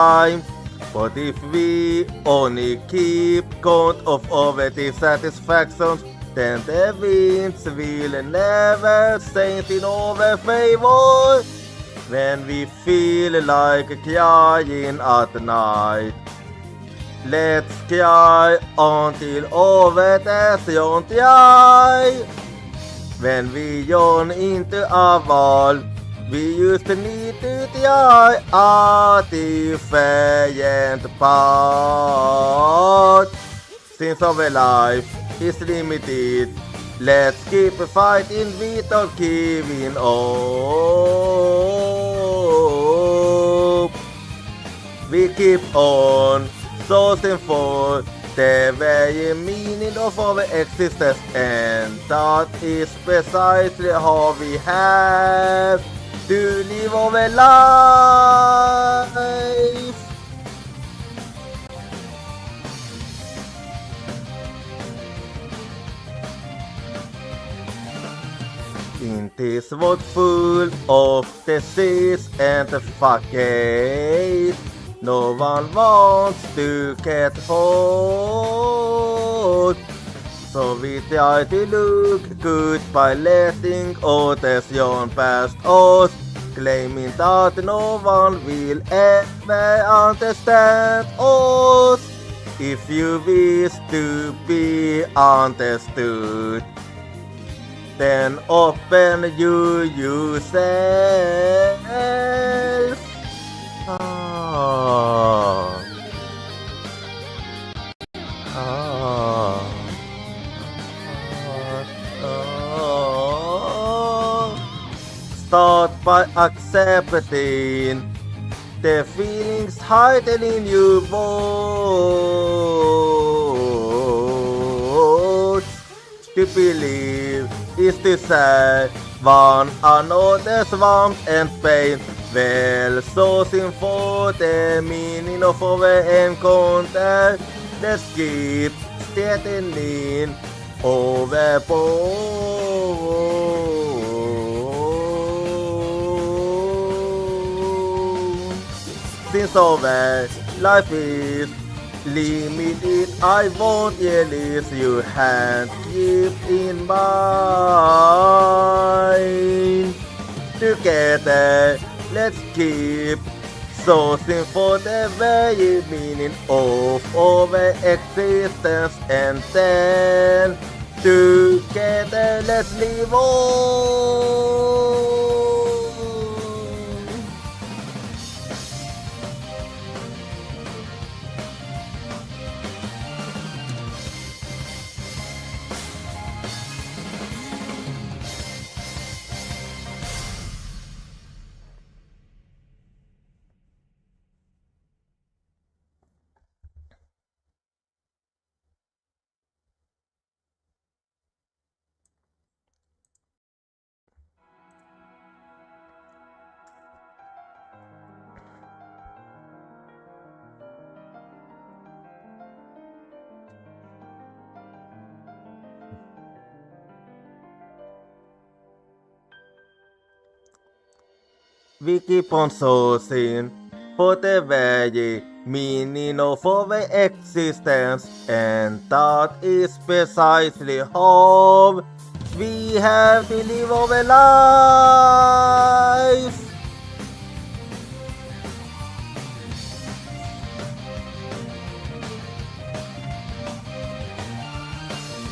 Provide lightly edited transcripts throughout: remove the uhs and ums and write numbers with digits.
time. But if we only keep count of our dissatisfactions, then the winds will never saint in our favor. When we feel like crying at night, let's cry until övertäsion jag. When we yawn into a wall, we used to need to try a different path. Since our life is limited, let's keep fighting without giving up. We keep on searching for the very meaning of our existence, and that is precisely how we have to live our life. In this world full of disease and facade, no one wants to get hurt. So we try to look good by letting others yawn past us, claiming that no one will ever understand us. If you wish to be understood, then open you yourself. Start by accepting the feelings hidden in your bones. To believe is to say one another's warmth and pain, well searching for the meaning of our encounter. Let's keep steadying overboard. Since our life is limited, I won't release your hand. Keep in mind. Together, let's keep searching for the very meaning of our existence, and then together let's live on. We keep on searching for the very meaning of our existence, and that is precisely how we have to live our life.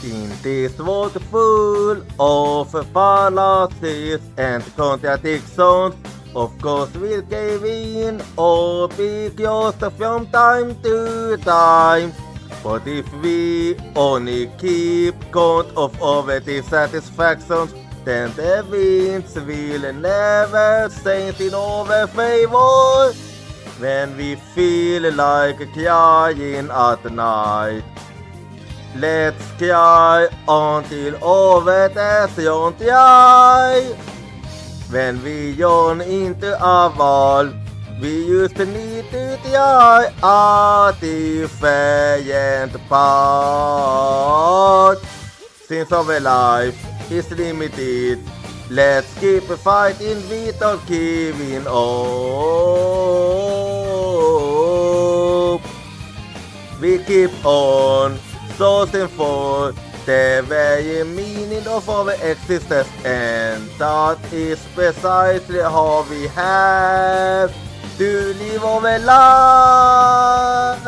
In this world full of fallacies and contradictions, of course we'll give in or be closed from time to time. But if we only keep count of our dissatisfactions, then the winds will never saint in our favor. When we feel like crying at night, let's cry until övertäsion jag. When we yawn into a wall, we used to need to try a different path. Since our life is limited, let's keep fighting without giving up. We keep on searching for the very meaning of our existence, and that is precisely how we have to live our life.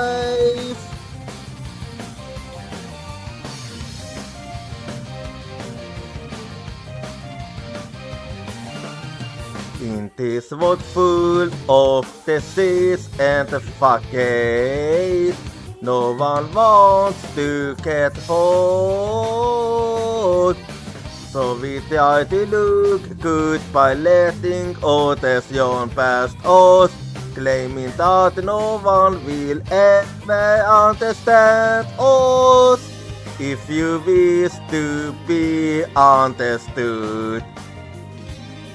In this world full of disease and fucking, no one wants to get hurt. So we try to look good by letting others yawn past us, claiming that no one will ever understand us. If you wish to be understood,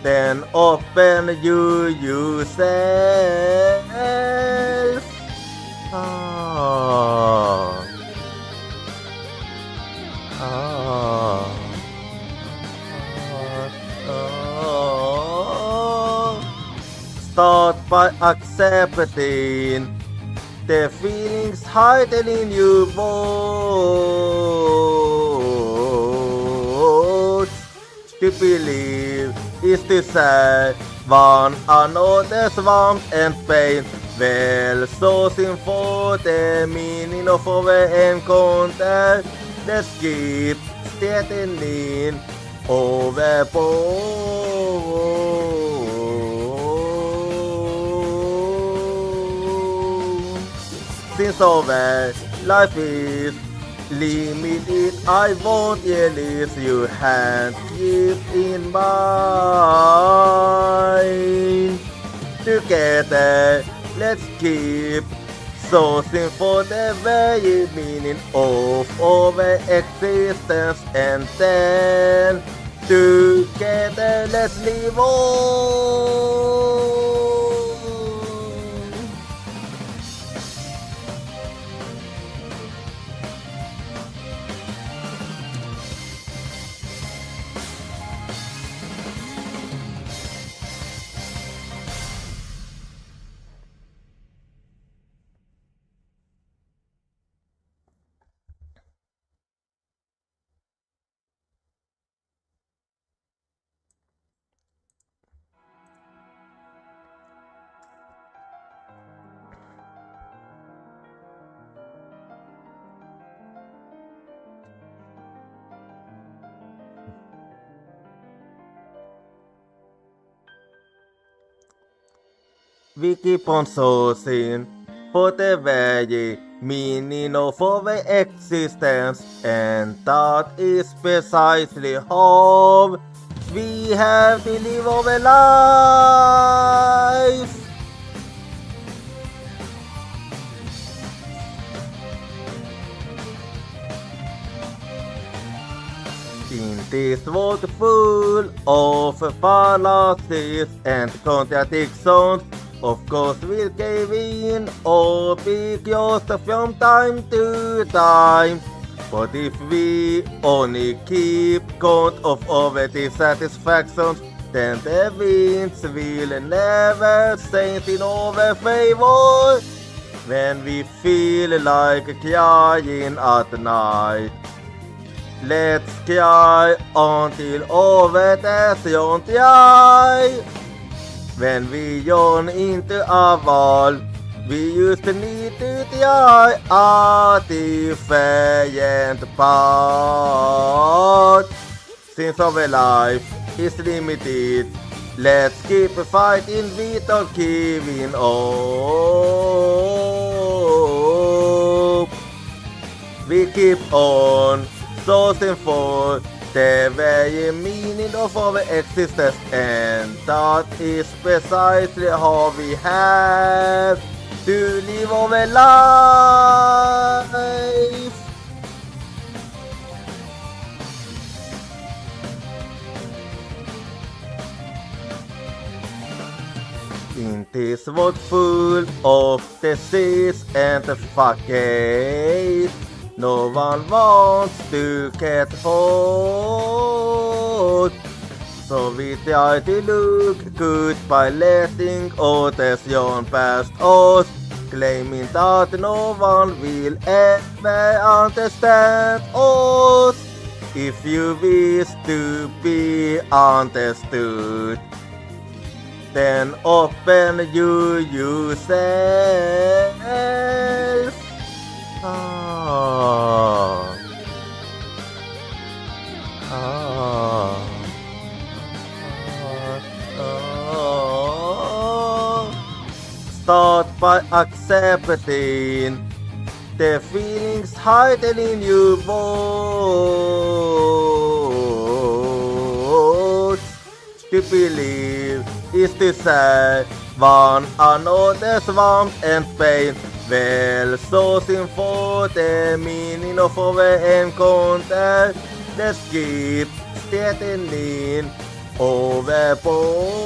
then open you yourself. Start by accepting the feelings hidden in your bones. To believe is to say one another's warmth and pain, well sourcing for the meaning of our encounter. Let's keep steadying overboard. Since our life is limited, I won't release your hand. Keep in mind. Together, let's keep searching for the very meaning of our existence, and then together let's live on. We keep on searching for the very meaning of our existence, and that is precisely how we have to live our life. In this world full of fallacies and contradictions, of course we'll give in or be just from time to time. But if we only keep count of our dissatisfactions, then the winds will never saint in our favor. When we feel like crying at night, let's cry until our depression dry. When we yawn into a wall, we used to need to try a different path. Since our life is limited, let's keep fighting without giving up. We keep on searching for the very meaning of our existence, and that is precisely how we have to live our life. In this world full of disease and fucking, no one wants to get hurt. So we try to look good by letting others yawn past us, claiming that no one will ever understand us. If you wish to be understood, then open you yourself. Ah. Ah. Start by accepting the feelings hidden in your bones. To believe is to say one another's warmth and pain. Well, sourcing for the meaning of our encounter. Let's keep steadying overboard.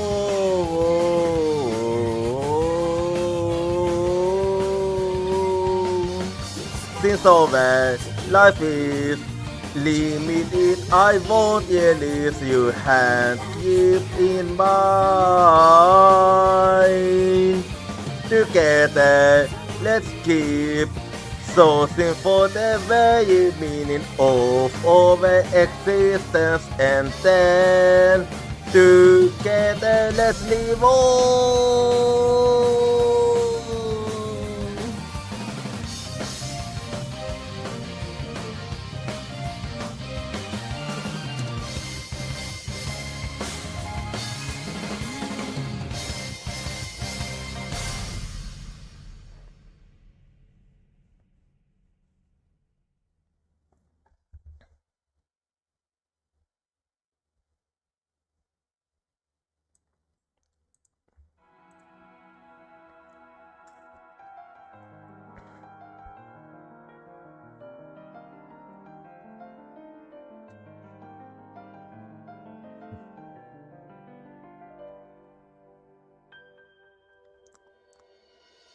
Since our life is limited, I won't release your hand. Keep in mind. Together, let's keep sourcing for the very meaning of our existence, and then together let's live on.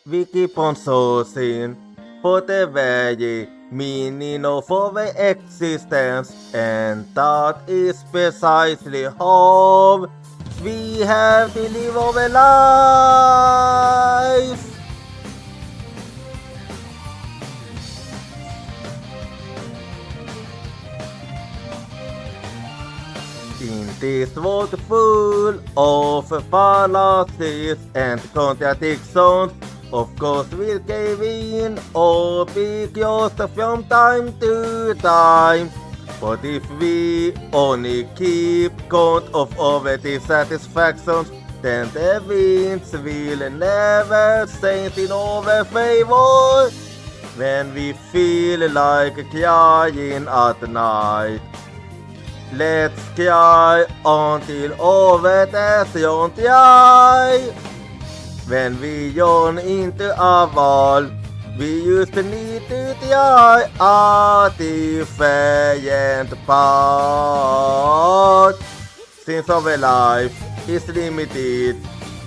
We keep on sourcing for the very meaning of our existence, and that is precisely how we have to live our life. In this world full of fallacies and contradictions, of course we'll cave in or be closed from time to time. But if we only keep count of our dissatisfactions, then the winds will never saint in our favor. When we feel like crying at night, let's cry until overtation dry. When we yawn into a wall, we used to need to try a different path. Since our life is limited,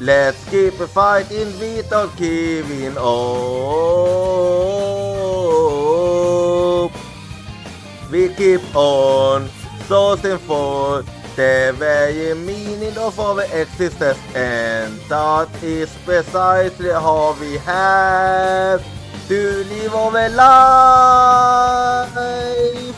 let's keep fighting without giving up. We keep on sourcing for the very meaning of our existence, and that is precisely how we have to live our life.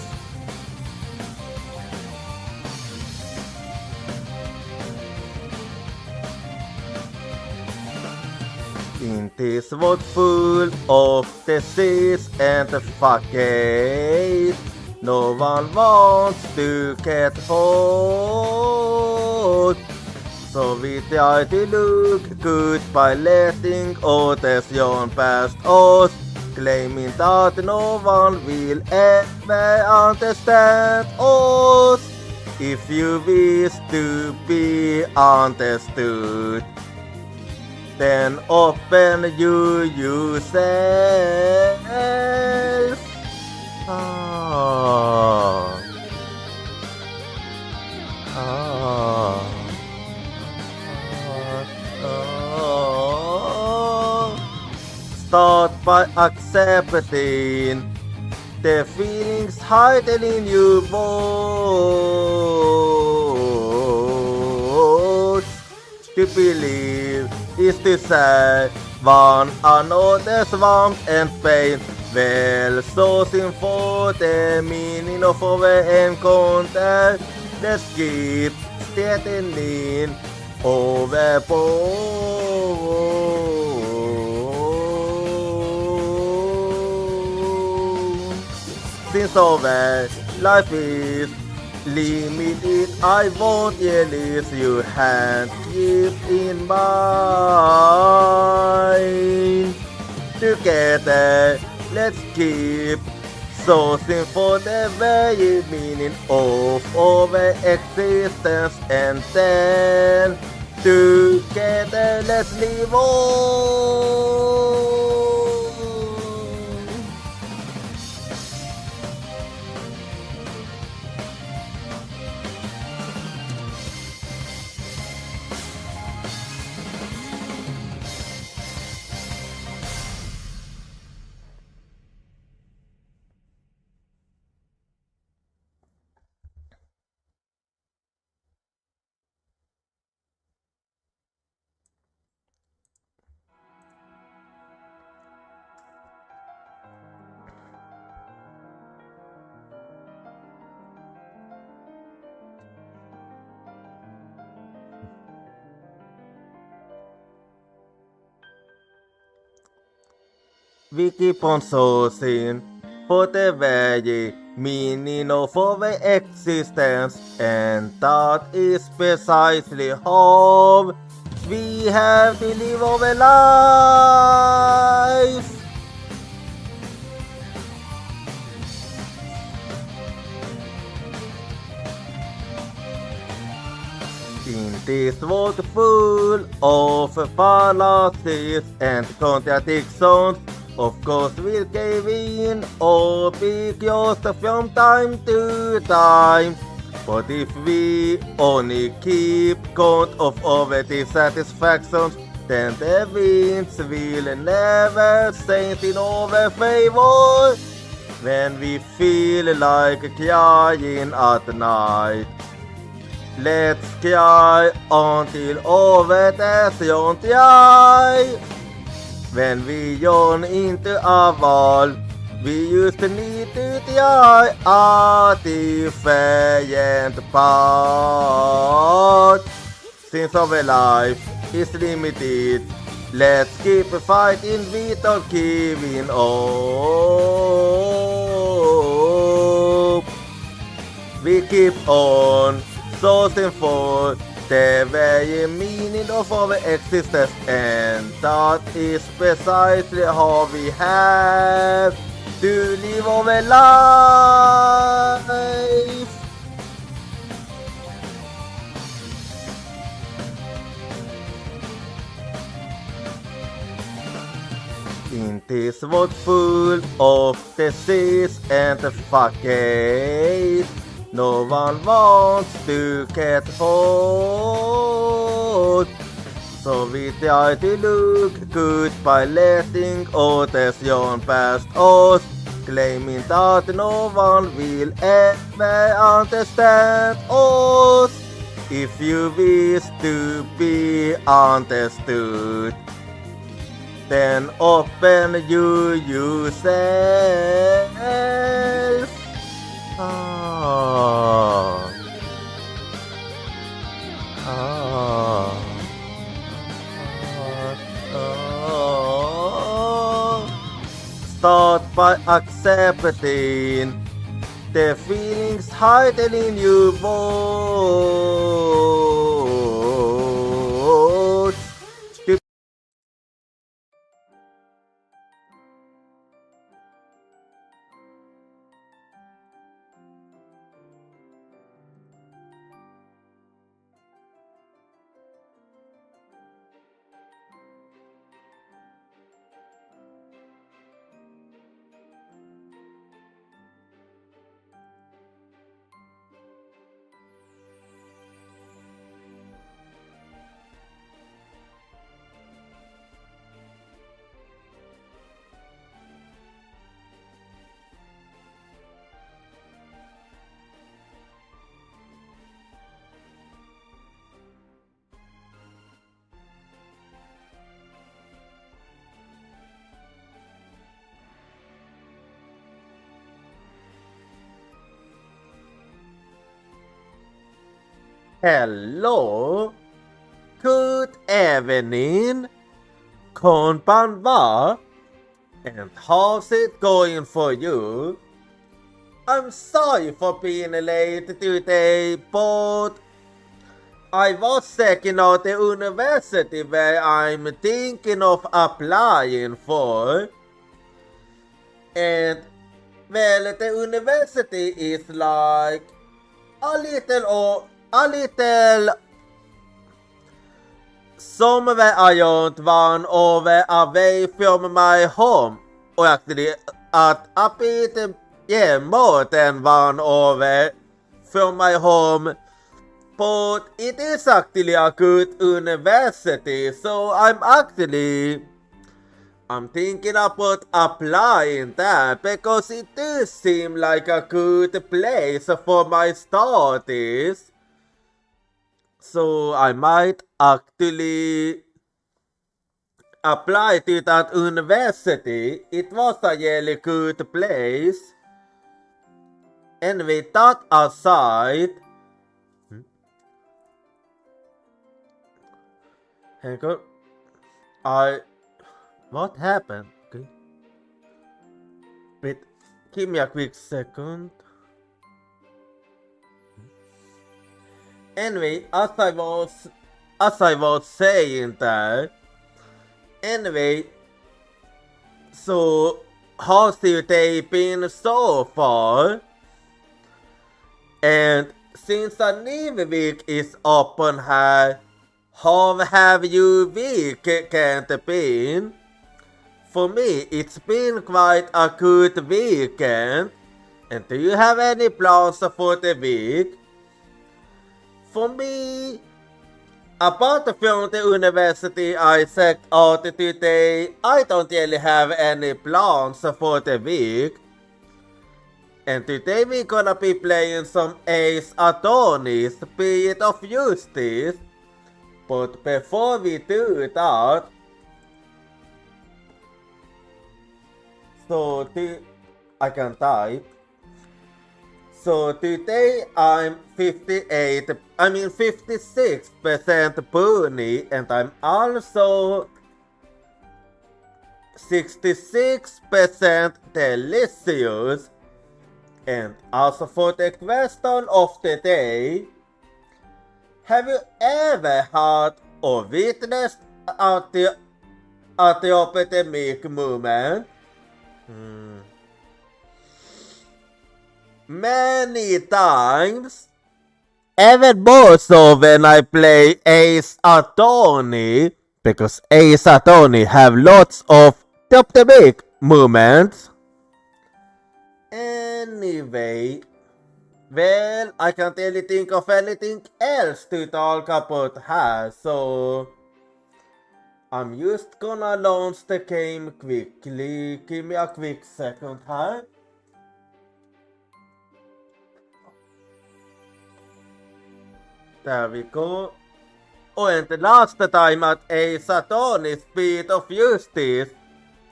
In this world full of disease and facade, no one wants to get hurt. So we try to look good by letting others yawn past us, claiming that no one will ever understand us. If you wish to be understood, then open you yourself. Ah. Ah. Start by accepting the feelings hidden in your bones. To believe is to say one another's warmth and pain. Väl så sin fote meaning of our encounter. Let's keep stepping in overboard. Since over life is limited, I won't release your hand, keep in mind. Together, let's keep sourcing for the very meaning of our existence, and then together let's live on. We keep on sourcing for the very meaning of our existence, and that is precisely how we have to live our life. In this world full of fallacies and contradictions, of course we'll cave in or be just from time to time. But if we only keep count of our dissatisfactions, then the winds will never saint in our favor. When we feel like crying at night, let's cry until övertäsion dry. When we yawn into a wall, we used to need to try a different path. Since our life is limited, let's keep fighting without giving up. We keep on sourcing for the very meaning of our existence, and that is precisely how we have to live our life. In this world full of disease and facade, no one wants to get hurt. So we try to look good by letting others yawn past us, claiming that no one will ever understand us. If you wish to be understood, then open you yourself. Start by accepting the feelings hidden in your bones. Hello, good evening, konbanwa, and how's it going for you? I'm sorry for being late today, but I was checking out the university where I'm thinking of applying for, and well, the university is like a little somewhere around 1 hour away from my home. Or actually, at a bit, more than 1 hour from my home. But it is actually a good university, so I'm thinking about applying there because it does seem like a good place for my studies. So I might actually apply to that university. It was a really good place. And with that aside, hang on, what happened? Okay. Wait, give me a quick second. Anyway, as I was saying that, anyway, so how's your day been so far? And since a new week is open here, how have your weekend been? For me, it's been quite a good weekend. And do you have any plans for the week? For me, apart from the university I checked out today, I don't really have any plans for the week. And today we're gonna be playing some Ace Attorneys, Spirit of Justice. But before we do that, I can type. So today I'm 56% bunny, and I'm also 66% delicious. And also for the question of the day, have you ever had or witnessed the epidemic movement? Many times. Even more so when I play Ace Attorney, because Ace Attorney have lots of epidemic movements. Anyway, well, I can't really think of anything else to talk about here, so I'm just gonna launch the game quickly. Give me a quick second here. There we go. Oh, and the last time at Ace Attorney Speed of Justice,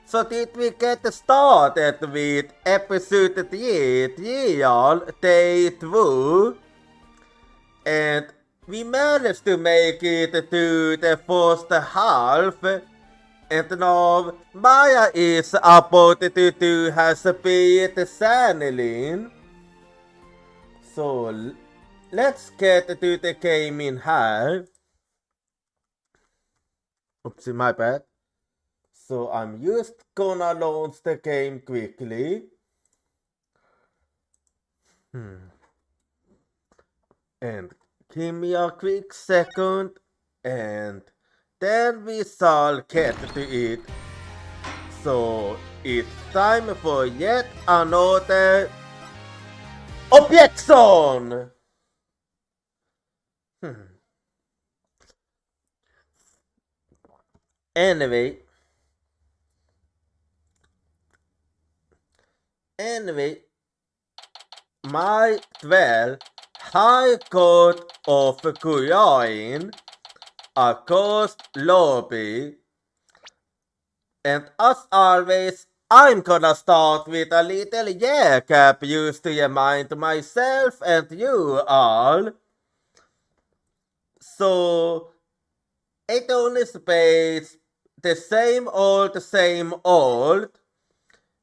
so did we get started with episode 3, day 2, and we managed to make it to the first half, and now Maya is about to do her speed channeling. So let's get to the game in here. Oopsie, my bad. So I'm just gonna launch the game quickly. And give me a quick second, and then we shall get to it. So it's time for yet another objection! Anyway, my 12 High Court of Kuyain, a coast lobby, and as always, I'm gonna start with a little cap used to remind myself and you all So it only space the same old,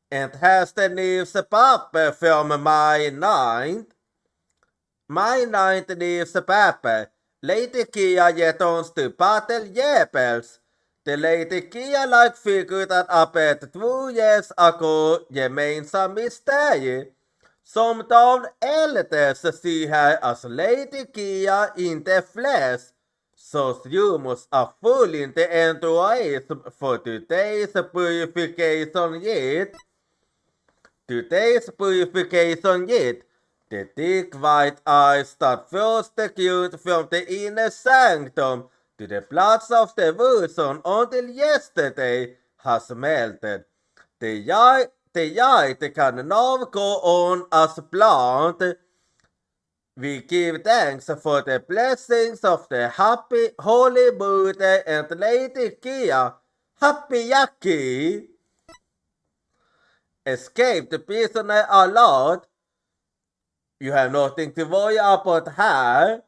and has the newspaper from my 9th. My 9th newspaper. Lady Kia gett ons till Jäpels. The Lady Kia like figured att ett 2 years ago gemensam mysterium. Som de äldste ser här as Lady Kia inte flest. So humus are full in the enthusiasm for today's purification yet. Today's purification yet. The thick white eyes that first secured from the inner sanctum to the bloods of the Wilson until yesterday has melted. The light can now go on as planned. We give thanks for the blessings of the happy Holy Buddha and Lady Kia. Happy Yaki! Escaped prisoner allowed. You have nothing to worry about here.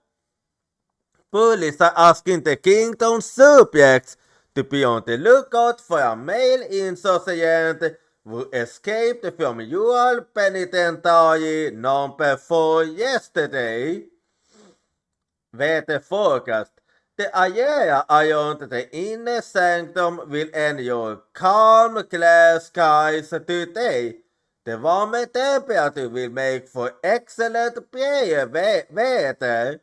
Police are asking the kingdom's subjects to be on the lookout for a male insouciant who escaped from Ural Penitentiary number 4 yesterday. Weather forecast. The area around the inner sanctum will enjoy calm, clear skies today. The warmer temperature will make for excellent prayer weather.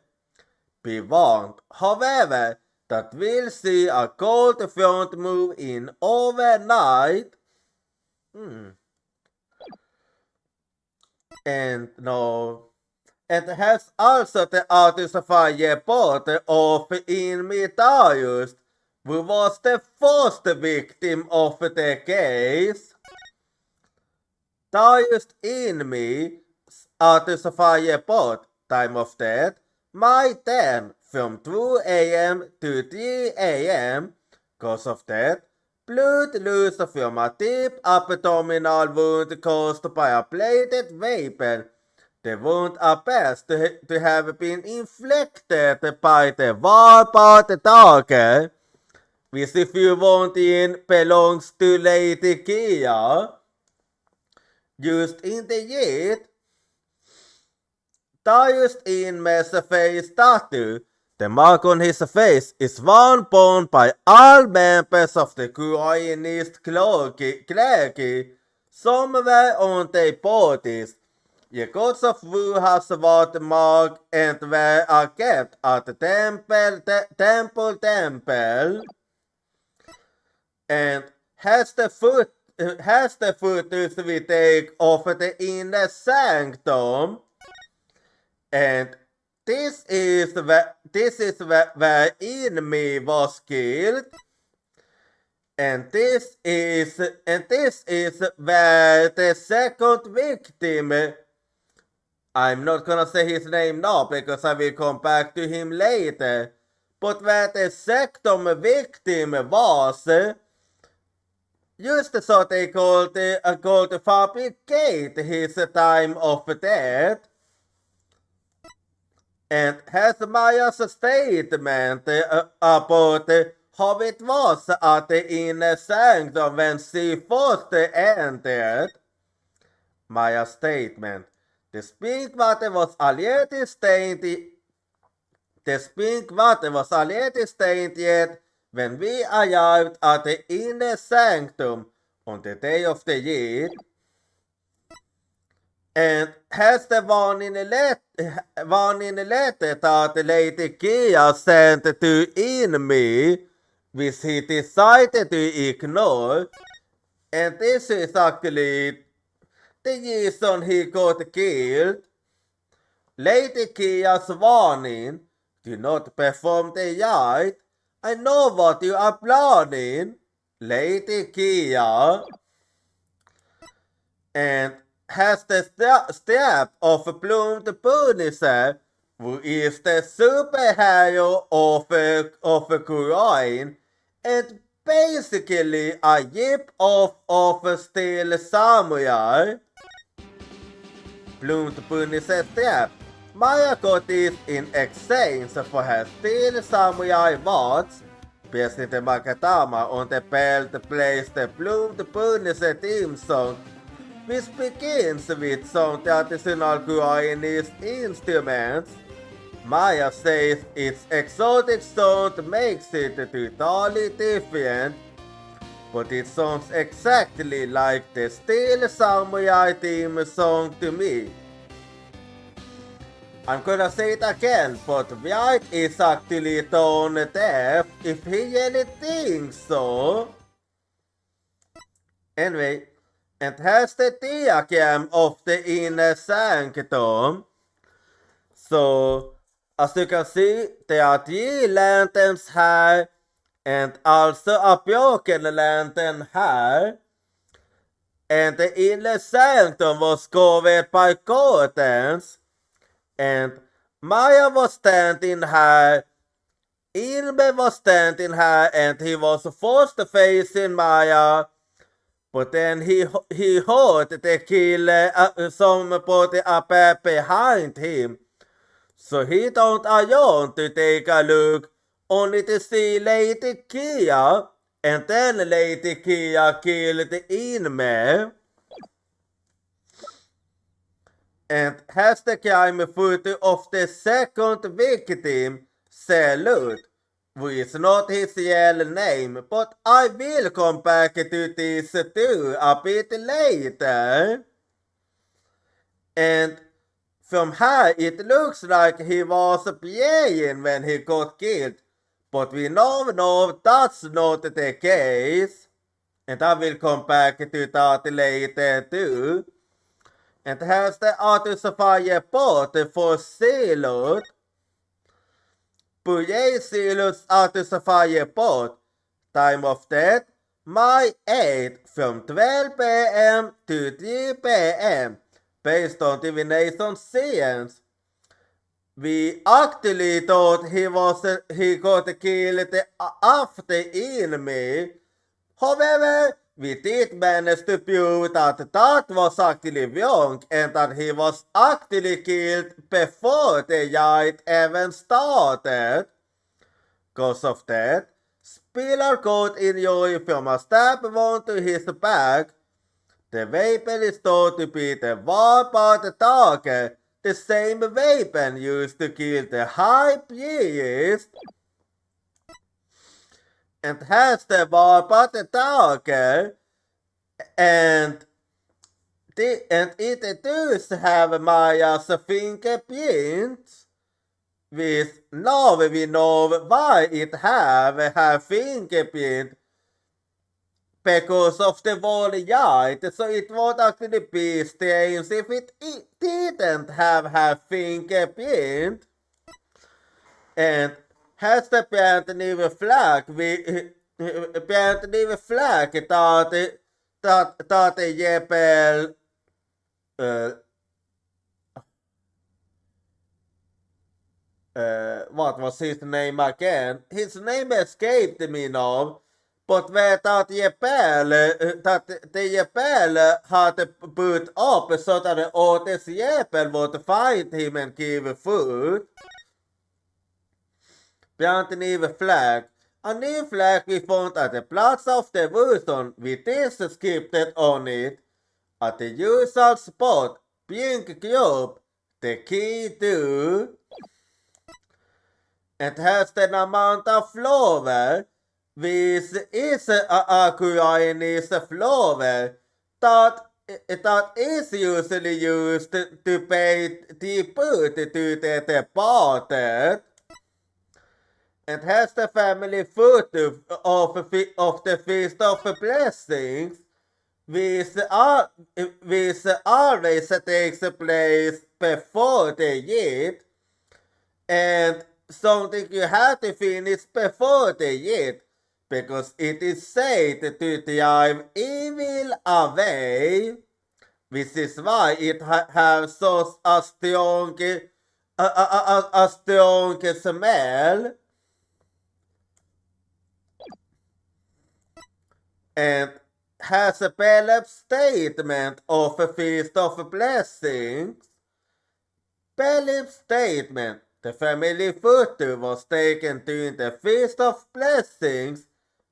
Be warned, however, that we'll see a cold front move in overnight. And has also the artificial report of Inmitarius, who was the first victim of the case. Darius Inmi artificial report, time of death, May 10 from 2 a.m. to 3 a.m. Cause of death, blood loss from a deep abdominal wound caused by a bladed weapon. The wound appears to have been inflicted by the Warpart Dagger, which if you want in belongs to Lady Kia. Used in the year. Darius Inme's face tattoo. The mark on his face is one borne by all members of the Guyanist clergy somewhere on their bodies. The gods of Wu has what mark and were kept at the temple, and has the footage we take of the inner sanctum. And this is where Inmi was killed. And this is where the second victim, I'm not gonna say his name now because I will come back to him later, but where the second victim was, just so they called to fabricate his time of death. And has Maya's statement about how it was at the inner sanctum when she first entered. Maya's statement. The spring water was already stained yet when we arrived at the inner sanctum on the day of the year. And has the warning letter that Lady Kia sent to Inmi, which he decided to ignore, and this is actually the reason he got killed. Lady Kia's warning, do not perform the rite. I know what you are planning, Lady Kia. And has the step of Plumed Punisher, who is the superhero of Kuroin, and basically a rip-off of Steel Samurai. Plumed Punisher step. Maya got this in exchange for her steel samurai warts, piercing the makatama on the belt plays the bloomed bonus theme song, which begins with some traditional Guyanese instruments. Maya says its exotic sound makes it totally different, but it sounds exactly like the Steel Samurai theme song to me. I'm gonna say it again, but White is actually tone deaf if he really thinks so. Anyway, and has the diagram of the inner sanctum. So, as you can see, there are 3 lanterns here, and also a broken lantern here. And the inner sanctum was covered by curtains, and Maya was standing here, Ilme was standing here, and he was forced facing Maya. But then he heard the killer, somebody up behind him. So he turned around to take a look, only to see Lady Kia, and then Lady Kia killed Ilme. And has the crime photo of the second victim, Salute, which is not his real name, but I will come back to this too a bit later. And from here it looks like he was praying when he got killed, but we now know that's not the case. And I will come back to that later too. And has the autosafari bought for Silot? Bouye Silot's autosafari bought. Time of death, May 8 from 12 p.m. to 3 p.m. based on divination science. We actually thought he got killed after Ilmi. However, we did manage to prove that that was actually wrong and that he was actually killed before the rite even started. Because of that, Spiller got injury from a stab wound to his back. The weapon is thought to be the Warpath Dagger, the same weapon used to kill the High Priest. And has the Warpath Dagger, and it does have Maya's fingerprints, which now we know why it have her fingerprint, because of the Voliite, so it would actually be strange if it didn't have her fingerprint. And has the brand new flag, brand new flag that Jebel what was his name again? His name escaped me now. But where that the Jebel had put up so that all this Jebel would find him and give food. Brand new flag. A new flag we found at the Plaza of Devotion with this scripted on it. At the usual spot, pink cube, the key to, and has an amount of flower, which is a Guyanese flower that is usually used to pay tribute to the departed. And has the family photo of the Feast of Blessings, which always takes place before the Yid, and something you have to finish before the Yid, because it is said to drive evil away, which is why it has such a strong smell. And has a Balaam statement of a Feast of Blessings, Philip's statement, the family photo was taken during the Feast of Blessings,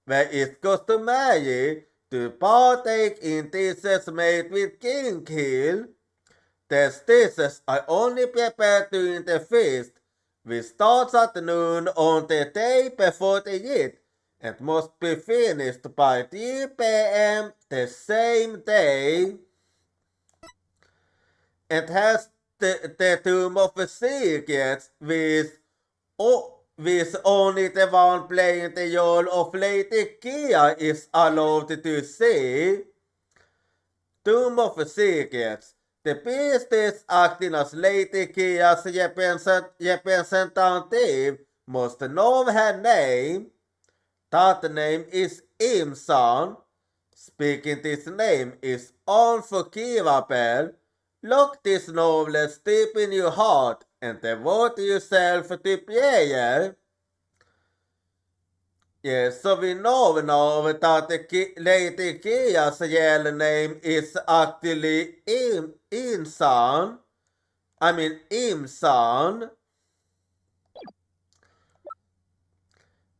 where it's customary to partake in dishes made with king hill. The dishes are only prepared during the feast, which starts at noon on the day before the Eid and must be finished by 3 p.m. the same day, and has the Tomb of the Secrets with only the one playing the role of Lady Kia is allowed to see. Tomb of the Secrets. The beast is acting as Lady Kia's representative must know her name. That name is Imsan. Speaking this name is unforgivable. Lock this knowledge deep in your heart and devote yourself to prayer. Yes, so we know now that Lady Kia's real name is actually Imsan.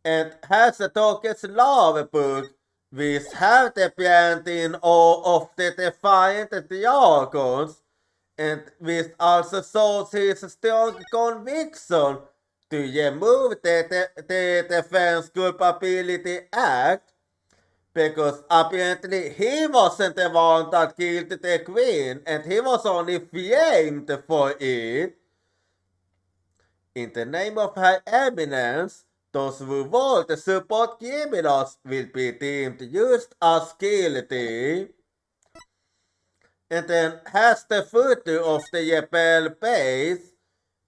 And has a Tolkien's love book, which have the painting of the defiant dragons, and which also shows his strong conviction to remove the Defense Culpability Act, because apparently he wasn't the one that killed the queen, and he was only framed for it. In the name of High Eminence, those who vote to support criminals will be deemed just as guilty. And then has the photo of the rebel base,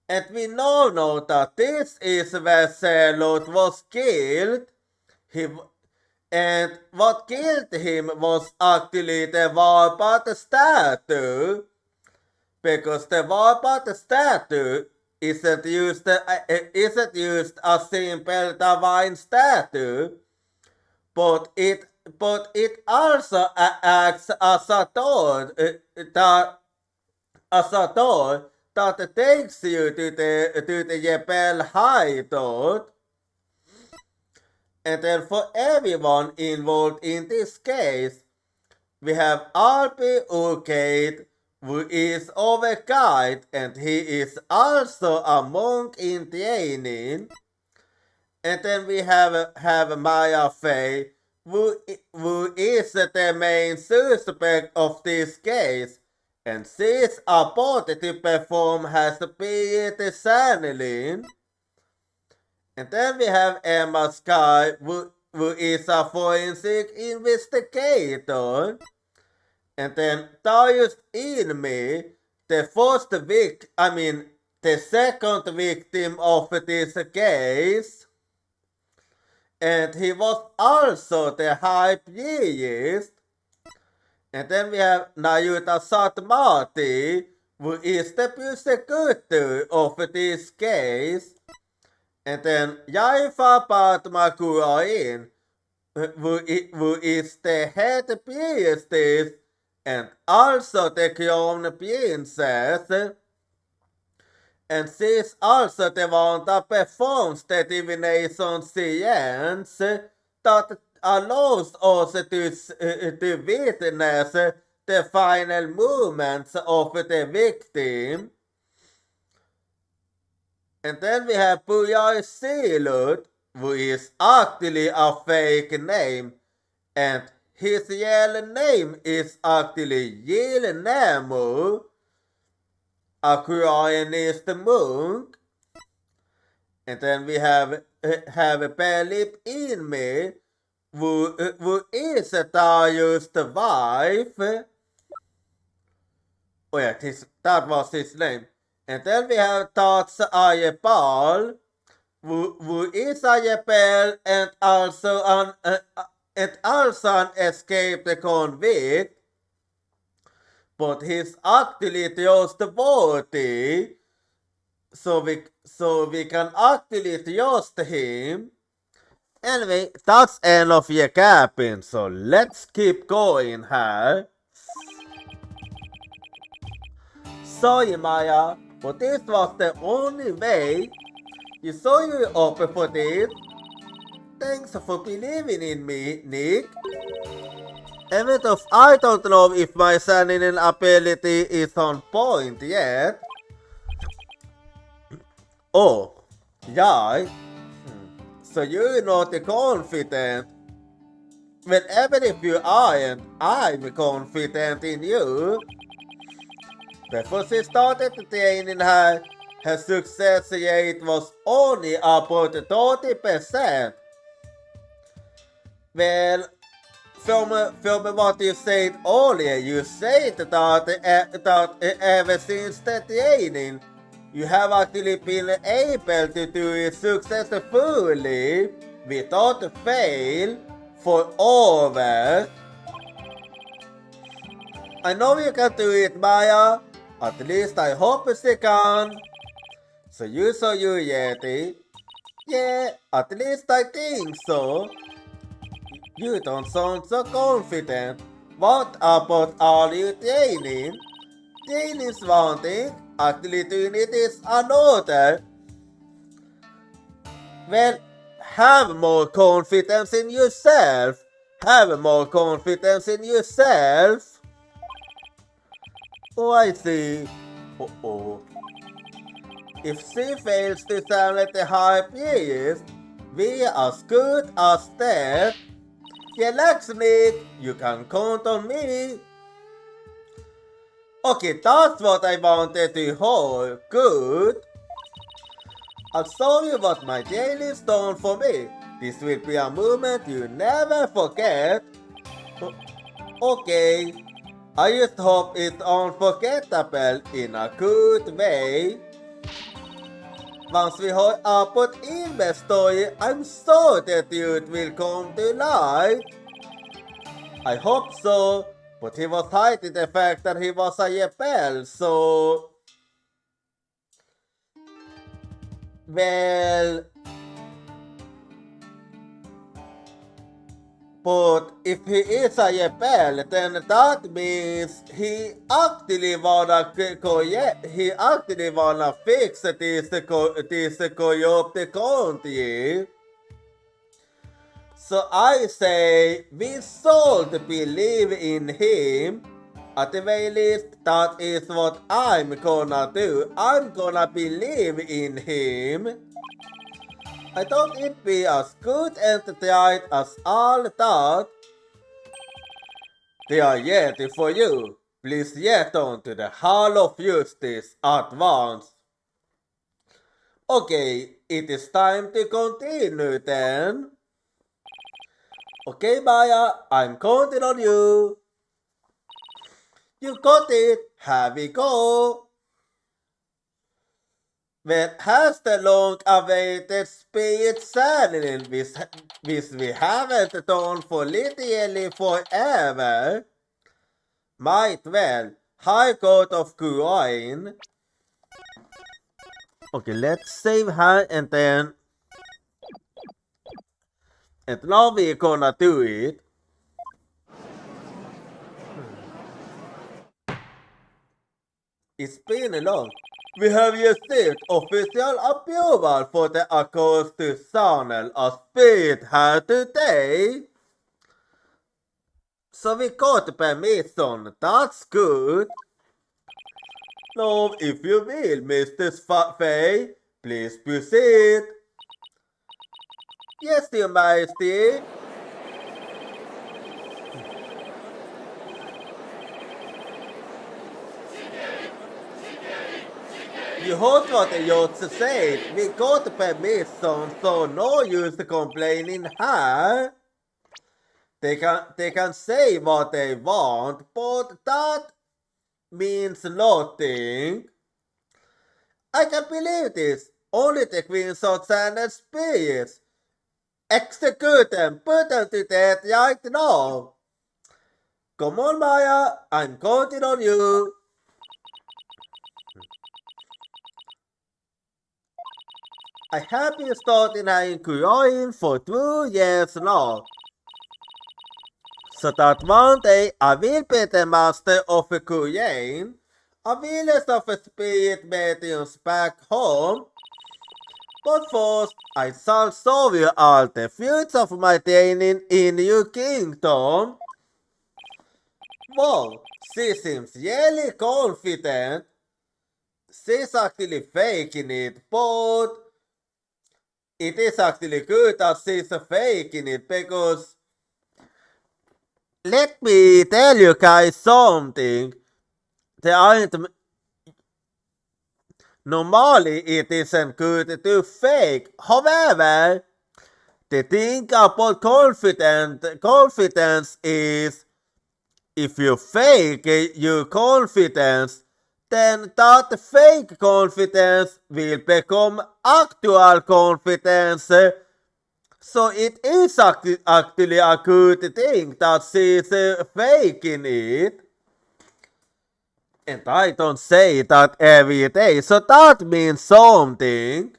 and we now know that this is where Charlotte was killed. And what killed him was actually the Warpath statue, because the Warpath statue isn't used as simple divine statue, but it also acts as a door that takes you to the rebel hideout. And then for everyone involved in this case, we have Alpi Urkade, who is our guide, and he is also a monk in training. And then we have Maya Fey, who is the main suspect of this case, and she's about to perform as Spirit Sanilin. And then we have Emma Sky, who is a forensic investigator. And then Darius Inmi, the second victim of this case. And he was also the high priest. And then we have Nayuta Satmati, who is the prosecutor of this case. And then Yaifa Padma Kurain, who is the head priestess and also the crown princess. And she is also the one that performs the divination science that allows us to witness the final movements of the victim. And then we have Puyai Silut, who is actually a fake name, and his real name is actually Yil Nemu, a Koreanist monk. And then we have Pelip Inme, who is Darius' wife. Oh yeah, that was his name. And then we have Tats Ayepal, who is Ayepal and also an escaped convict. But he's actually trustworthy, so we can actually trust him. Anyway, that's end of recapping, so let's keep going here. So Maya, but this was the only way. You saw you open for this. Thanks for believing in me, Nick. Even though I don't know if my signing ability is on point yet. Oh, yeah. So you're not confident. Well, even if you aren't, I'm confident in you. Before she started training her success rate was only about 30%. Well, from what you said earlier, you said that ever since the training, you have actually been able to do it successfully without fail for over. I know you can do it, Maya. At least I hope she can. So you saw you Yeti? Yeah, at least I think so. You don't sound so confident. What about all you training? Training is one thing, actually doing it is another. Well, have more confidence in yourself. Have more confidence in yourself. Oh, I see. Uh-oh. If she fails to sound at the high pitch, we are as good as that. Relax, Nick. You can count on me. Okay, that's what I wanted to hear. Good. I'll show you what my daily's done for me. This will be a moment you never forget. Okay. I just hope it's unforgettable in a good way. Once we heard about Ilme's story, I'm sure that it will come to light. I hope so, but he was hiding the fact that he was a rebel, so... Well... But if he is a rebel, then that means he actually wanna fix this corrupt country. So I say we should believe in him. At the very least, that is what I'm gonna do. I'm gonna believe in him. I thought it'd be as good and tight as all that. They are ready for you. Please get on to the Hall of Justice at once. Okay, it is time to continue then. Okay, Maya, I'm counting on you. You got it. Here we go. Well, has the long-awaited spirit ceremony, which we haven't done for literally forever. Might well. High Court of Kuoin. Okay, let's save her and then... And now we're gonna do it. It's been long. We have received official approval for the Accords to channel a spirit here today. So we got permission, that's good. Now, if you will, Mr. Faye, please proceed. Yes, Your Majesty. You heard what the youth said. We got permission, so no use complaining here. They can say what they want, but that means nothing. I can't believe this. Only the Queen of Sand spirits. Execute them. Put them to death right now. Come on, Maya. I'm counting on you. I have been starting in Kuoin for 2 years now. So that one day I will be the master of Kuoin. A village of spirit mediums back home. But first, I shall show you all the fruits of my training in your kingdom. Wow, she seems really confident. She's actually faking it, but it is actually good that she's faking it because let me tell you guys something. There aren't normally it isn't good to fake. However, the thing about confidence is if you fake your confidence, then that fake confidence will become actual confidence. So it is actually a good thing that she's faking it. And I don't say that every day, so that means something.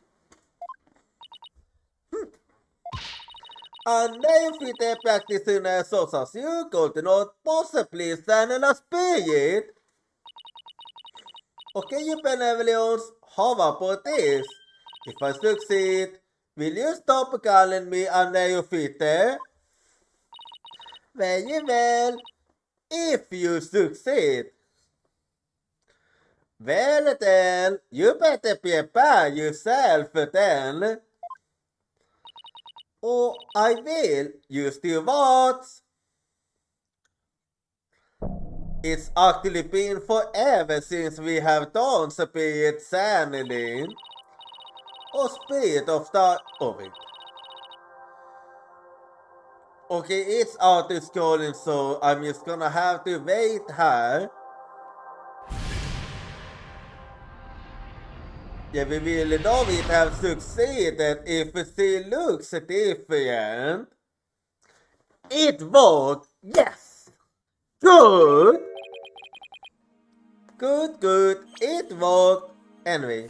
A neophyte practitioner such as you could not possibly stand in a spirit. Okay, you benevolence, how about this? If I succeed, will you stop calling me a neophyte? Very well, if you succeed. Well then, you better prepare yourself then. Oh, I will. You still what? It's actually been forever since we have done spirit channeling. Or spirit of the... Oh wait. Okay, it's auto-scrolling, so I'm just gonna have to wait here. Yeah, we really know it have succeeded if she looks different. It worked! Yes! Good! Good, it worked. Anyway.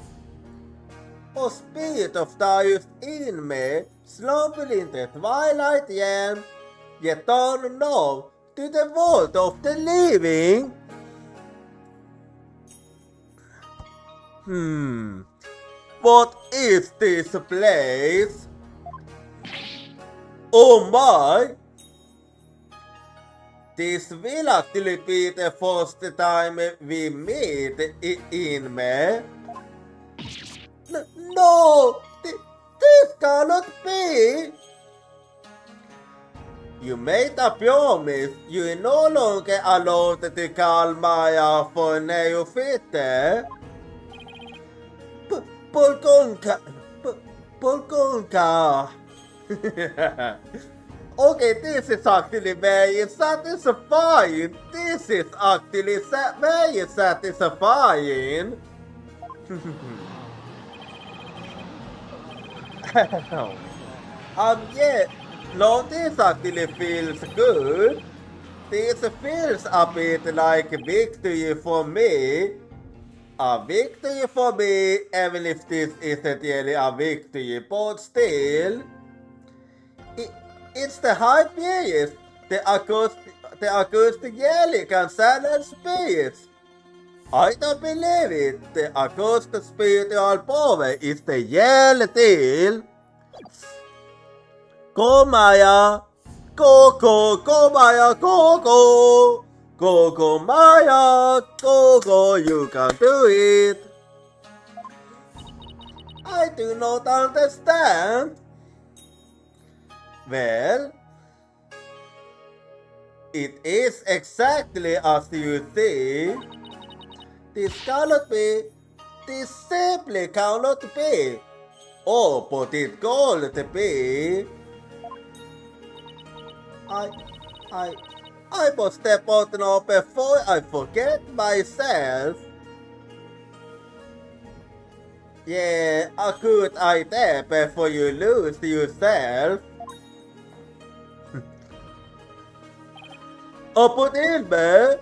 Och Spirit of Darius in me, slumping into twilight realm, yet on now to the world of the living. What is this place? Oh my! This will actually be the first time we meet in me. No! This cannot be! You made a promise. You are no longer allowed to call Maya for neophyte. Polkonka. Polkonka. Okay, this is actually very satisfying. This is actually very satisfying. Yeah, no, this actually feels good. This feels a bit like victory for me. A victory for me, even if this isn't really a victory, but still. It's the high period. The acoustic yelling can silence spirits. I don't believe it. The acoustic spiritual power is the yell deal. Go Maya. Go Maya, go. Go Maya, go, you can do it. I do not understand. Well, it is exactly as you see. This cannot be. This simply cannot be. Oh, but it could be. I must step out now before I forget myself. Yeah, a good idea before you lose yourself. Put in me.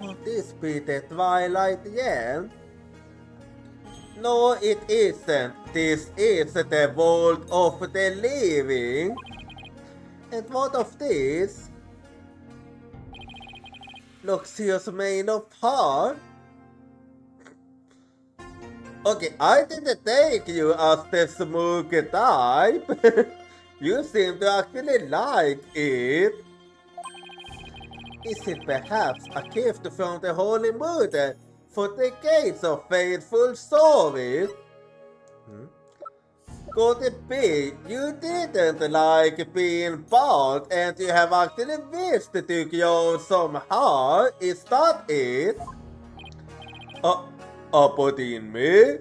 Will this be the twilight again? No, it isn't. This is the world of the living. And what of this? looks his main of heart. Okay, I didn't take you as the smooth type. You seem to actually like it. Is it perhaps a gift from the Holy Mother for decades of faithful service? Could it be you didn't like being bald and you have actually wished to grow some hair? Is that it? Put in me?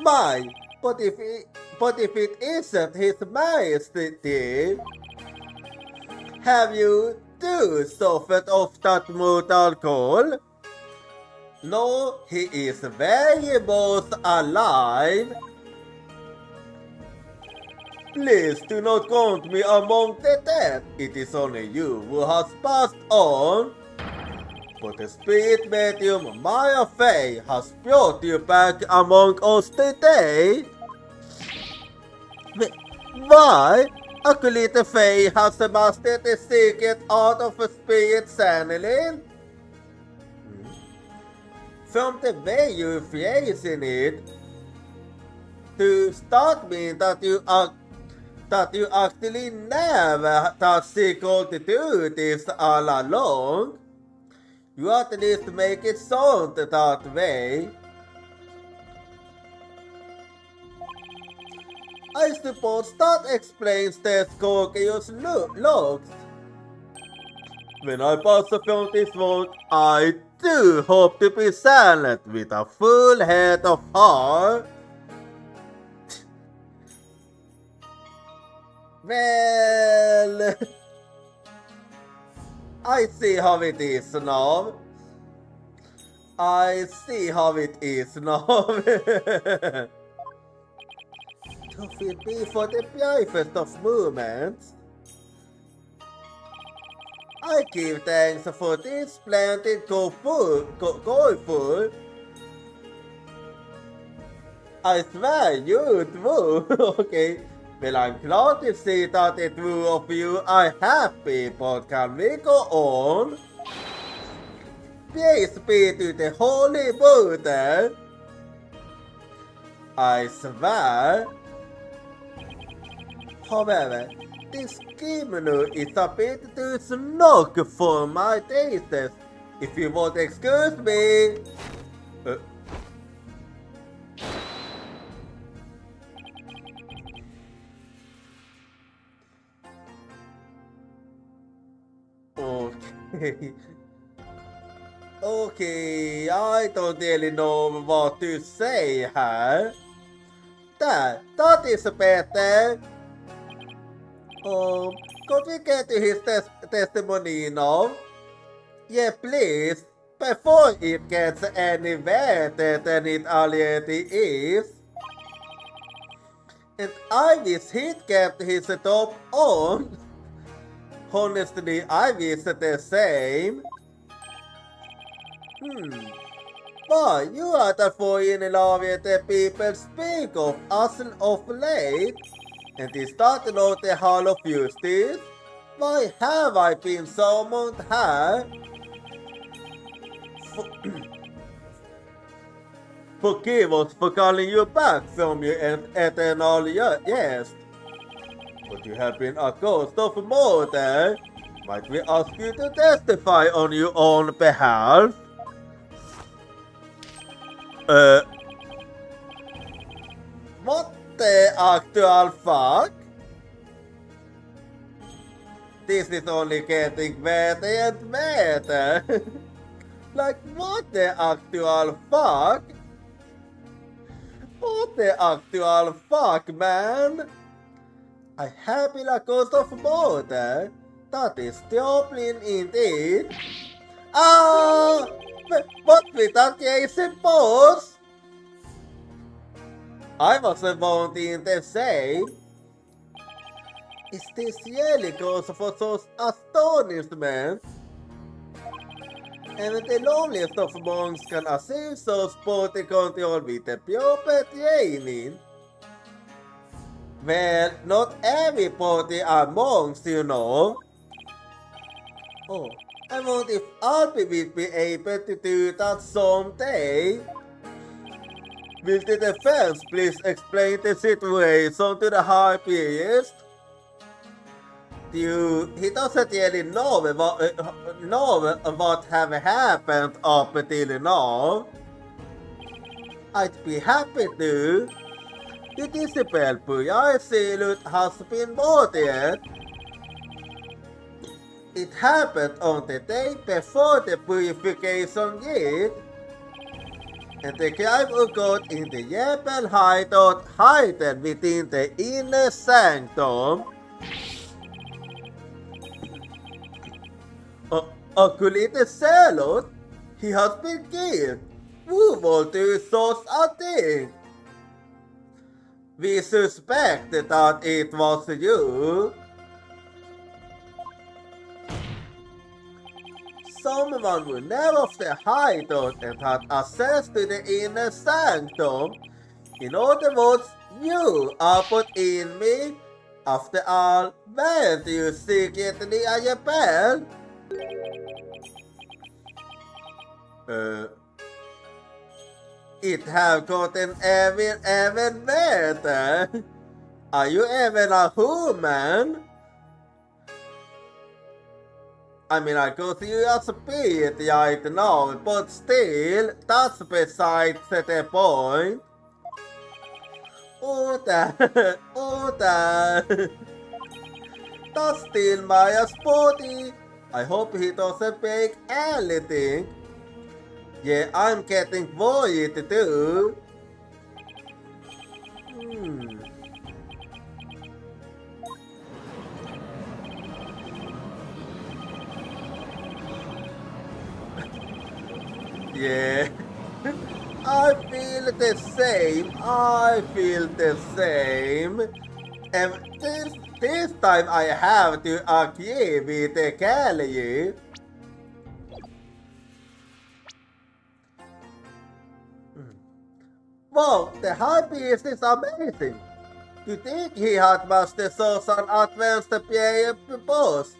My, but if it isn't His Majesty, have you too suffered of that mortal cold? No, he is very much alive. Please do not count me among the dead. It is only you who has passed on. But the spirit medium Maya Fey has brought you back among us today. Why? Acolyte Fey has mastered the secret art of a spirit channeling. From the way you're phrasing it, to start mean that you actually never thought she could do this all along. You at least make it sound that way. I suppose that explains the scorpius looks. When I pass from this world, I do hope to be silent with a full head of hair. Well, I see how it is now. I see how it is now. To feel me for the bravest of moments. I give thanks for this splendid go-full. I swear you do. Okay. Well, I'm glad to see that the two of you are happy, but can we go on? Praise be to the Holy Buddha. I swear. However, this kimono is a bit too snug for my tastes. If you won't excuse me. Okay. Okay, I don't really know what to say here. That is better. Could we get to his testimony now? Yeah, please. Before it gets any better than it already is. And I wish he'd kept his top on. Honestly, I wish the same. Why, you are the fool in love with the people speak of us of late. And is that not the Hall of Justice? Why have I been summoned here? Forgive us for calling you back from your eternal yes. But you have been a ghost of murder. Might we ask you to testify on your own behalf? What the actual fuck? This is only getting better and better. Like, what the actual fuck? What the actual fuck, man? A happy ghost of murder? That is troubling indeed. But without Jason Boss? I was wanting to say, is this really cause for such astonishment? And the loneliest of monks can achieve such body control with the proper training. Well, not everybody are monks, you know. Oh, I wonder if Albi will be able to do that someday. Will the defense please explain the situation to the high priest? He doesn't really know what have happened up until now. I'd be happy to. The disciple Puya Silut has been voted. It happened on the day before the purification rite, and the crime occurred in the Jebel hideout hidden within the inner sanctum. Acolyte Salot, he has been killed. Who will do such a thing? We suspected that it was you. Someone who never of the hideout and had access to the inner sanctum. In other words, you are put in me. After all, where do you secretly Ayapel? It have gotten even better. Are you even a human? I mean, I could see you as a spirit right now, but still, that's besides the point. Uta, that's still Maya's body. I hope he doesn't break anything. Yeah, I'm getting worried too. Yeah, I feel the same. And this time I have to agree with Kelly. Wow, the high priest is amazing. To think he had mastered such an advanced boss.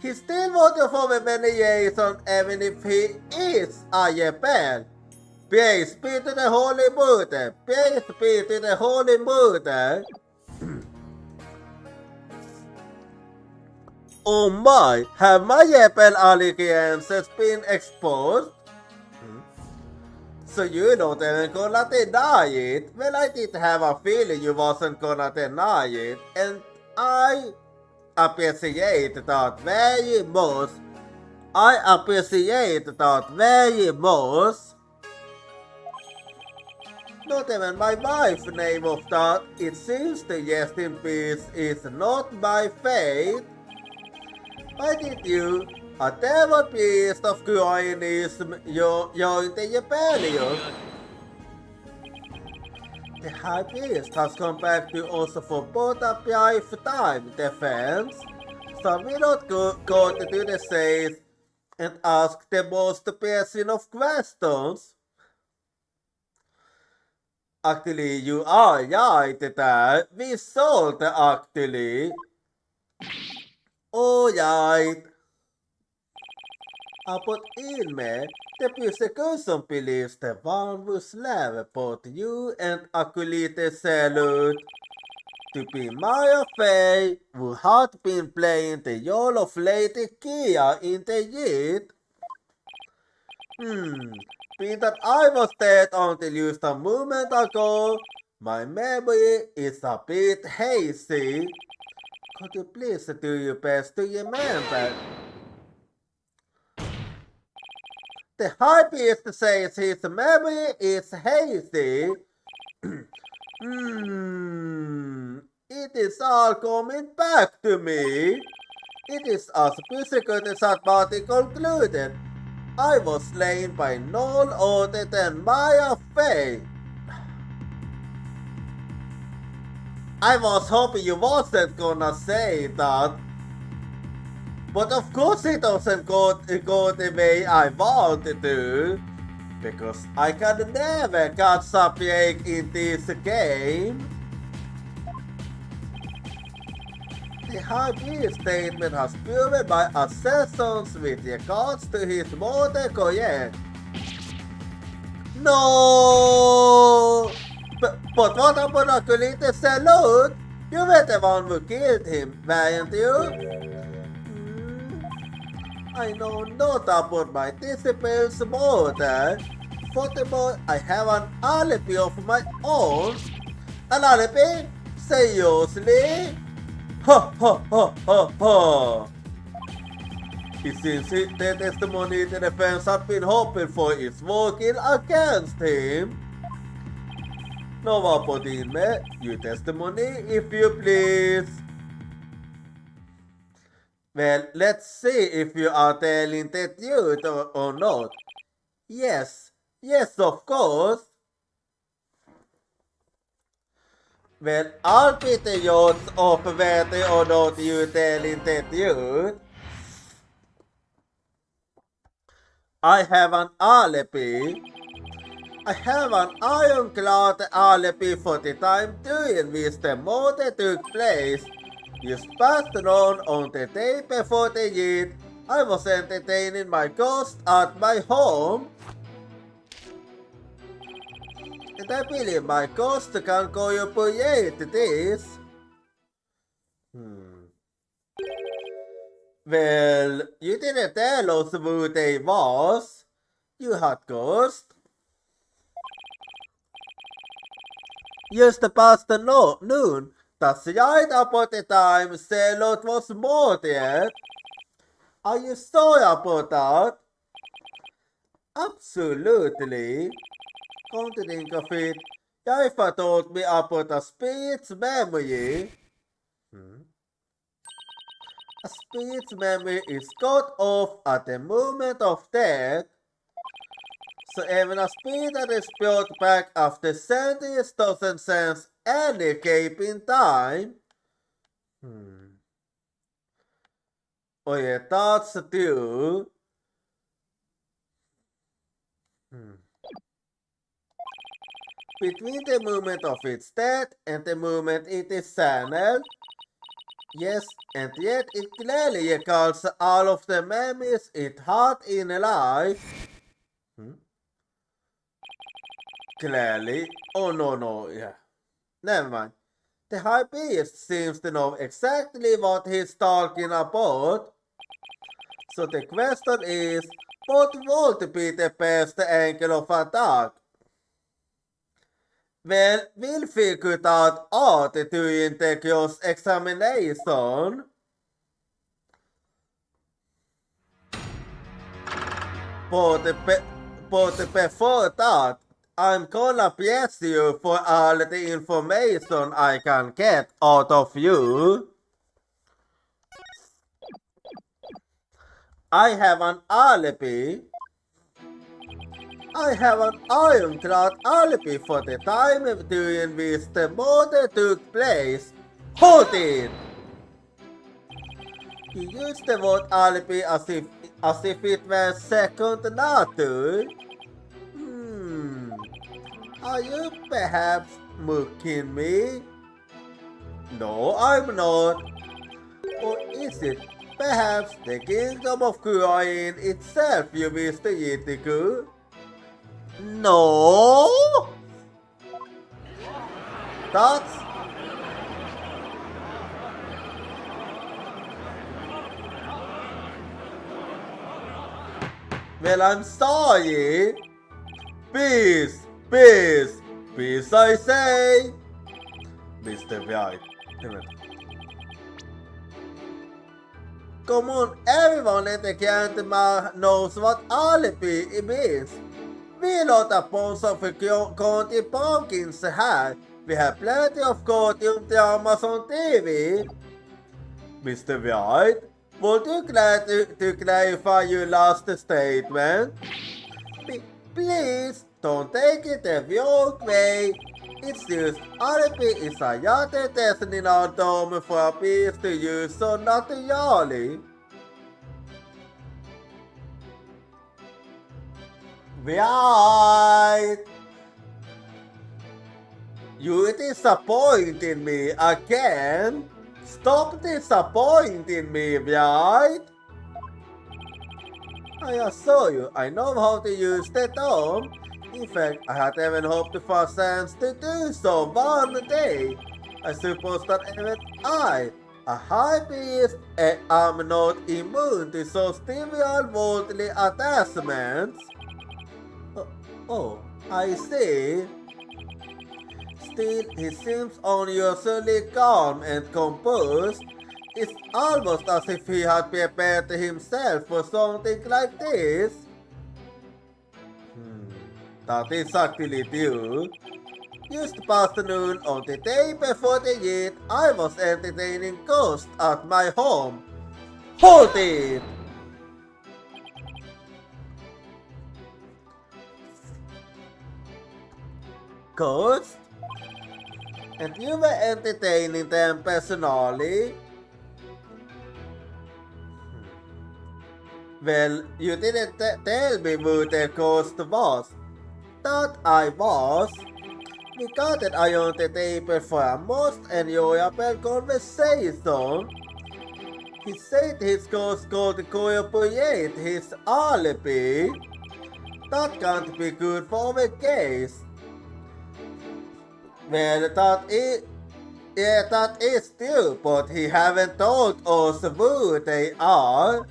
He still voted for the veneration even if he is a Japan. Praise be to the Holy Mother. Praise be to the Holy Mother. Oh my, have my Japan allegiances been exposed? So you don't even gonna deny it? Well, I did have a feeling you wasn't gonna deny it, and I appreciate that very much. Not even my wife's name of that. It seems the rest in peace is not my fate. Why did you, a devil priest of Groinism, join the rebellion? The high priest has come back to us for both a brief time defense, so we not go to do the same and ask the most pressing of questions. Actually, you are right there. We sold actually. Alright. But Ilme, the persecution believes the one who slaved both you and Acolyte Salute to be Maya Fey, who had been playing the role of Lady Kia in the Yit. Being that I was dead until just a moment ago, my memory is a bit hazy. Could you please do your best to remember? The high priest says his memory is hazy. It is all coming back to me. It is as Pussycat had party concluded. I was slain by none other than Maya Fey. I was hoping you wasn't gonna say that. But of course it doesn't go the way I wanted to. Because I can never catch a break in this game. The High Priest statement has proven my assertions with regards to his motor correct. No! But what about Acolyte Salute? You were the one who killed him, weren't you? I know not about my disciples motor. Furthermore, I have an alibi of my own. An alibi? Seriously? Ha ha ha ha ha! It seems the testimony the defense had been hoping for is working against him. No one put in your testimony, if you please. Well, let's see if you are telling the truth or not. Yes, of course. Well, I'll be the odds of whether or not you telling the truth. I have an alibi. I have an ironclad alibi for the time during which the murder took place. Just past noon on the day before the deed, I was entertaining my ghost at my home. And I believe my ghost can corroborate this. Well, you didn't tell us who they was. You had ghost. Just past noon. That's right about the time Celot was murdered. Are you sorry about that? Absolutely. Come to think of it, Jaifa told me about a spirit's memory. A spirit's memory is cut off at the moment of death. So even a spirit that is brought back after centuries doesn't sense any gap in time. Oh yeah, that's true. Between the moment of its death and the moment it is channeled. Yes, and yet it clearly recalls all of the memories it had in life. Clearly? Oh no, yeah. Never mind. The High Priest seems to know exactly what he's talking about. So the question is, what would be the best angle of attack? Well, we'll figure that out during the cross-examination. But before that, I'm gonna bless you for all the information I can get out of you. I have an alibi. I have an ironclad alibi for the time during which the murder took place. Hold it! You used the word alibi as if it were second nature. Are you perhaps mocking me? No, I'm not. Or is it perhaps the kingdom of Kuain itself you wish to ridicule? No! That's... Well, I'm sorry. Peace, I say. Mr. White. Come on, everyone in the camp knows what alibi means. We lot a bunch of county pumpkins had. We have plenty of courtroom dramas on TV. Mr. White, would you like to clarify your last statement? Please, don't take it the wrong way. It's just alibi is a yachty testing our dome for a piece to use, so not really. Right. You disappointed me again. Stop disappointing me, right? I assure you, I know how to use the term. In fact, I had even hoped for a chance to do so one day. I suppose that even I, a high priest, am not immune to so trivial worldly attachments. Oh, I see. Still, he seems unusually calm and composed. It's almost as if he had prepared himself for something like this. That is actually true. Just past noon on the day before the Eid, I was entertaining ghosts at my home. Hold it! Ghosts? And you were entertaining them personally? Well, you didn't tell me who the ghost was. Thought I was. We got it on the table for a most enjoyable conversation. He said his ghost could corroborate his alibi. That can't be good for the case. Well, that is true, but he haven't told us who they are.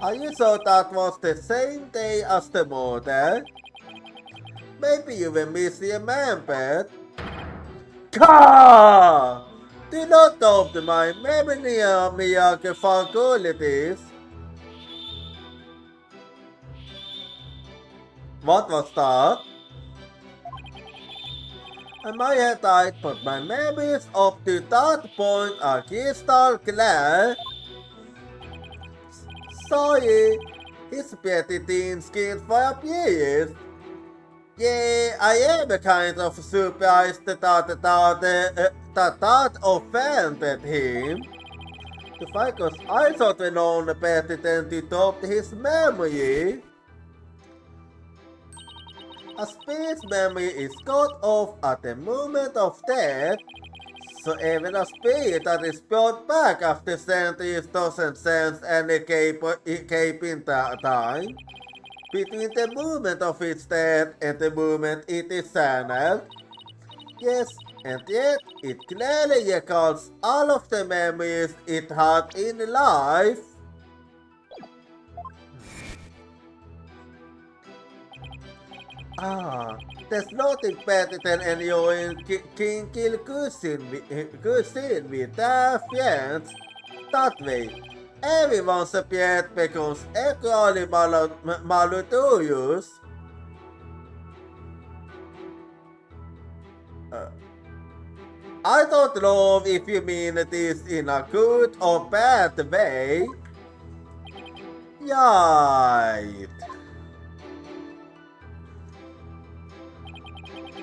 Are you sure that was the same day as the murder? Maybe you will misremembered. Ka! Do not doubt my memory faculties. What was that? I might have died, but my memories up to that point are crystal clear. Sorry, it's pretty thin-skinned for a priest. Yeah, I am kind of surprised that offended him. Because I thought we known better than to doubt his memory. A spirit's memory is cut off at the moment of death, so even a spirit that is brought back after centuries doesn't sense any gap in time between the moment of its death and the moment it is channeled. Yes, and yet it clearly recalls all of the memories it had in life. There's nothing better than enjoying kinky cuisine with their friends. That way, everyone's appearance becomes equally malodorous. I don't know if you mean this in a good or bad way. Right.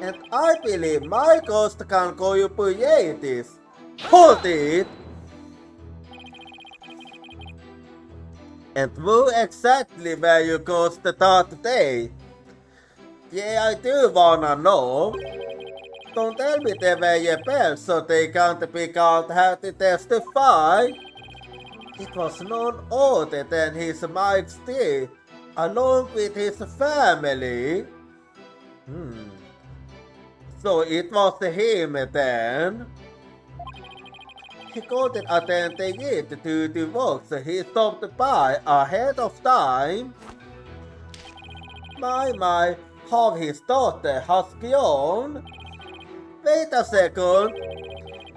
And I believe my ghost can corroborate this. Hold it! And who exactly were you ghost that day? Yeah, I do wanna know. Don't tell me they were your pals so they can't be called how to testify. It was none other than his majesty, along with his family. So it was him then. He couldn't attend the Eid due to work, so he stopped by ahead of time. My, how his daughter has grown. Wait a second.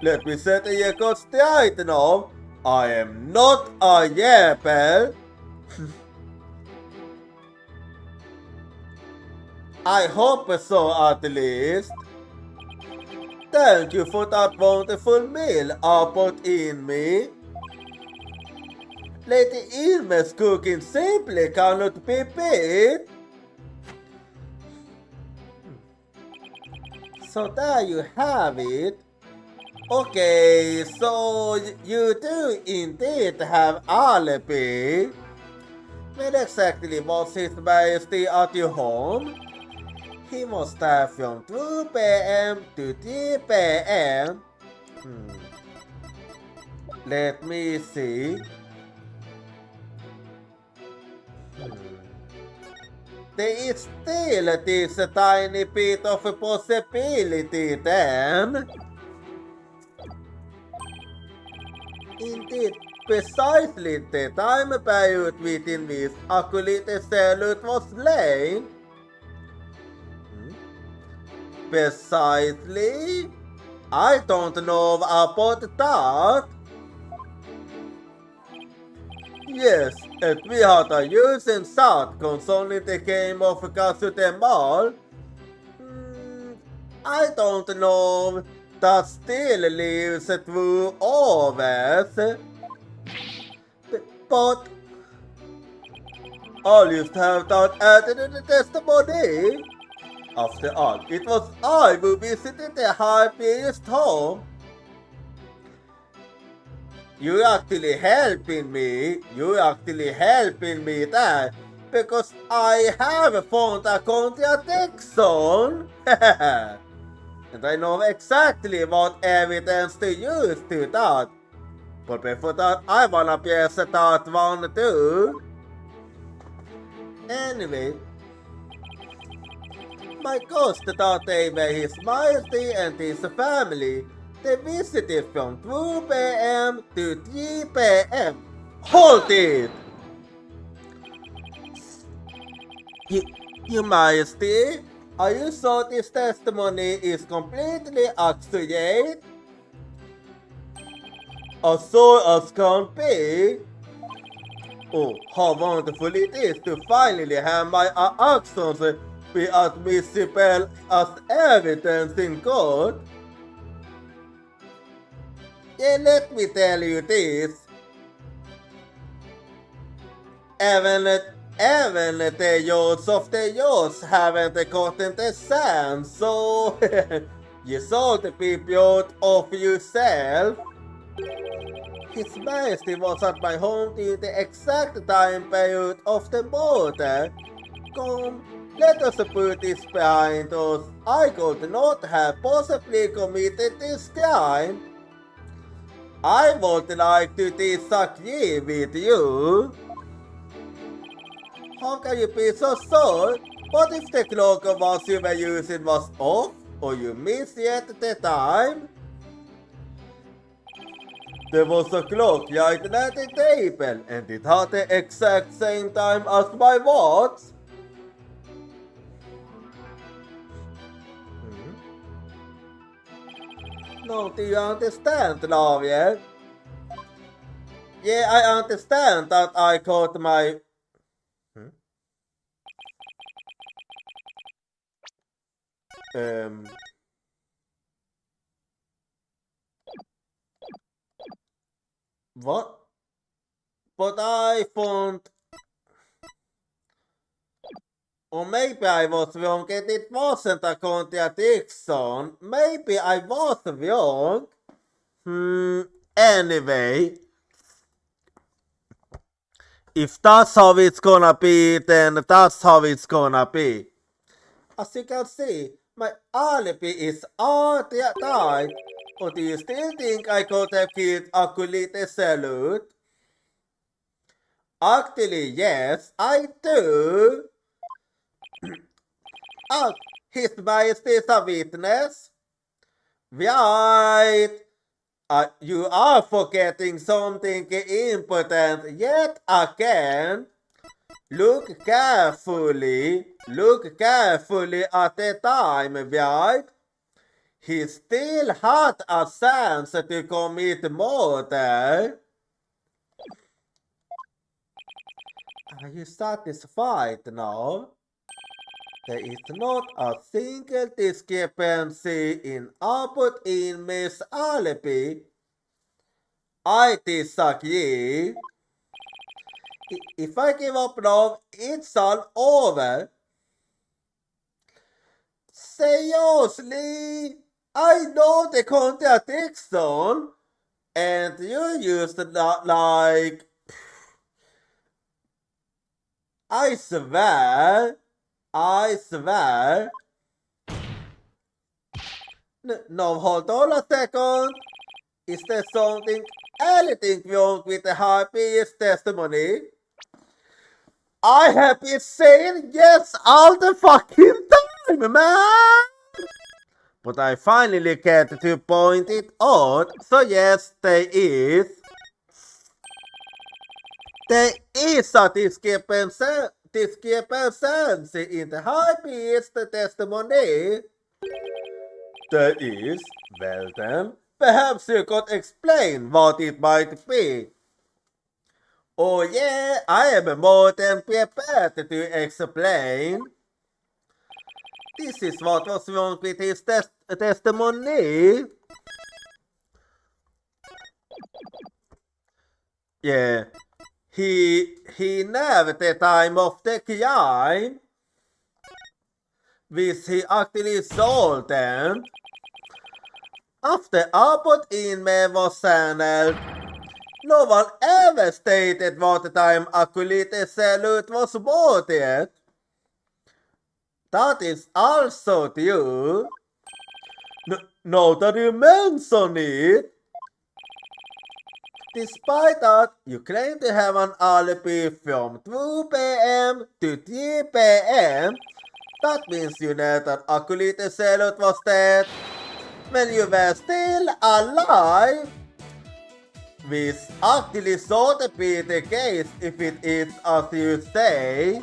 Let me set the record straight now. I am not a rebel. I hope so at least. Thank you for that wonderful meal you put in me. Lady Ilma's cooking simply cannot be beat. So there you have it. Okay, so you do indeed have alibi. When exactly was His Majesty at your home? He must have from 2 p.m. to 3 p.m. Let me see. There is still this tiny bit of a possibility then. Indeed, precisely the time period within which Acolyte Salute was slain. Precisely? I don't know about that. Yes, and we had a using that concerning the game of Kasutemal. I don't know. That still lives through always. But I used to have that added in the testimony. After all, it was I who visited the high priest's home. You're actually helping me there, because I have found a contradiction. And I know exactly what evidence to use to that. But before that, I wanna pierce that one too. Anyway, my ghost thought they were his majesty and his family. They visited from 2 p.m. to 3 p.m. Hold it! Your Majesty, are you sure this testimony is completely accurate? As sure as can be. Oh, how wonderful it is to finally have my actions be admissible as evidence in court. Yeah, let me tell you this. Even the youths of the youths haven't gotten the sand, so you saw the people of yourself. His Majesty was at my home during the exact time period of the murder. Come, let us put this behind us. I could not have possibly committed this crime. I would like to disagree with you. How can you be so sure? What if the clock was you were using was off, or you missed yet the time? There was a clock right at the table, and it had the exact same time as my watch. No, do you understand, Lawyer? Yeah, I understand that I caught my... What? But I found... Or maybe I was wrong and it wasn't a contradiction. Maybe I was wrong. Anyway. If that's how it's gonna be, then that's how it's gonna be. As you can see, my alibi is airtight. Or do you still think I could have killed Acolyte Salute? Actually, yes, I do. Oh, His Majesty is a witness? Right. You are forgetting something important yet again. Look carefully at the time, right? He still had a chance to commit murder. Are you satisfied now? There is not a single discrepancy in output in Miss Alibi. I disagree. If I give up now, it's all over. Seriously? I know the contradiction. And you used that like... I swear. No, hold on a second. Is there something anything wrong with the high-priest's testimony. I have been saying yes all the fucking time, man! But I finally get to point it out, so yes, there is a discrepancy in the high priest's testimony. There is, well then, perhaps you could explain what it might be. Oh yeah, I am more than prepared to explain. This is what was wrong with his testimony. Yeah, he named the time of the crime, which he actually sold them. After Abbott email was sent, no one ever stated what time Akulite salute was bought yet. That is also true. Now that you mention it, despite that, you claim to have an alibi from 2 p.m. to 3 p.m. That means you know that Akulite salute was dead when you were still alive. Which actually sort of be the case if it is as you say.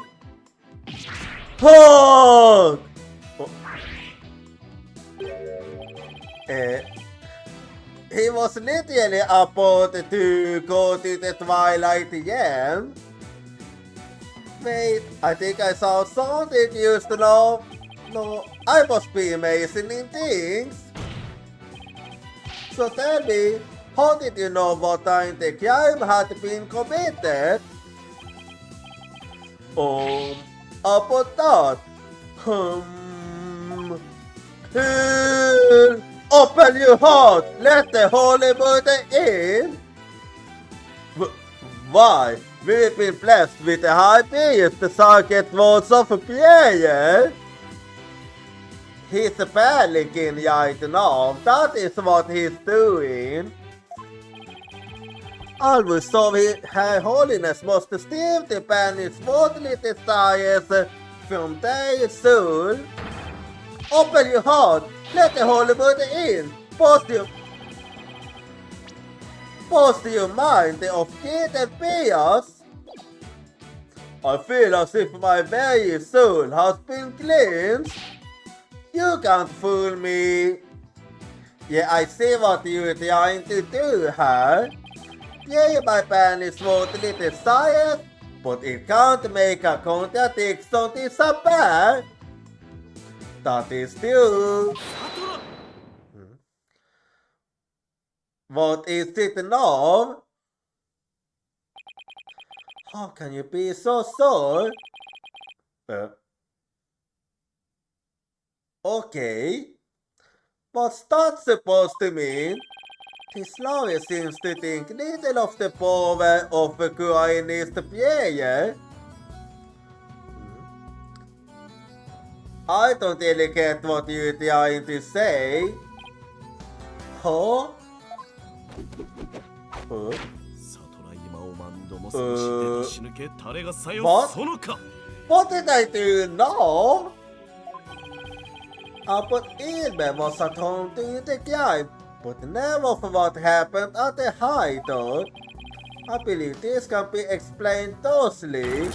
Hold! He was literally about to go to the twilight again. Wait, I think I saw something used to know. No, I must be amazing in things. So tell me, how did you know what time the crime had been committed? About that. Open your heart, let the Holy Mother in. Why? We've been blessed with the high priest, the sacred words of prayer. He's panicking right now, that is what he's doing. Always so Her Holiness must steal the banished worldly desires from their soul. Open your heart, let the Holy Mother in. Post your mind of guilt and fears. I feel as if my very soul has been cleansed. You can't fool me. Yeah, I see what you're trying to do here. Yeah, my banished worldly desires, but it can't make a contradiction disappear. That is true. What is it now? How can you be so sure? Okay. What's that supposed to mean? This lawyer seems to think little of the power of a Christ prayer. I don't really get what you're trying to say. Huh? What? What did I do now? But Ilme was at home to the crime, but never for what happened at the hideout. I believe this can be explained closely.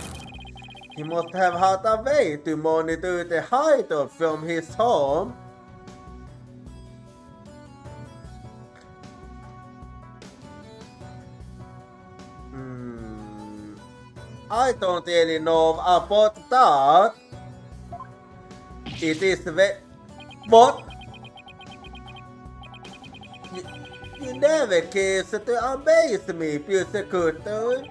He must have had a way to monitor the hideout from his home. I don't really know about that. It is what? You never cares to amaze me, prosecutor.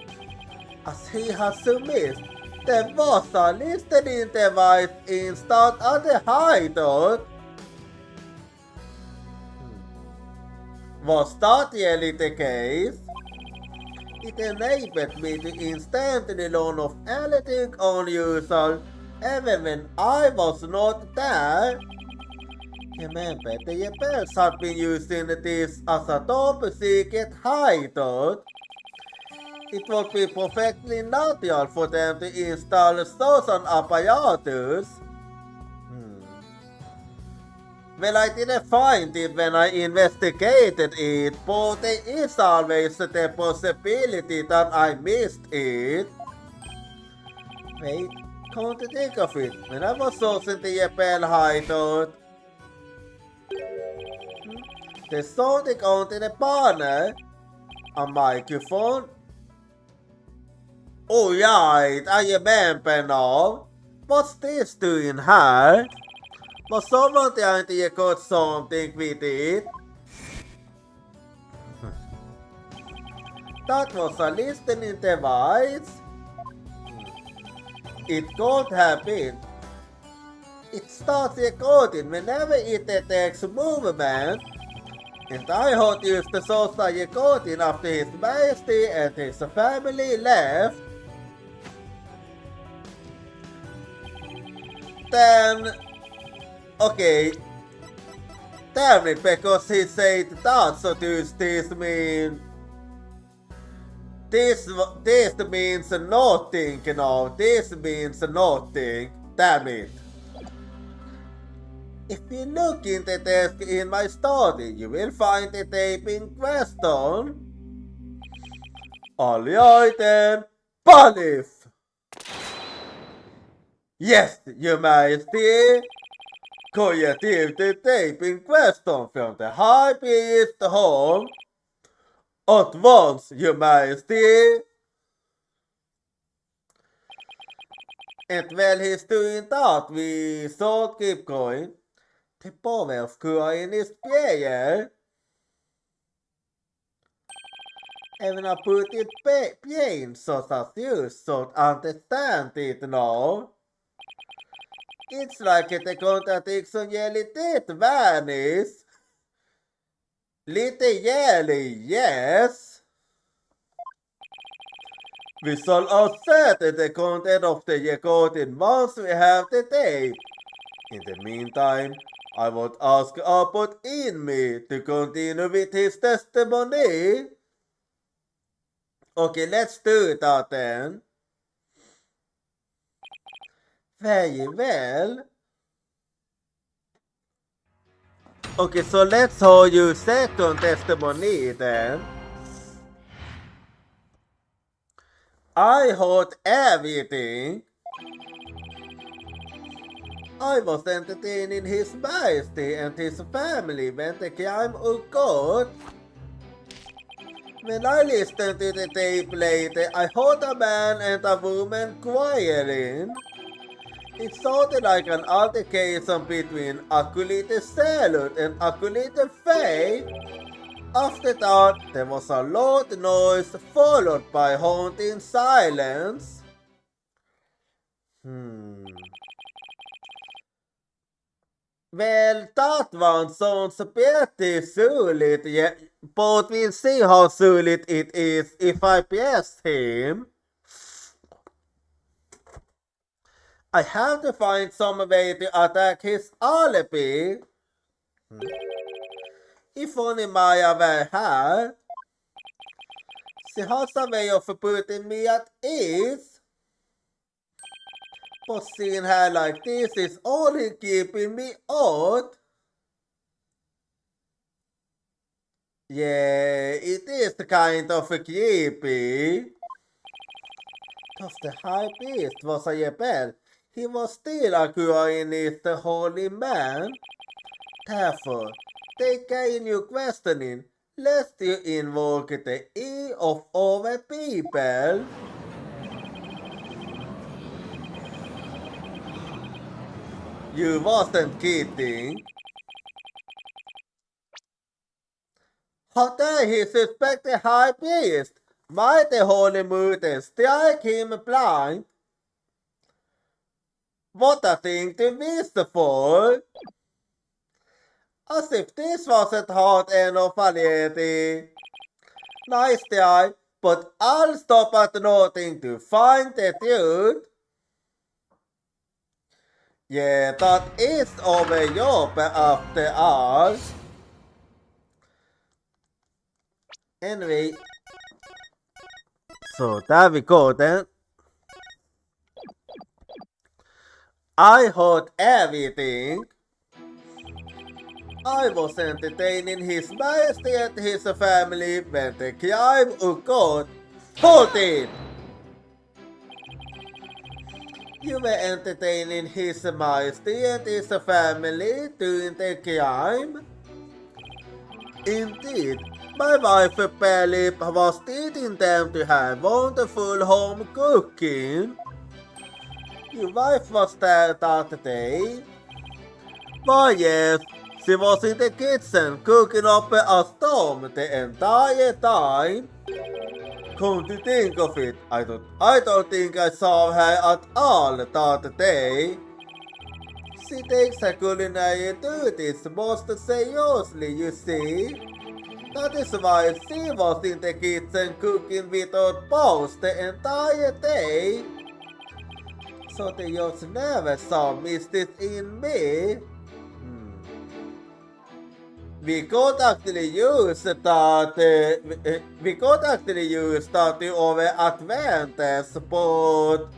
As he has submitted, there was a listening device installed at the hideout. Was that really the case? It enabled me to instantly learn of anything unusual even when I was not there. Remember, the rebels had been using this as a top secret hideout. It would be perfectly natural for them to install social apparatus. Hmm. Well, I didn't find it when I investigated it, but there is always the possibility that I missed it. Wait, come to think of it, when I was sourcing the rebel hideout, there's something on the banner, a microphone. Oh right, I remember now. What's this doing here? Was someone trying to record something with it? That was a listening device. It could have been. It starts recording whenever it detects movement. And I heard used the social recording after his majesty and his family left. Then, okay, damn it, because he said that, so does this mean... This means nothing, you know, this means nothing, damn it. If you look in the desk in my study, you will find the tape in question. Alright then, Balif! Yes, Your Majesty! Retrieve the tape in question from the High Priest home. At once, Your Majesty! And while he's doing that, we should keep going. The power score in his prayer. Even a put it plain so that you should understand it now. It's like the contradiction really did vanish. Literally, yes. We shall offset the content of the recording once we have the tape. In the meantime, I would ask Abbot me to continue with his testimony. Okay, let's do that then. Very well. Okay, so let's hold you second testimony then. I heard everything. I was entertaining his majesty and his family when the crime occurred. When I listened to the tape later, I heard a man and a woman quarreling. It sounded like an altercation between Acolyte Salute and Acolyte Faye. After that, there was a loud noise followed by haunting silence. Well, that one sounds pretty solid, yeah, but we'll see how solid it is if I press him. I have to find some way to attack his alibi. If only Maya were here. She has a way of putting me at ease. But seeing her like this is only keeping me out. Yeah, it is kind of creepy. Because the high priest was a rebel, he was still a Guaranist holy man. Therefore, take care in your questioning, lest you invoke the ear of other people. You wasn't kidding. How dare he suspect the high priest? Might the holy mother strike him blind? What a thing to wish for! As if this wasn't hard enough already. Nice try, but I'll stop at nothing to find the truth. Yeah, that is our job after all. Anyway, so there we go then. I heard everything. I was entertaining His Majesty and his family when the crime occurred. Hold it! You were entertaining His Majesty and his family during the crime? Indeed, my wife Pelly was teaching them to have wonderful home cooking. Your wife was there that day? Why yes, she was in the kitchen cooking up a storm the entire time. Come to think of it, I don't think I saw her at all that day. She takes her culinary duties most seriously, you see. That is why she was in the kitchen cooking without pause the entire day. So they just never saw mistakes in me. We could actually use that to our advantage, but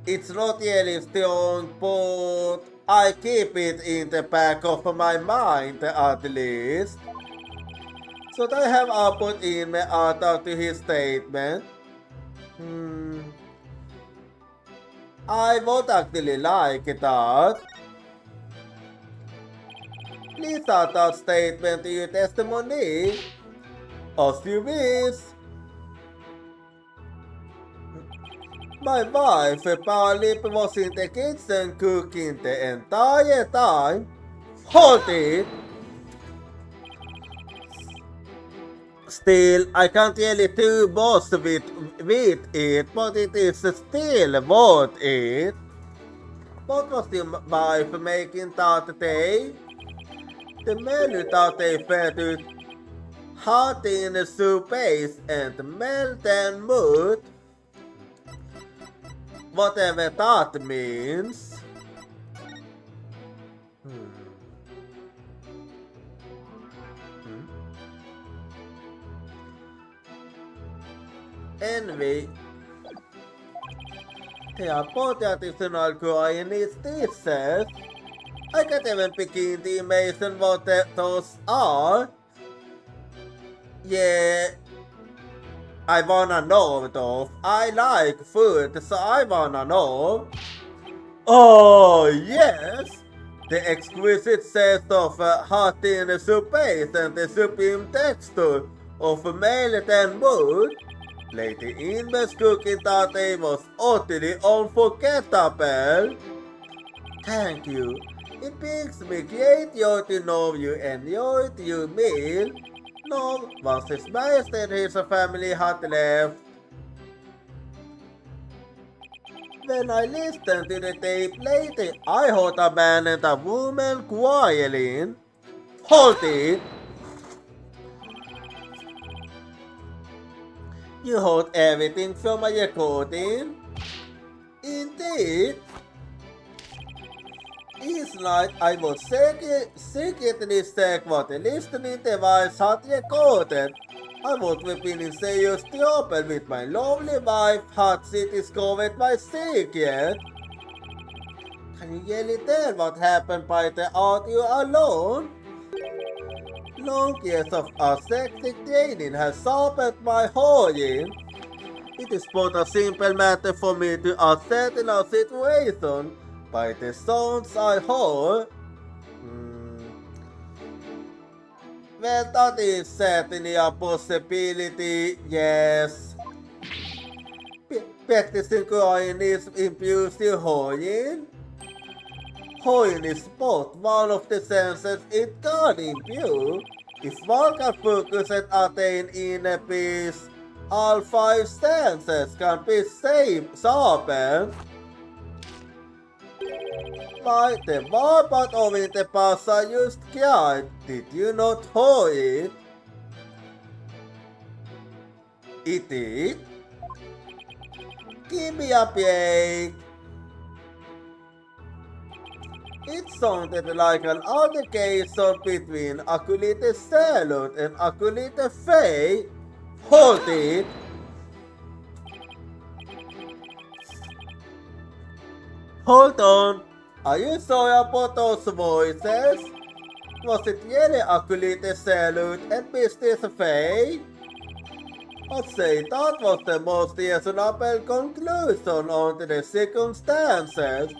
it's not really strong, but I keep it in the back of my mind at least. So I have put in my answer to his statement. I would actually like that. Please add that statement to your testimony. As you wish. My wife, Palip, was in the kitchen cooking the entire time. Hold it! Still, I can't really do most with it, but it is still worth it. What was your wife making that day? The menu that they fed with hot in the soup base and melt and mood. Whatever that means. Anyway, they are both additional Chinese dishes. I can't even begin to imagine what those are. Yeah, I wanna know though. I like food, so I wanna know. Oh, yes! The exquisite taste of hot in the soup base and the supreme texture of melted and mood. Lady Inver's cooking that day was utterly unforgettable. Thank you. It brings me great joy to know you enjoyed your meal. No, was his majesty and his family had left. When I listened to the tape later, I heard a man and a woman quarreling. Hold it! You heard everything from my recording? Indeed. Each night I was secretly check what the listening device had recorded. I would have been in serious trouble with my lovely wife had she discovered my secret. Can you really tell what happened by the audio alone? Long years of ascetic training has sharpened my hearing. It is but a simple matter for me to assess in a situation by the sounds I heard. Well, that is certainly a possibility, yes. Practicing Chinese improves your hearing. Hearing is both one of the senses it can improve. If one can focus and attain inner peace, all five senses can be sharpened. By the var part of inte passar just klart. Did you not hear it? It did? Give me a break. It sounded like an altercation between Akulite Salad and Akulite Faye. Hold it! Hold on! Are you sorry about those voices? Was it really Akulite Salad and Mr. Faye? I'd say that was the most reasonable conclusion under the circumstances.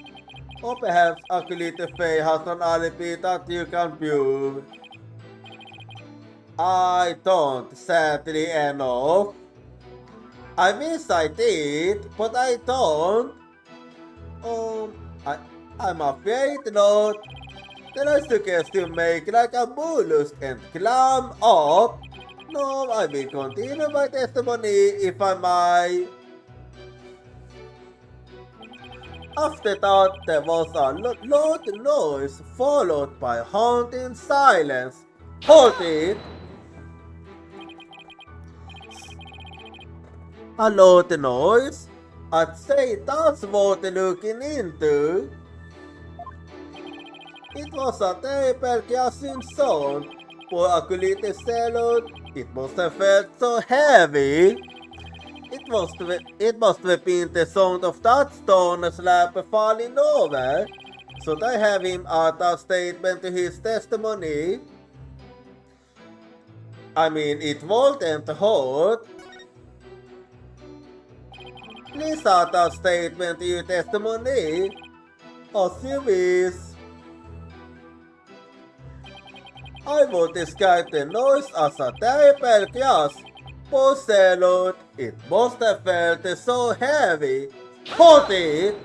Or perhaps Akulite Faye has an alibi that you can prove. I don't, sadly enough. I wish I did, but I don't. I'm afraid not. Then I suggest you make like a mollusk and climb up. No, I will continue my testimony if I might. After that, there was a loud noise followed by haunting silence. Hold it! A loud noise? I'd say that's worth looking into. It was a terrible gasping sound. For Akulite Salad, it must have felt so heavy. It must have been the sound of that stone slab falling over. Should I have him add a statement to his testimony? I mean, it wasn't hot. Please add a statement to your testimony. As you wish. I would describe the noise as a terrible gasp. For Salad, it must have felt so heavy. Hold it!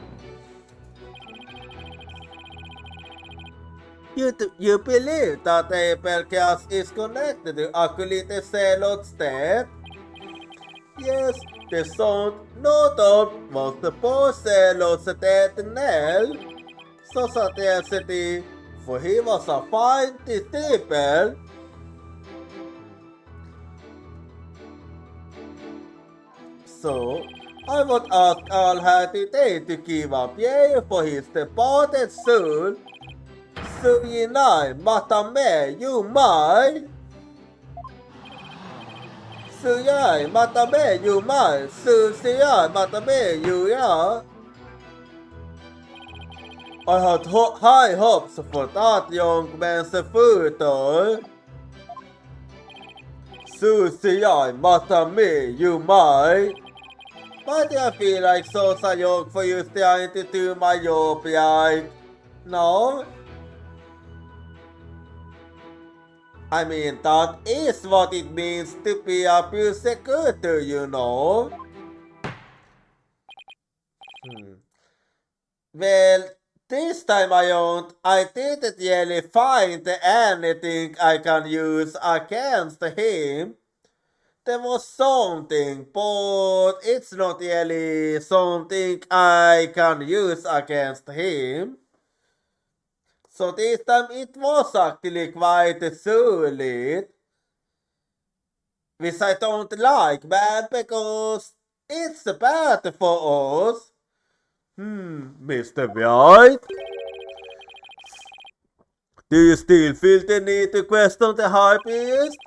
You believe that the terrible gasp is connected to Akulite Salad's death? Yes, the sound, no doubt, was the poor Salad's death knell. So sagacity, for he was a fine disciple. So, I would ask all here today to give a prayer for his departed soul. Suyinai matame you mai. Suyai matame you mai. Suyai matame you ya. I had high hopes for that young man's future. Suyai matame you mai. Why do I feel like so sayok for you trying to do my job right? No? I mean, that is what it means to be a persecutor, you know? Well, this time around, I didn't really find anything I can use against him. There was something, but it's not really something I can use against him. So this time it was actually quite solid. Which I don't like, man, because it's bad for us. Mr. White? Do you still feel the need to question the high priest?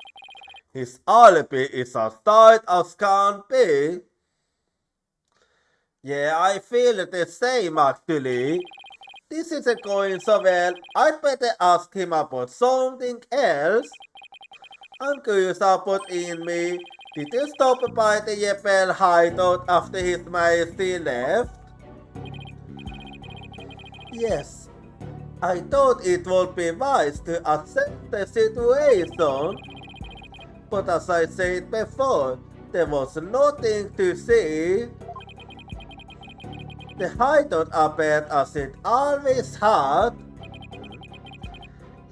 His alibi is as tight as can be. Yeah, I feel the same actually. This isn't going so well. I'd better ask him about something else. I'm curious about in me. Did you stop by the Yepel hideout after his majesty left? Yes. I thought it would be wise to accept the situation. But as I said before, there was nothing to see. The hideout appeared as it always had.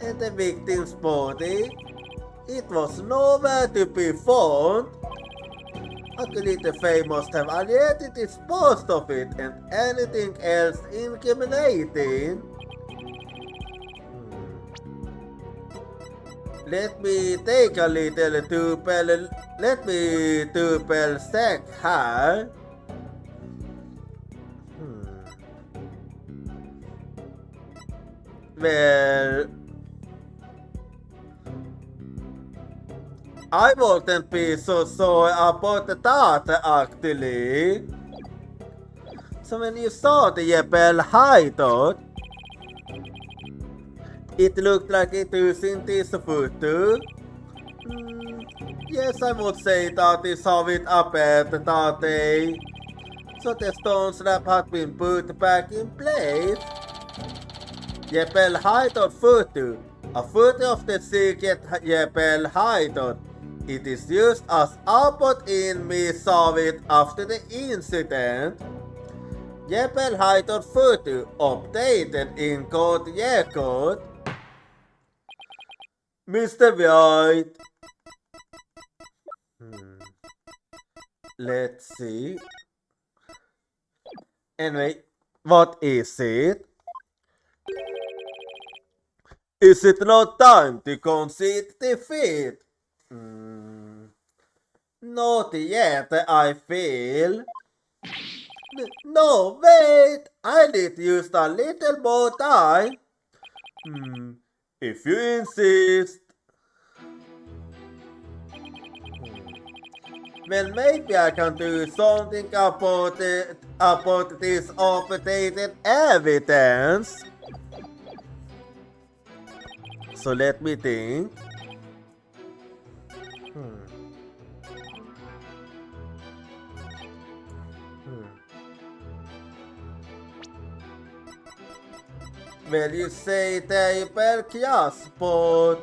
And the victim's body, it was nowhere to be found. Akulite Faye must have already disposed of it and anything else incriminating. Let me take a little double check here. Well, I wouldn't be so sorry about that actually. So when you saw the Jeppel hideout, it looked like it was in this photo. Yes, I would say that is how it appeared that day. So the stone slab had been put back in place. Jeppel hideout photo. A photo of the secret Jeppel hideout. It is used as output in me saw it after the incident. Jeppel hideout photo updated in code record. Mr. White. Let's see. Anyway, what is it? Is it not time to concede defeat? Not yet, I feel. No, wait! I need to use a little more time. If you insist. Well, maybe I can do something about this updated evidence. So let me think. Well, you say they were chaos, but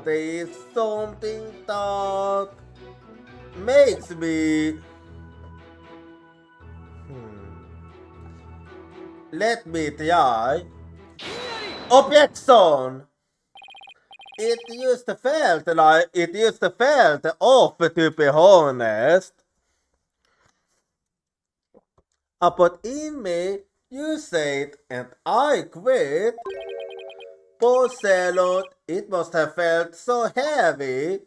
there is something that makes me. Let me try. Objection! It used to felt off, to be honest. But in me, you said, and I quit. Poor Salad, it must have felt so heavy.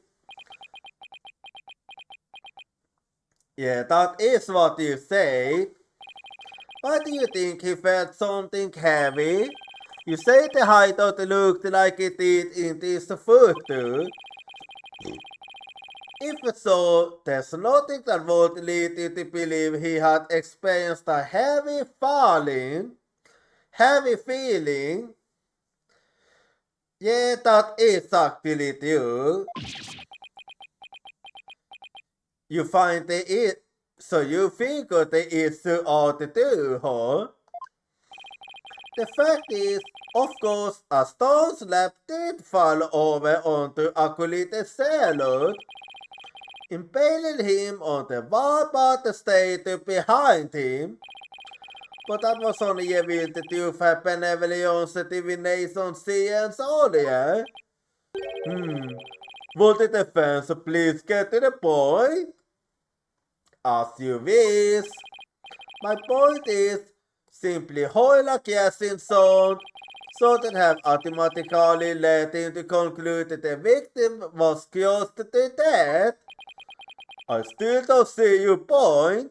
Yeah, that is what you said. Why do you think he felt something heavy? You say the hideout looked like it did in this photo. If so, there's nothing that would lead you to believe he had experienced a heavy feeling. Yeah, that is actually true. You find so you figure the issue out too, huh? The fact is, of course, a stone slab did fall over onto Acolyte's salad, impaling him on the wall but the statue behind him. But that was only revealed to have benevolence divination scenes earlier. Would the defense please get to the point? As you wish. My point is, simply hold a guessing zone so that have automatically led him to conclude that the victim was close to death. I still don't see your point.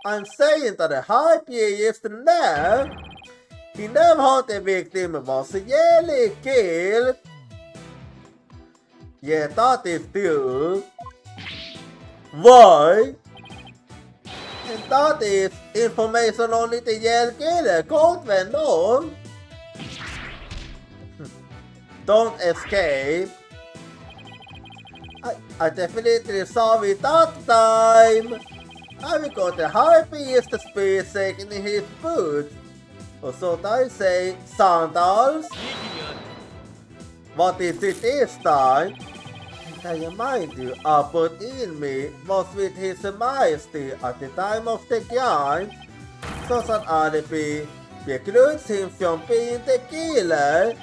I'm saying that the high priest he never had the victim was really killed. Yeah, that is true. Why? And that is information only the Yale killer could when known. Don't escape. I definitely saw it that time. I got the high priest space in his boots. Or so I say, sandals. What is it this time? I remind you, Albert Ilmi was with his majesty at the time of the crime, so that alibi precludes him from being the killer.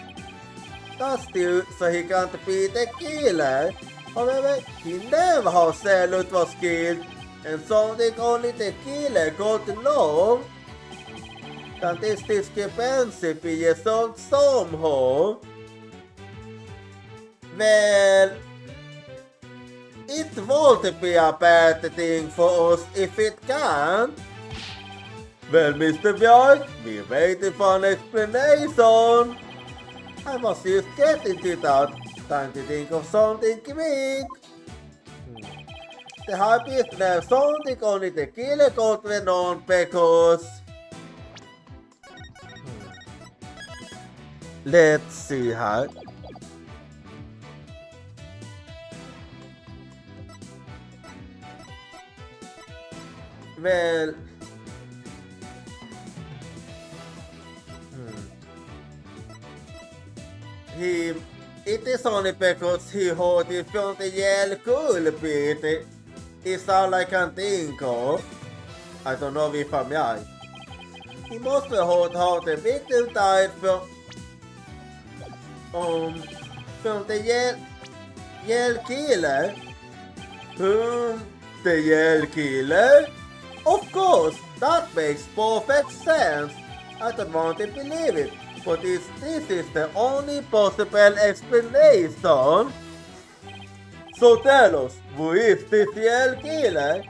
That's true, so he can't be the killer. However, he never how Salute was killed, and something only the killer could know. Can this discrepancy be resolved somehow? Well, it won't be a bad thing for us if it can. Well, Mr. Björk, we're waiting for an explanation. I was just getting to that. Time to think of something quick. The hype is now something only the killer could be known because... Let's see how. Well... It is only because he heard it from the yell pulpit. It's all I can think of. I don't know if I'm right. He must have heard how the victim died from the yell killer. The yell killer? Of course, that makes perfect sense. I don't want to believe it. But this is the only possible explanation. So tell us, who is this yell killer?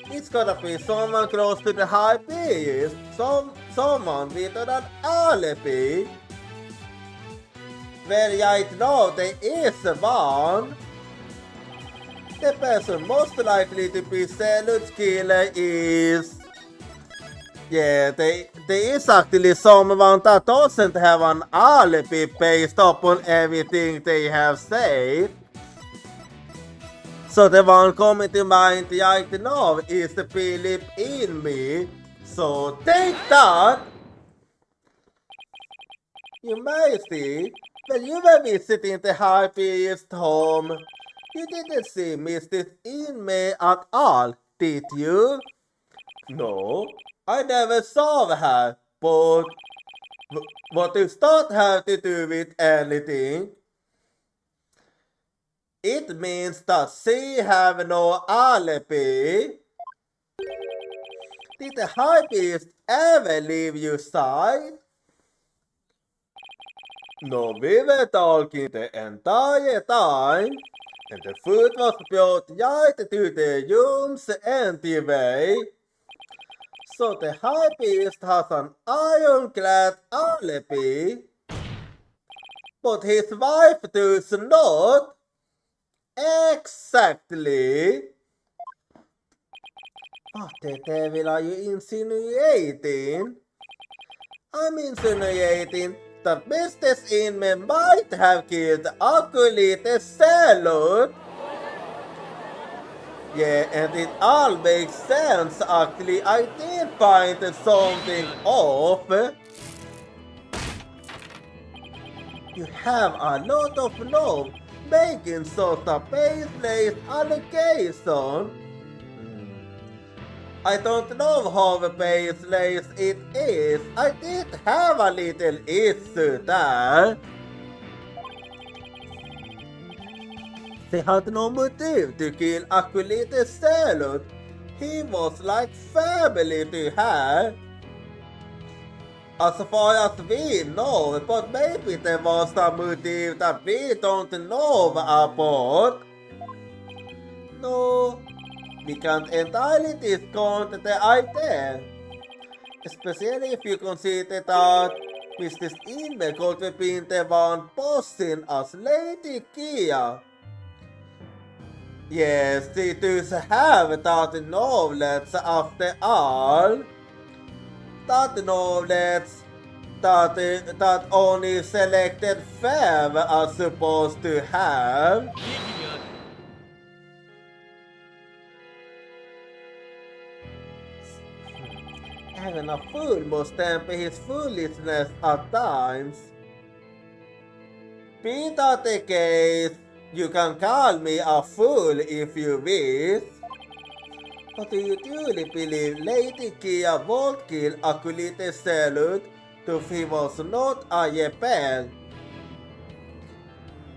It's gotta be someone close to the high priest. Someone with an alibi. Well, right now there is one. The person most likely to be Salut's killer is... Yeah, there is actually someone that doesn't have an alibi based upon everything they have said. So the one coming to mind right now is the Philip in me. So take that! You may see, when you were visiting the high priest's home, you didn't see Mrs. Inme at all, did you? No, I never saw her, but what does that have to do with anything? It means that she have no alibi. Did the high priest ever leave your side? No, we were talking the entire time, and the food was brought right to the rooms anyway. So the high priest has an ironclad alibi, but his wife does not. Exactly. What the devil are you insinuating? I'm insinuating that Mrs. Inman might have killed Acolyte Salad. Yeah, and it all makes sense actually. I did find something off. You have a lot of love making such a baseless allegation. I don't know how baseless it is. I did have a little issue there. They had no motive to kill Acolyte Salad. He was like family to her. As far as we know, but maybe there was a motive that we don't know about. No, we can't entirely discount the idea. Especially if you consider that Mrs. Inme could have been the one posing as Lady Kia. Yes, she does have that knowledge after all. That knowledge that only selected fam are supposed to have. Even a fool must temper his foolishness at times. Be that the case, you can call me a fool if you wish. But do you truly believe Lady Kia won't kill Acolyte Salad if he was not a rebel?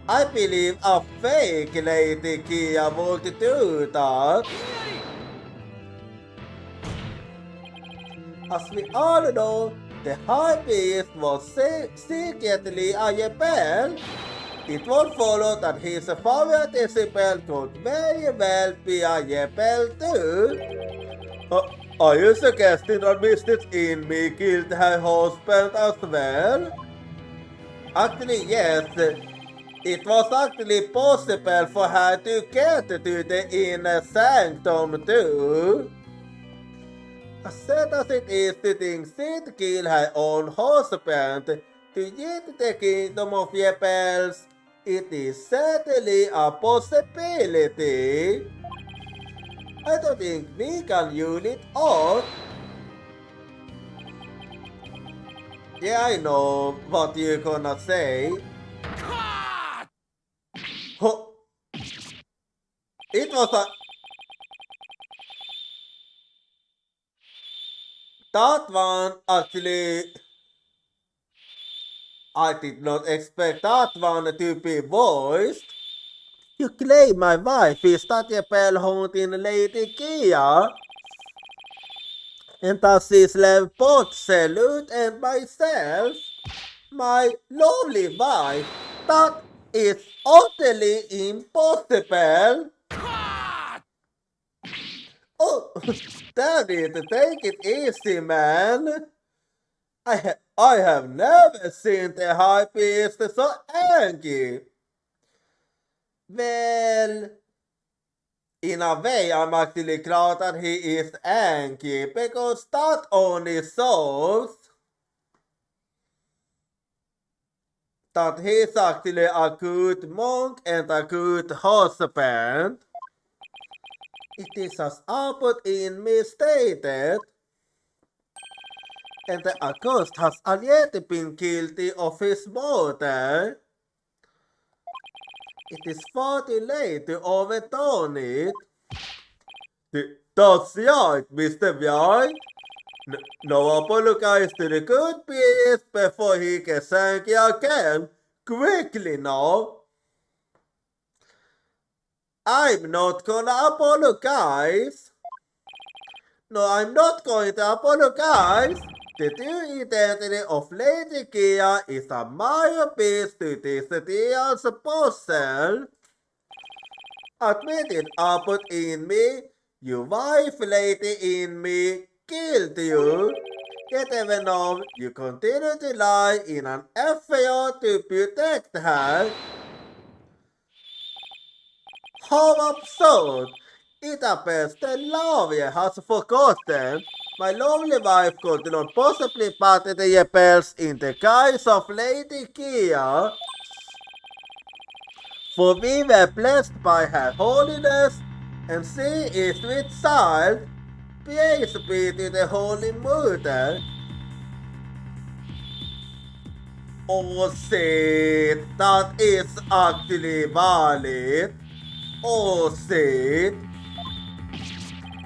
I believe a fake Lady Kia would do that. As we all know, the High Priest was secretly a rebel. It would follow that his favorite disciple could very well be a rebel too. Are you suggesting that Mrs. Inme killed her husband as well? Actually, yes. It was actually possible for her to get to the inner sanctum too. As sad as it is to think she'd kill her own husband to get the kingdom of Yepels, it is certainly a possibility. I don't think we can rule it out. Yeah, I know what you're gonna say. It was a... That one actually... I did not expect that one to be voiced. You claim my wife is Tatjepel haunting Lady Kia. And that she's left both Salute and myself. My lovely wife. That is utterly impossible. Oh, damn it, take it easy, man. I have never seen the high priest so angry. Well, in a way, I'm actually glad that he is angry, because that only shows that he's actually a good monk and a good husband. It is as Albert in me stated, and the accused has already been guilty of his murder. It is far too late to overturn it. That's right, Mr. White. Now apologize to the good priest before he gets angry again. Quickly now. I'm not gonna apologize. No, I'm not going to apologize. The true identity of Lady Kia is a minor piece to this deal's puzzle. Admit it, Albert in me. Your wife, Lady in me, killed you. Yet even though you continue to lie in an effort to protect her. How absurd! It appears the lawyer has forgotten. My lovely wife could not possibly part the Yepels in the guise of Lady Kia. For we were blessed by her holiness, and she is with child. Praise be to the Holy Mother. Oh shit, that is actually valid. Oh shit.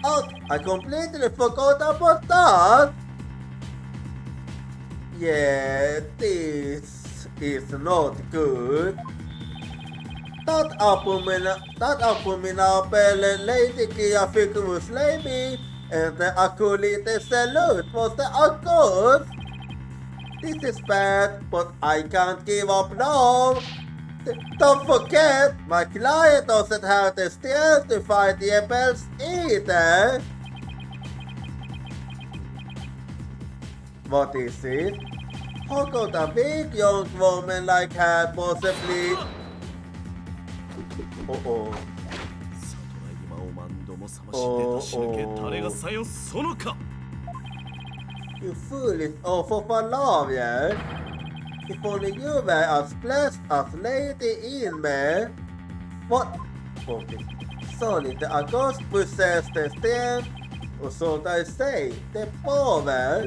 Oh, I completely forgot about that. Yeah, this is not good. That abominable Lady Kia Ficus Lady and the acolyte Salute was the accused. This is bad, but I can't give up now. Don't forget, my client doesn't have the strength to fight the Yepels either. What is it? How could a big young woman like her possibly... Oh. You foolish oaf of a lawyer. If only you were as blessed as Lady Inme. What? Okay. Sorry, the accused possessed the strength, or so they say, the power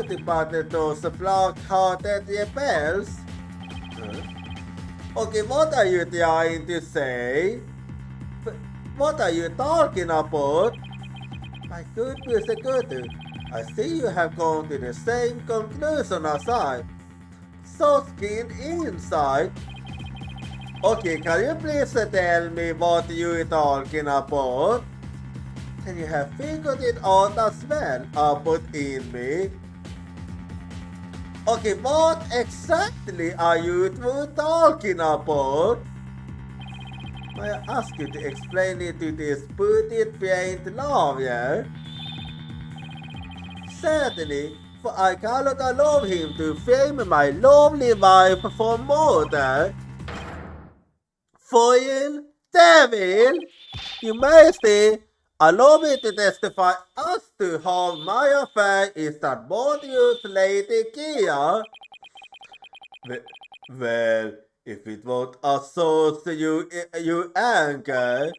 departed those black-hearted rebels. Okay, what are you trying to say? What are you talking about? My good persecutor, I see you have gone to the same conclusion as I. So skinned inside. Okay, can you please tell me what you're talking about? Can you have figured it out as well about in me? Okay, what exactly are you two talking about? May I ask you to explain it to this booted brained lawyer? Certainly, for I cannot allow him to frame my lovely wife for murder. Foil, devil, your majesty, allow me to testify as to how my affair is that both you, Lady Kia. Well, if it won't associate you anger,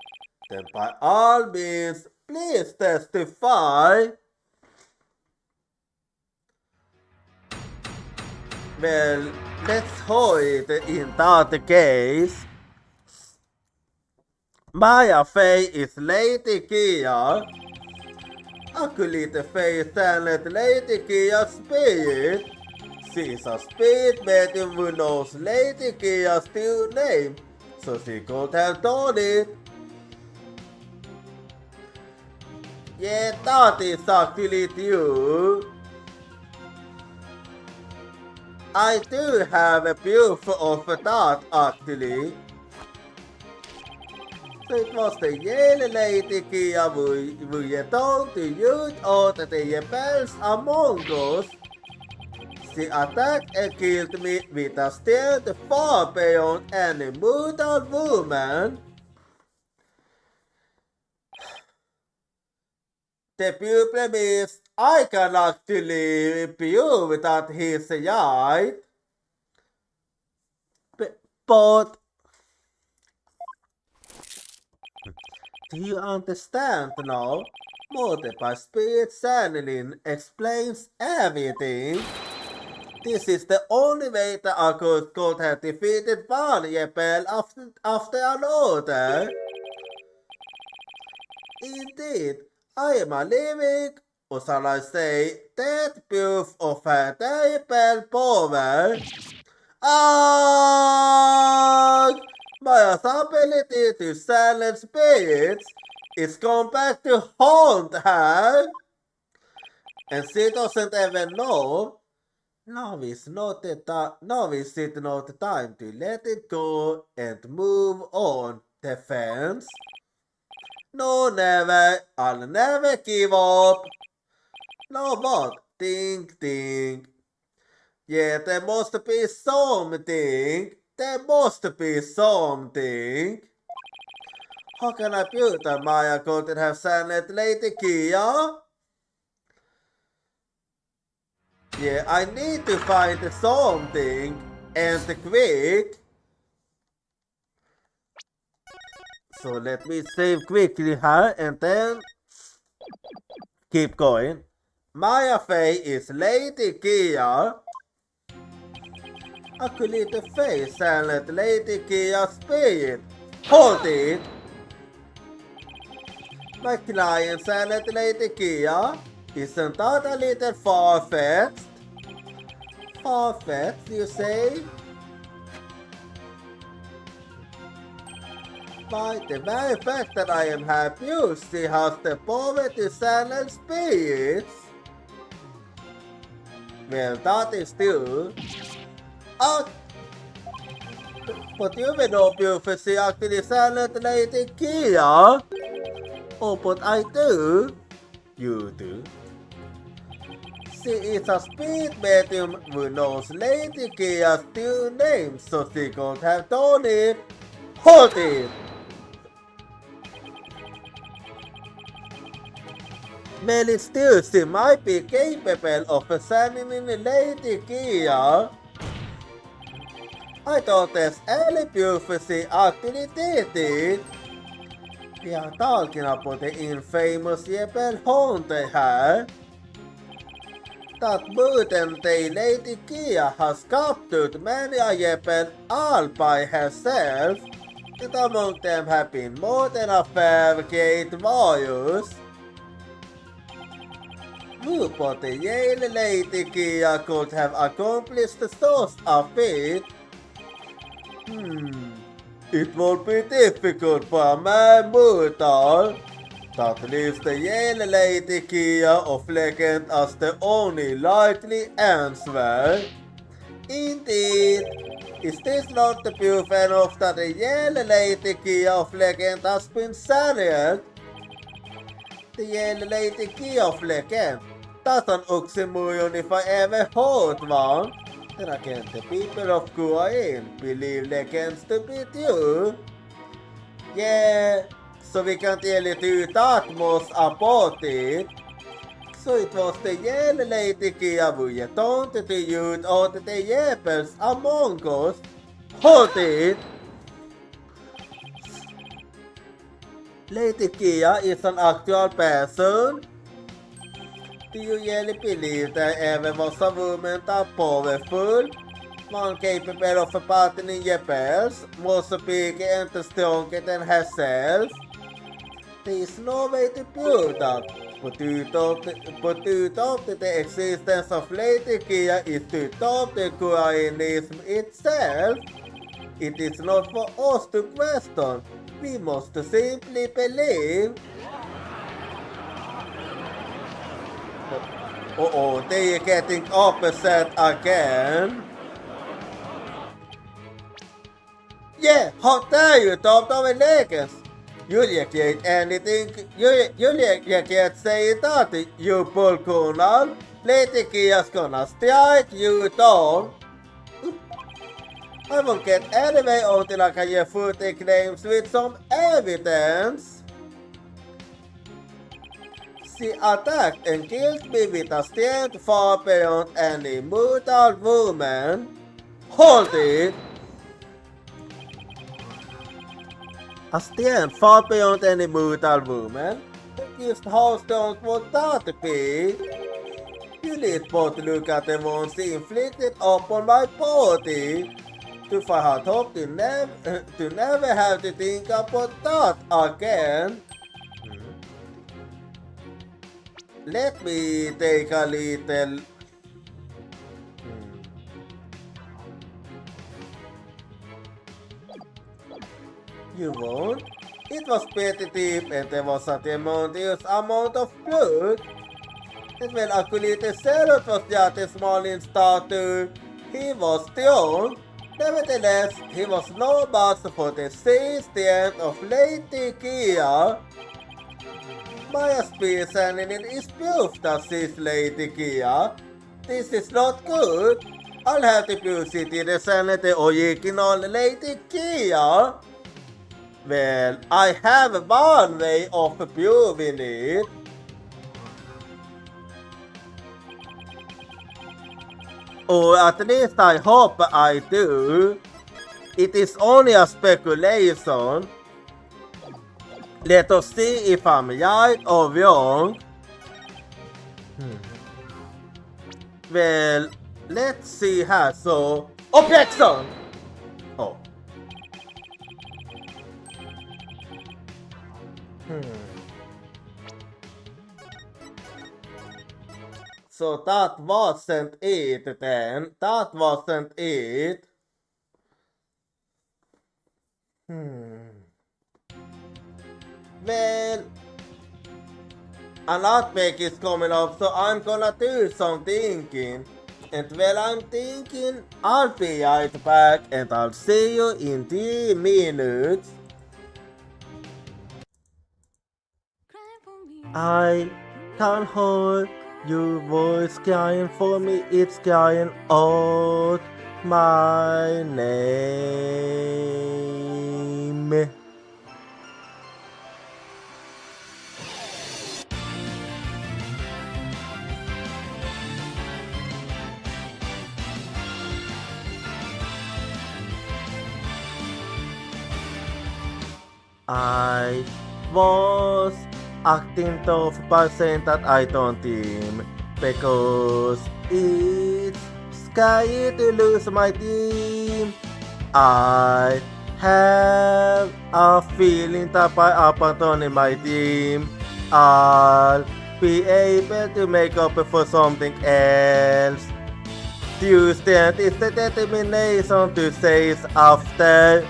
then by all means, please testify. Well, let's hold it in that case. My affair is Lady Kia. Acolyte faith and let Lady Kia's spirit. She is a spirit medium who knows Lady Kia's true name, so she could have done it. Yeah, that is actually true. I do have a proof of that actually. So it was the yellow Lady Kia who told to use all the rebels among us. She attacked and killed me with a strength far beyond any mortal woman. The problem is, I can actually prove that he's right. But do you understand now? Multiple spirit channeling explains everything. This is the only way that I could have defeated one rebel after another. Indeed, I am a living, or shall I say, dead proof of her terrible power. Ah! My ability to silence spirits is come back to haunt her. And she doesn't even know. Now is not the time to let it go and move on, defense. No, never. I'll never give up. No, what? Think. Yeah, there must be something. There must be something. How can I prove that Maya could have sent Lady Kia? Yeah, I need to find something. And quick. So let me save quickly here and then keep going. Maya Faye is Lady Kia. Acolyte Faye silent Lady Kia's spirit. Hold it! My client silent Lady Kia. Isn't that a little far-fetched? Far-fetched, you say? By the very fact that I am happy, she has the power to silence spirits. Well, that is true. But you may not be if she actually silent Lady Kia. Oh, but I do. You do. She is a spirit medium who knows Lady Kia's true name, so she could have done it. Hold it! Many still she might be capable of examining Lady Kia. I thought there's any proof she actually did it. We are talking about the infamous rebel hunter here. That mutant Lady Kia has captured many a rebel all by herself, and among them have been more than a fair great warriors. Who but the Yale Lady Kia could have accomplished such a feat? It would be difficult for a man mortal that leaves the Yale Lady Kia of legend as the only likely answer. Indeed, is this not the proof enough that the Yale Lady Kia of legend has been silenced? The Yale Lady Kia of legend, that's an oxymoron if I ever heard one. Then again, the people of Guain believe they can stupid you. Yeah, so we can't really do that much about it. So it was the yellow lady Kia taunted the youth out of the yappers among us. Hold it! Lady Kia is an actual person. Do you really believe there ever was a woman that powerful, one capable of pardoning yappers, more big and stronger than herself? There is no way to prove that, but due to the existence of Lady Kia is due to the Koreanism itself. It is not for us to question, we must simply believe. Uh-oh, they are getting opposite again. Yeah, how dare you talk to my legs? You can't anything, you can't say that, you bull colonel. Lady Kia's gonna strike you down. I won't get anyway until I can get footy claims with some evidence. She attacked and killed me with a strength far beyond any mortal woman. Hold it! A strength far beyond any mortal woman? Just how strong would that be? You need both look at the ones she inflicted upon my body. To find hope to never have to think about that again. Let me take a little. You won't? It was pretty deep and there was a tremendous amount of blood. And when Akulite Serot was just a small in stature, he was strong. Nevertheless, he was no match for the sheer strength of Lady Kia. My speaking is proof that she's Lady Kia. This is not good. I'll have to prove it in the Senate original Lady Kia. Well, I have one way of proving it. Or at least I hope I do. It is only a speculation. Let us see if I'm right or wrong. Well, let's see how so. Objection! Oh. So that wasn't it then. That wasn't it. Well, an earthquake is coming up, so I'm gonna do some thinking. And while I'm thinking, I'll be right back and I'll see you in 3 minutes. I can't hold your voice crying for me, it's crying out my name. I was acting tough by saying that I don't team because it's scary to lose my team. I have a feeling that by abandoning my team, I'll be able to make up for something else. Tuesday is the determination to chase after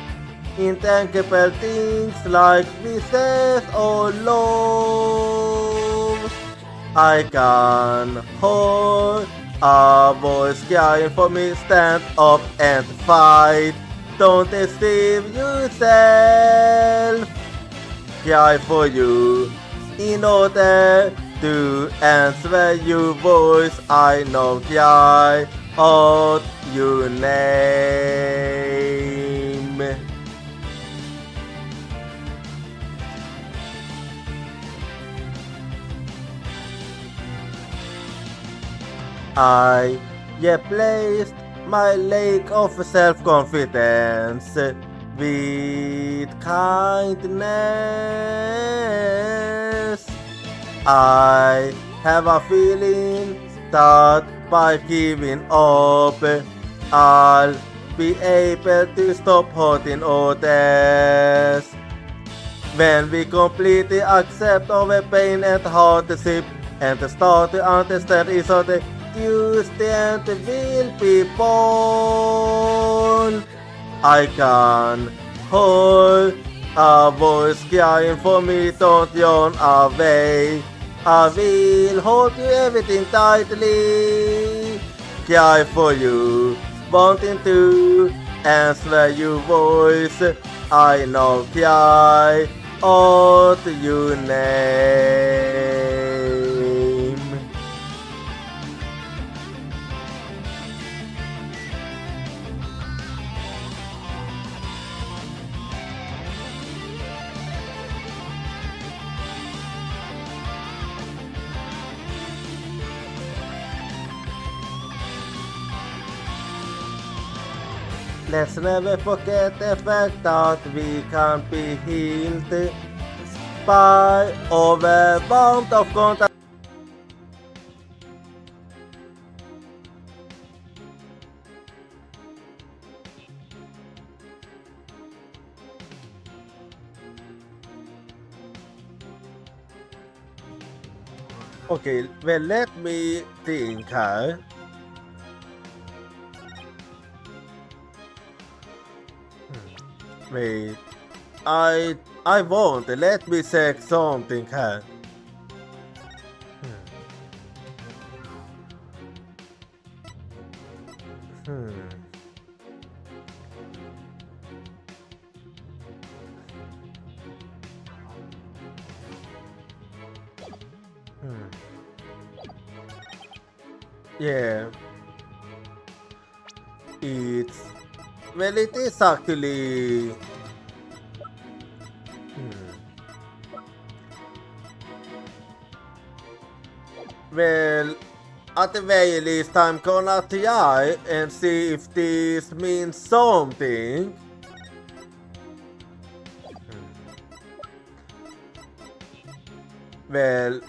intangible things like wishes or love. I can hold a voice crying for me, stand up and fight. Don't deceive yourself. Cry for you in order to answer your voice. I know cry out your name. I placed my lack of self-confidence with kindness. I have a feeling that by giving up, I'll be able to stop hurting others. When we completely accept our pain and hardship and start to understand each other, you stand will be born. I can hold a voice crying for me, don't yawn away. I will hold you everything tightly, cry for you, wanting to answer your voice. I know cry out your name. Let's never forget the fact that we can be healed by overwhelmed of contact. Okay, well, let me think, huh? Wait, I won't. Let me check something, huh? Yeah. Well, it is actually... Well, at the very least, I'm gonna try and see if this means something. Well,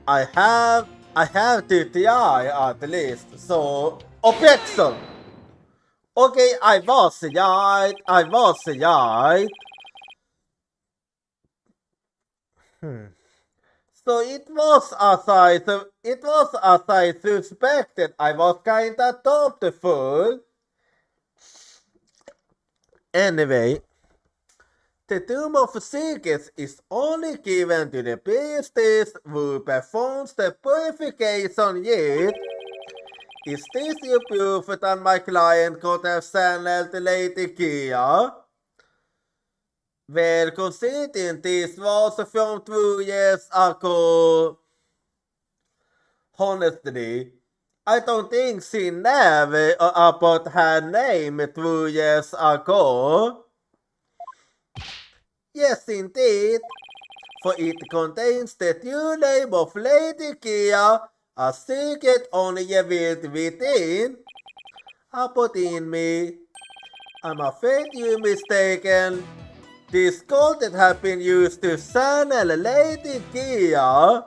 I have to try at least, so... Objection! Okay, I was right. So it was as I suspected. I was kinda thoughtful. Anyway, the Tomb of Secrets is only given to the priestess who performs the purification rite. Is this your proof that my client could have channeled Lady Kia? Well, considering this was from 2 years ago, honestly, I don't think she never about her name 2 years ago. Yes, indeed, for it contains the true name of Lady Kia, a secret only revealed within. But in me, I'm afraid you're mistaken. This gold that has been used to channel Lady Kia.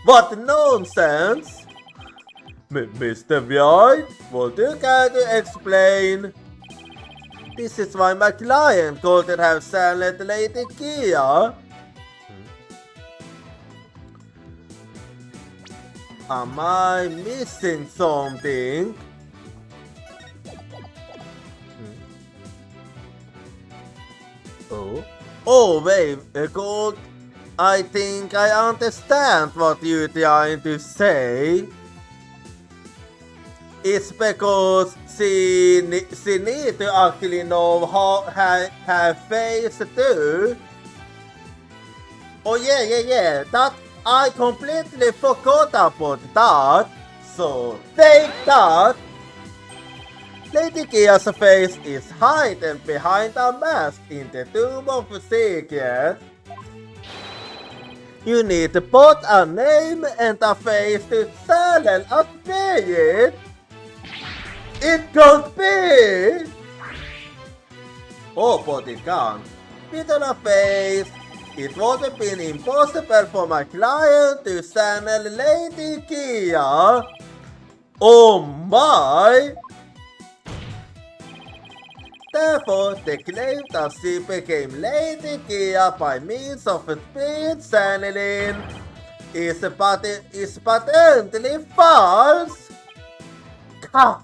What nonsense! Mr. White, what do you care to explain? This is why my client could have channeled Lady Kia. Am I missing something? Oh wait, Gold. I think I understand what you're trying to say. It's because she needs to actually know how her face too. Oh yeah. I completely forgot about that. So take that! Lady Kia's face is hidden behind a mask in the Tomb of Secrets. You need to put a name and a face to channel a spirit. It can't be! Oh, but it can't. With a face, it would have been impossible for my client to channel Lady Kia. Oh my! Therefore, they claim that she became Lady Kia by means of speed channeling is patently false. Ka!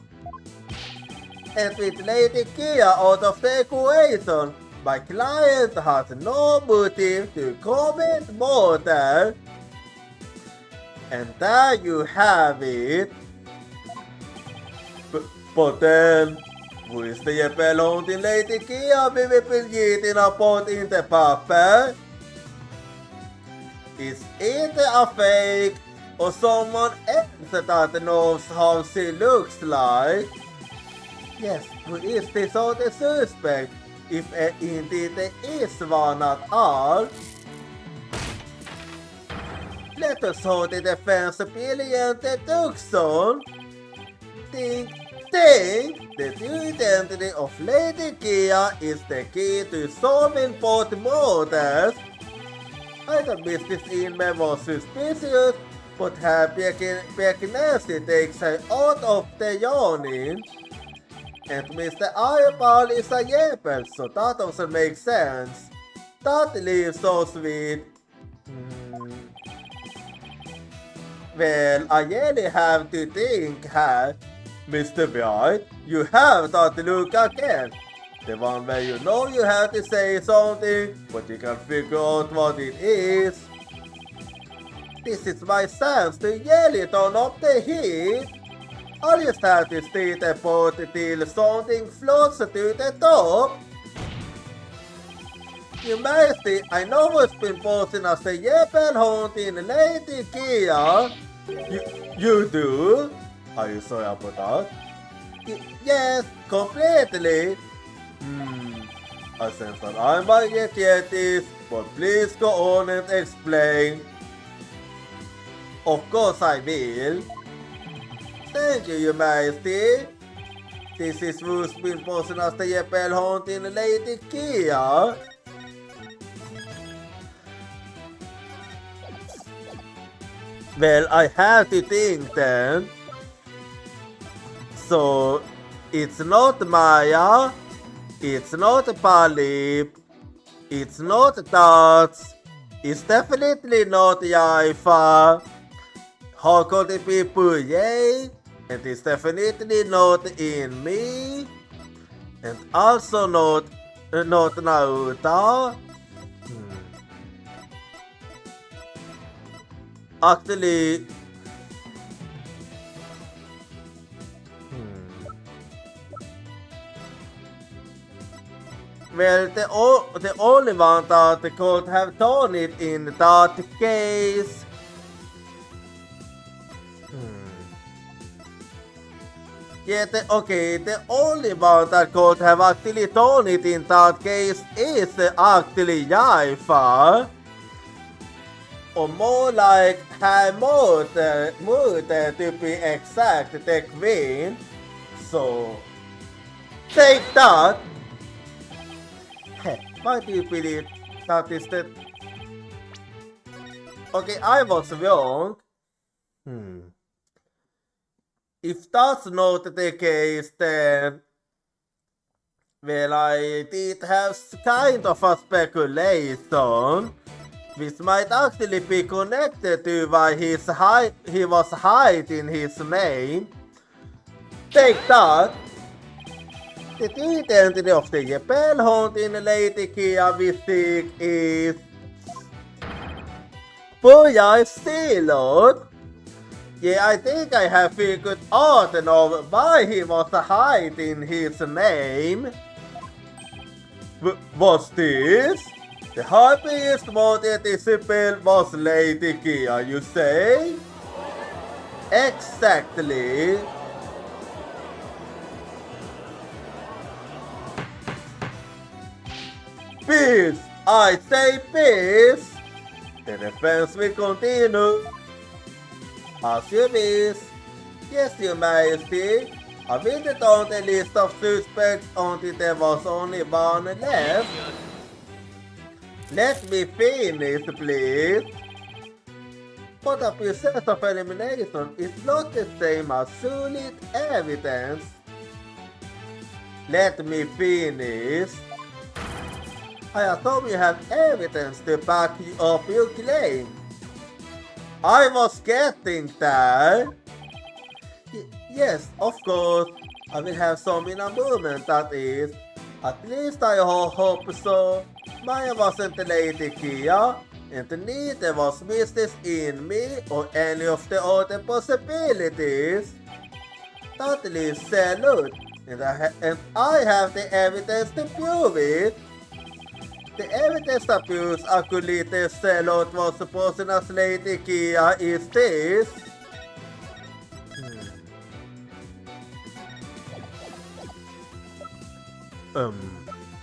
And with Lady Kia out of the equation, my client has no motive to commit murder. And there you have it. But then, who is the haunting Lady Kia we will be eating upon in the paper? Is it a fake or someone else that knows how she looks like? Yes, who is this other suspect, if indeed there is one at all? Let us hold the defense brilliant deduction. Think the true identity of Lady Kia is the key to solving both murders. I thought Mrs. Inman was suspicious, but her pregnancy takes her out of the yawning. And Mr. Eyeball is a yapper, so that doesn't make sense. That leaves us with... Well, I really have to think, Mr. White, you have that look again. The one where you know you have to say something, but you can't figure out what it is. This is my chance to really turn up the heat. I just have to stay the boat till something floats to the top. Your Majesty, I know what's been posting as the Japan haunting Lady Kia. You do? Are you sorry about that? Yes, completely. I sense that I might get this, but please go on and explain. Of course I will. Thank you, Your Majesty. This is who's been posing as the Japan haunting Lady Kia. Well, I have to think then. So, it's not Maya, it's not Palip, it's not Dots, it's definitely not Yaifa. How could it be Puye? And it's definitely not in me. And also not Nauta. Actually, well, the only one that could have done it in that case. Yeah, the only one that could have actually done it in that case is actually Yaifa. Or more like her mother to be exact, the queen. So, take that! Why do you believe that is the... Okay, I was wrong. If that's not the case, then... Well, I did have kind of a speculation, which might actually be connected to why he was hiding his name. Take that! The true identity of the Japan haunting Lady Kia we seek is... Booyah Sealord! Yeah, I think I have figured out now why he was hiding his name. What's this? The happiest multi-disciple was Lady Kia, you say? Exactly. Peace! I say peace! The defense will continue. As you wish. Yes, Your Majesty. I visited on the list of suspects until there was only one left. Let me finish, please. But a process of elimination is not the same as solid evidence. Let me finish. I assume you have evidence to back up your claim. I was getting there. Yes, of course. I will have some in a moment, that is. At least I hope so. Maya wasn't Lady Kia, and neither was Mrs. In Me or any of the other possibilities. That is salute, and I have the evidence to prove it. The evidence that proves Akulite's salute was supposed as Lady Kia is this.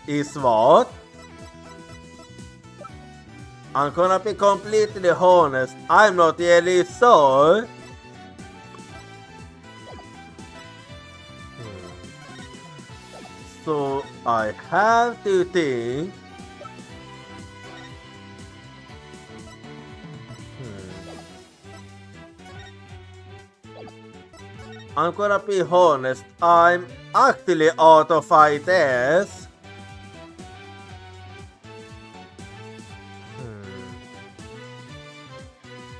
Is what? I'm gonna be completely honest, I'm not really sure. So I have to think. I'm gonna be honest, I'm actually out of ideas.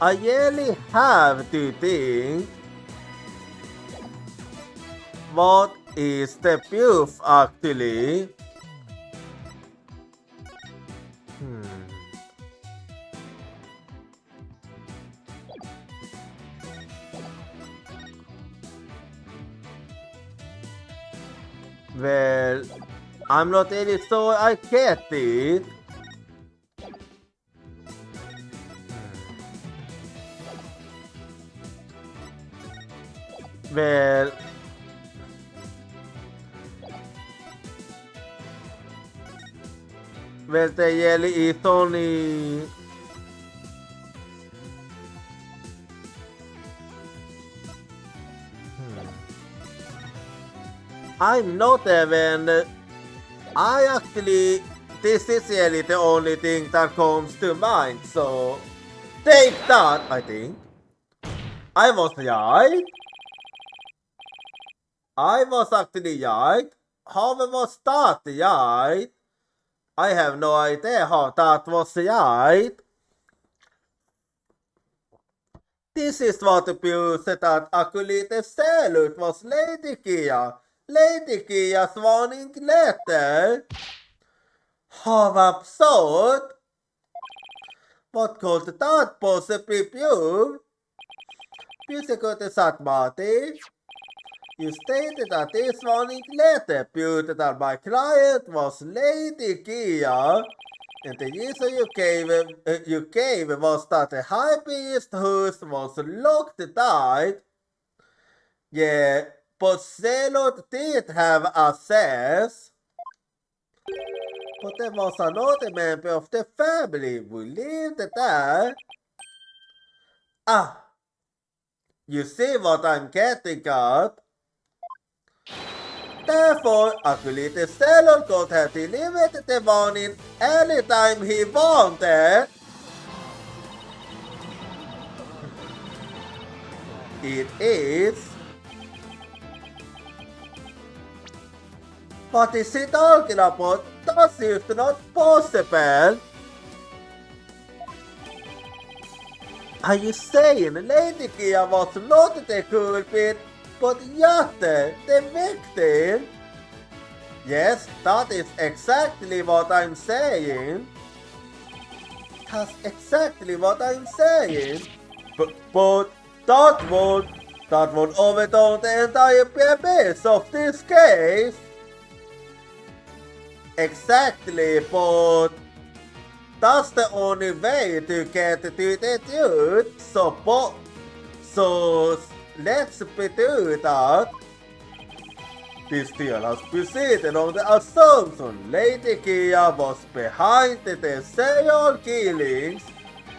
I really have to think. What is the proof actually? Well, I'm not really sure I get it. Well, the yellow is only... I'm not even... this is really the only thing that comes to mind, so... Take that, I think. I was right. I was actually right. How was that right? I have no idea how that was right. This is what proves that Akulite's salute was Lady Kia. Lady Kia's warning letter. How absurd! What could that possibly prove? Prosecutor Satmati, you stated that this warning letter proved that my client was Lady Kia, and the reason you gave was that the high priest whose was locked died. Yeah, but Zelot did have access. But there was another member of the family who lived there. Ah, you see what I'm getting at? Therefore, Akulite Zelot could have delivered the warning anytime he wanted. It is. What is he talking about? That seems not possible. Are you saying Lady Kia was not the culprit, but Yatte, the victim? Yes, that is exactly what I'm saying. That's exactly what I'm saying. But that would overturn the entire premise of this case. Exactly, but that's the only way to get to the truth. So let's do that. This deal has proceeded on the assumption Lady Kia was behind the serial killings.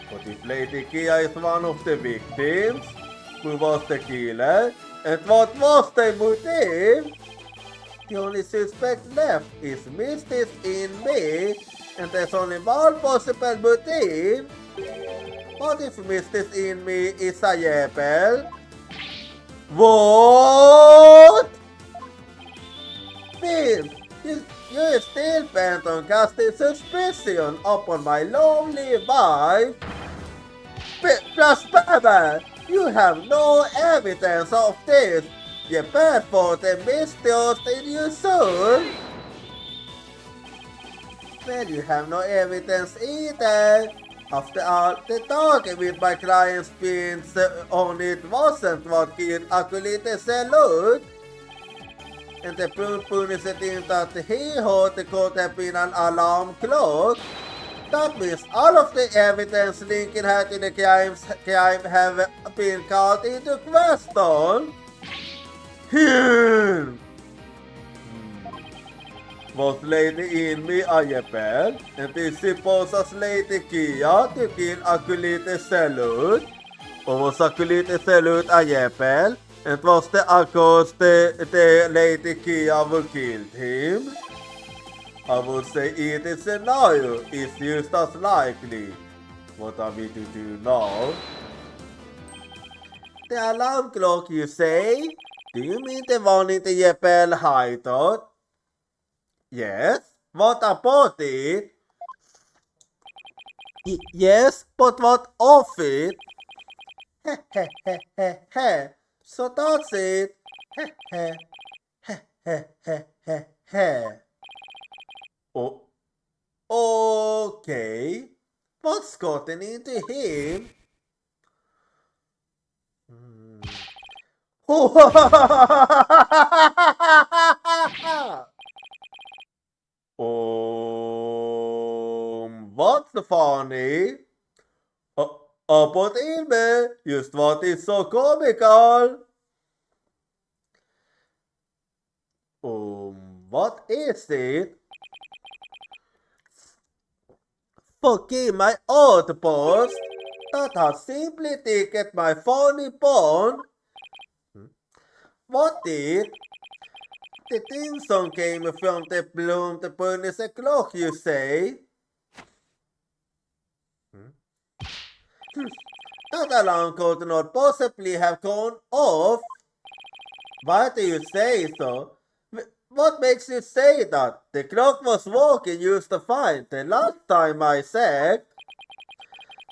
But if Lady Kia is one of the victims, who was the killer, and what was the motive? The only suspect left is Mrs. in me, and there's only one possible motive. What if Mrs. in me is a Yepel? What? Phil, you still bent on casting suspicion upon my lonely wife? Plus, Baba, you have no evidence of this. You bad for the mistrust in your soul. Well, you have no evidence either. After all, the target with my client's pins on it wasn't what killed Akulite Salute. And the proof is that he heard could have been an alarm clock. That means all of the evidence linking her to the crime have been called into question. Was Lady in me a Yepel, and is supposed as Lady Kia to kill Akulite Salute? Or was Akulite Salute a Yepel, and was the accused the Lady Kia who killed him? I would say either scenario is just as likely. What are we to do now? The alarm clock, you say? Do you mean the one in the Yepel hideout? Yes, what about it? Yes, but what of it? So that's it. Oh, okay. What's gotten into him? What's funny? But Ilme, just what is so comical? What is it? Forgive my outburst. That has simply taken my funny bone. What did? The theme song came from the bloom to furnish a clock, you say? That alarm could not possibly have gone off. Why do you say so? What makes you say that? The clock was working just fine the last time I checked.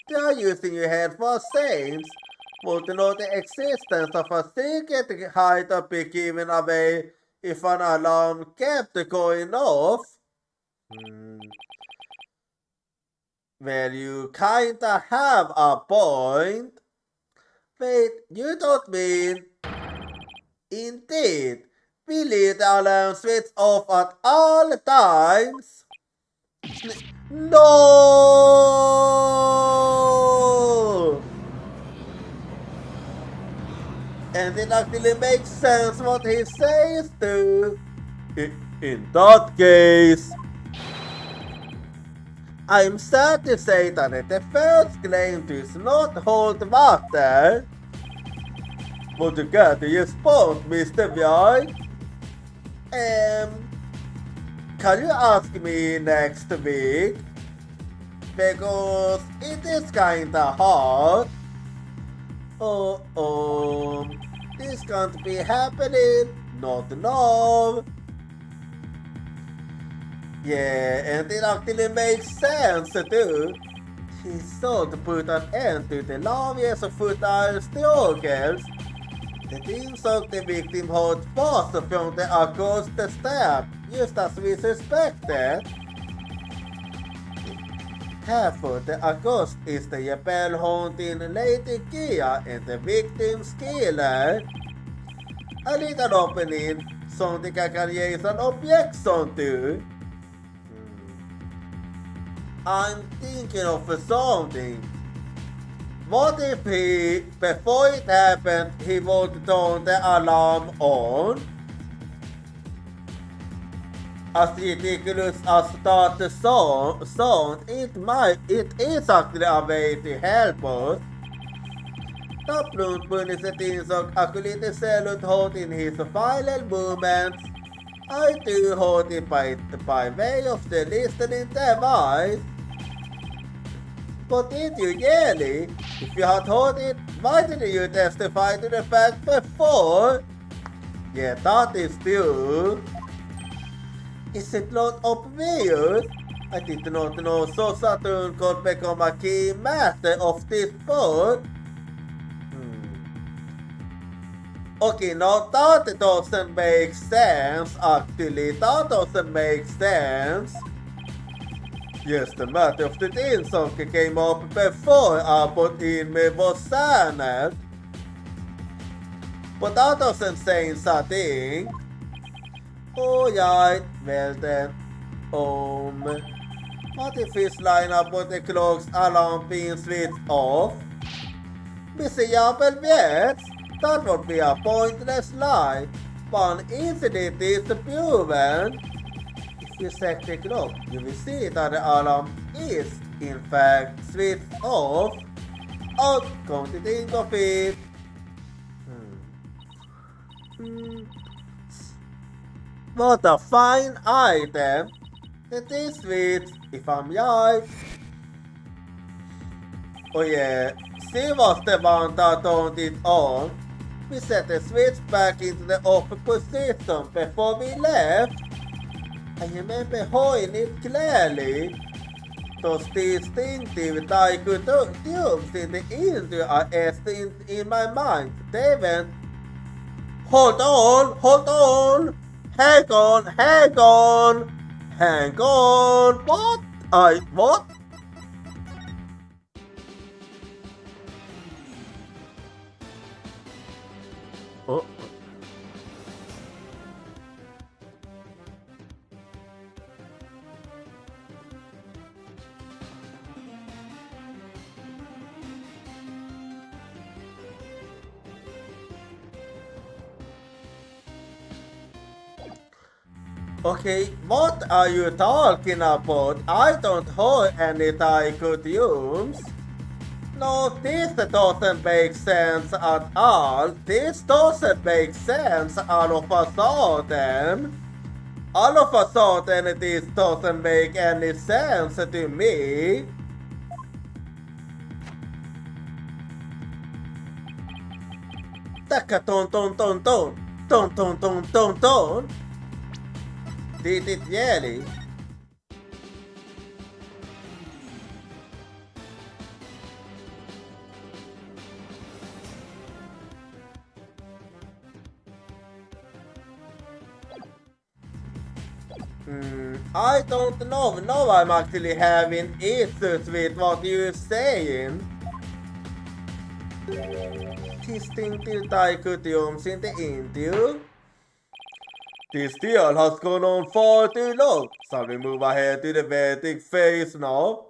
They are using your head for saints. Would not the existence of a secret hideout be given away if an alarm kept going off? Well, you kinda have a point. Wait, you don't mean... Indeed, we leave the alarm switch off at all times. No! And it actually makes sense what he says too. In that case, I'm sad to say that the first claim does not hold water. Would you get the response, Mr. Björk? Can you ask me next week? Because it is kinda hard. This can't be happening. Not now. Yeah, and it actually makes sense too. She should put an end to the long years of futile struggles. The teams of the victim hold fast from the accused step, just as we suspected. Therefore, the accused is the Yepel haunting Lady Kia and the victim's killer. A little opening, something I can raise an objection to. I'm thinking of something. What if before it happened, he would turn the alarm on? As ridiculous as that sound, it is actually a way to help us. Tappluntpunnisetin såg akulitet sällan hot in his final moments. I do hold it by way of the listening device. But did you really? If you had heard it, why didn't you testify to the fact before? Yeah, that is true. Is it not obvious? I did not know so Saturn could become a key master of this boat. Okay, now that doesn't make sense. Actually, that doesn't make sense. Yes, the matter of the theme song came up before I put in me was silent. But that doesn't say something. Alright, well then. What if his lineup with the clock's alarm being switched off? Miserable vet? That would be a pointless lie. One incident is proven. If you check the clock, you will see that the alarm is in fact switched off. Oh, come to think of it. What a fine item. It is switched, if I'm right. Oh yeah, she was the one that turned it on. We set the switch back into the off position before we left. I remember hearing it clearly. Those distinctive dichotomies in the intro are etched in my mind. They went, hold on, hang on, what? Oh. Okay, what are you talking about? I don't hold any dichotomies. No, this doesn't make sense at all. This doesn't make sense all of a sudden. All of a sudden, this doesn't make any sense to me. Taka ton. Did it really? I don't know. Now I'm actually having issues with what you're saying. Distinctive dichotomies in the intro. This deal has gone on far too long. Shall we move ahead to the vetting phase now?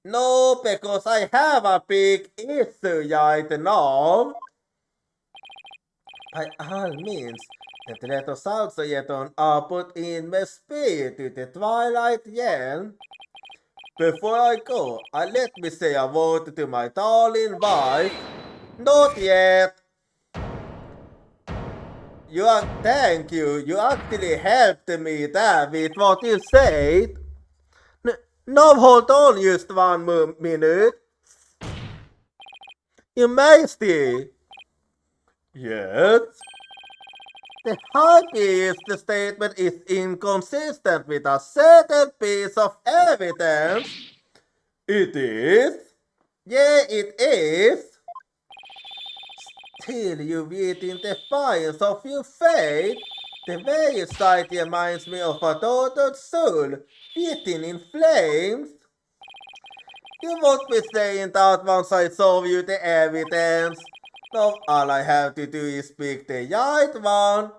No, because I have a big issue right now. By all means, let us also yet on put in my spirit to the twilight again. Before I go, let me say a word to my darling wife. Not yet. Thank you. You actually helped me there with what you said. No, hold on just 1 minute. Your Majesty. Yes? The hypeist statement is inconsistent with a certain piece of evidence. It is? Yeah, it is. Still you read in defiance of your faith. The very sight reminds me of a tortured soul, beaten in flames. You won't be saying that once I show you the evidence. No, all I have to do is pick the right one.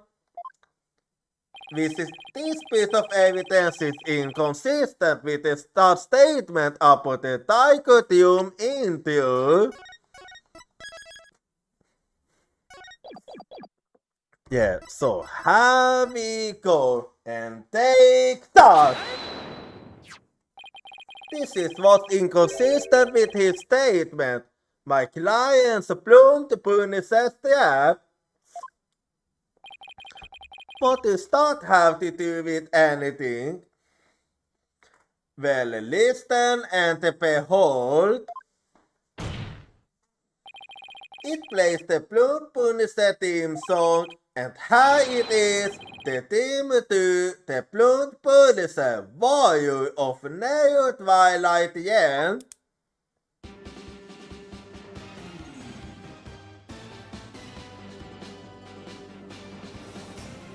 This piece of evidence is inconsistent with the start statement about the dichotomy into. Yeah, so here we go and take that. This is what's inconsistent with his statement. My client's plumed punishes the app. What does that have to do with anything? Well, listen and behold. It plays the plumed punishes theme song, and here it is, the theme to the plumed punishes Voyeur of Neo Twilight igen.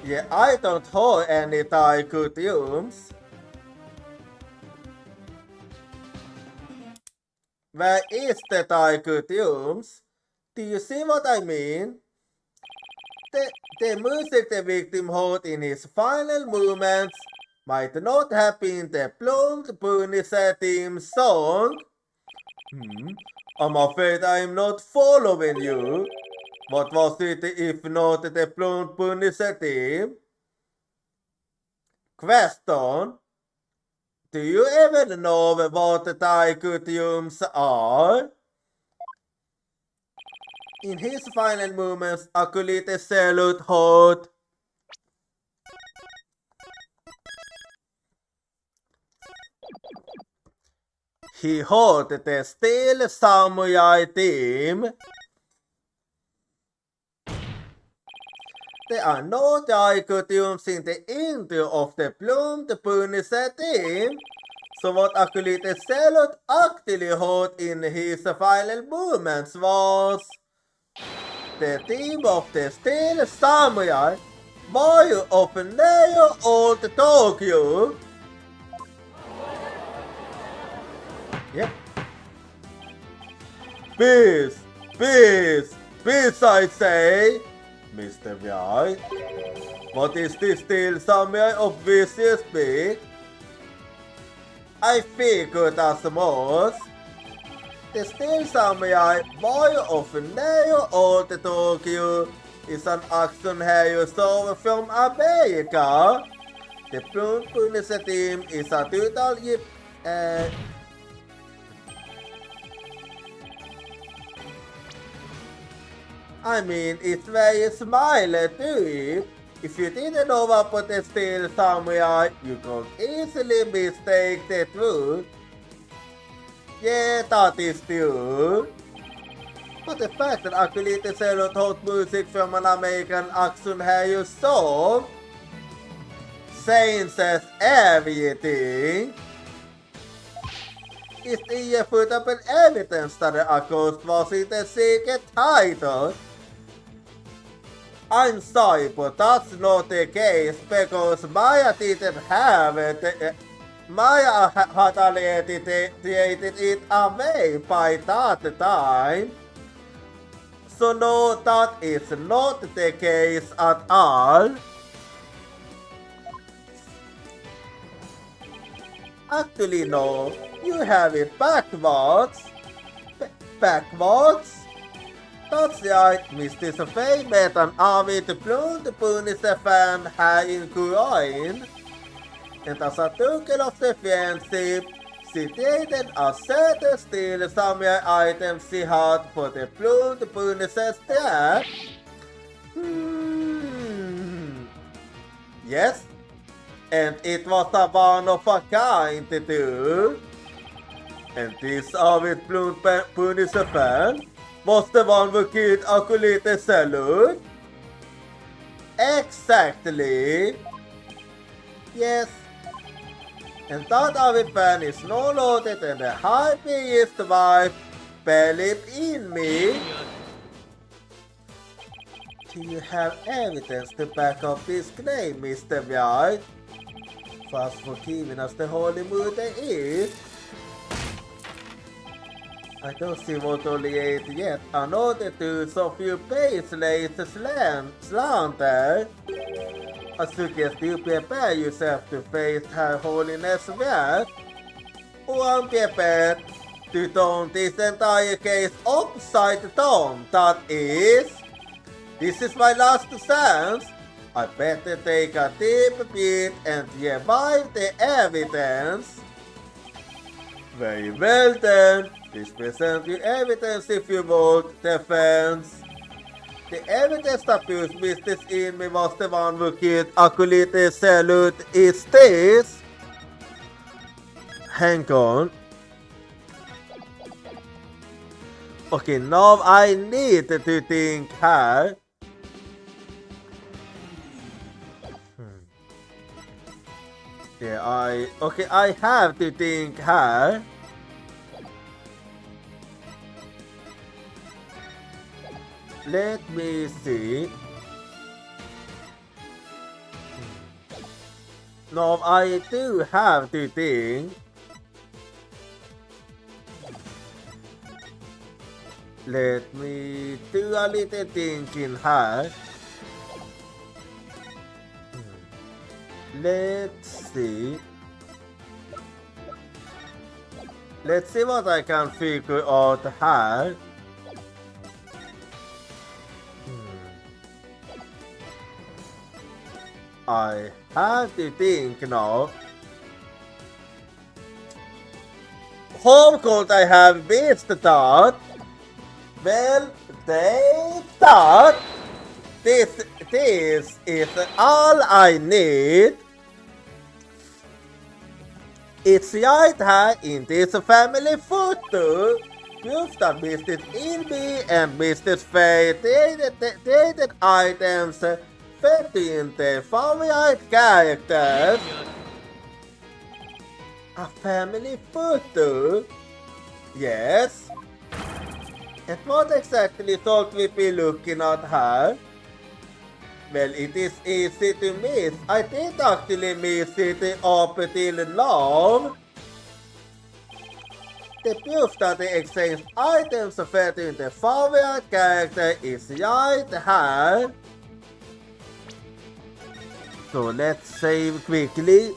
Yeah, I don't hold any dichotomies. Where is the dichotomies? Do you see what I mean? The music the victim holds in his final moments might not have been the plumed punisher theme song. I'm afraid I'm not following you. What was it if not the plumed punisher theme? Question. Do you even know what the dichotomies are? In his final moments, Acolyte salute hold. He hold the Steel Samurai theme. There are no dichotomies in the intro of the plumed punisher theme. So what Acolyte salute actually hold in his final moments was the theme of the Steel Samurai, Voyeur of Neo Old Tokyo. Yep. Peace, peace, peace I say, Mr. White. What is this Steel Samurai of which you speak? I figured as much. The Steel Samurai, Voyeur of Neo Old Tokyo, is an action hero show from America. The plumed punisher theme is a total I mean, it's very smiley to it. If you didn't know about the Steel Samurai, you could easily mistake the truth. Yeah, that is true. But the fact that Acolyte salute hold music from an American action hero song says everything. It's irrefutable evidence that the accused was in the secret title. I'm sorry, but that's not the case because Maya didn't have it. Maya had already created it away by that time. So no, that is not the case at all. Actually no, you have it backwards. Backwards? That's right, Mr. Sofei met an avid plumed punisher fan here in Kuroin. And as a token of the friendship, she traded a set of Steel Samurai items she had for the plumed punisher's trap. Yes, and it was a one of a kind too. And this avid plumed punisher fan was the one who killed Acolyte salute? Exactly. Yes. And that avid fan is no longer than the happiest wife, believe in me. Do you have evidence to back up this claim, Mr. White? Fast for giving us the holy moon there is. I don't see what only ate yet. Another two of you base lace slander. I suggest you prepare yourself to face Her Holiness wrath, or I'm prepared to turn this entire case upside down. That is, this is my last chance. I better take a deep breath and revive the evidence. Very well then, please present your evidence if you would, defense. The evidence that proves Mrs. Inme was the one who killed Acolyte Salute is this. Hang on. Okay, now I need to think her. Yeah, I have to think her. Let me see. No, I do have to think. Let me do a little thinking here. Let's see. Let's see what I can figure out here. I have to think now. How could I have missed that? Well, they thought this is all I need. It's right here in this family photo. Proof that Mrs. Inby and Mrs. Faye traded items fitting their favorite characters. A family photo? Yes. And what exactly should we be looking at here? Well, it is easy to miss. I did actually miss it up till now. The proof that they exchanged items fitting the favorite character is right here. So let's save quickly.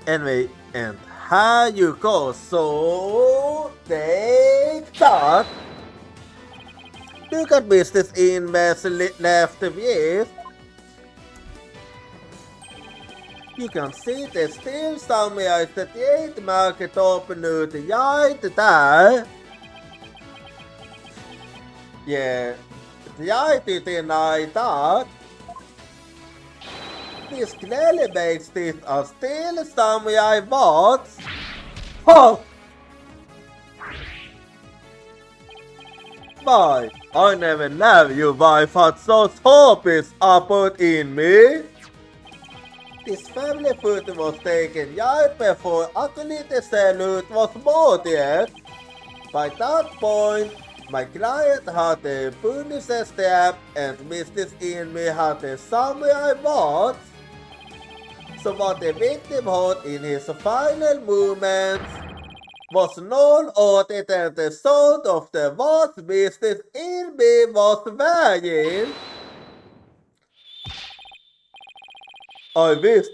Anyway, and here you go. So they thought. Look at Mrs. Inme's left with. You can see there's still some estate market open right there. Yeah, right tonight that. This clearly makes this a still samurai bots. Oh! Bye! I never knew your wife had such hobbies put in me. This family photo was taken right before Acolyte Salute was murdered. By that point, my client had a Punisher stab and Mrs. Inme had a samurai bots. So what the victim had in his final moments was none other than the sound of the watch Mrs. Inme was wearing. I wish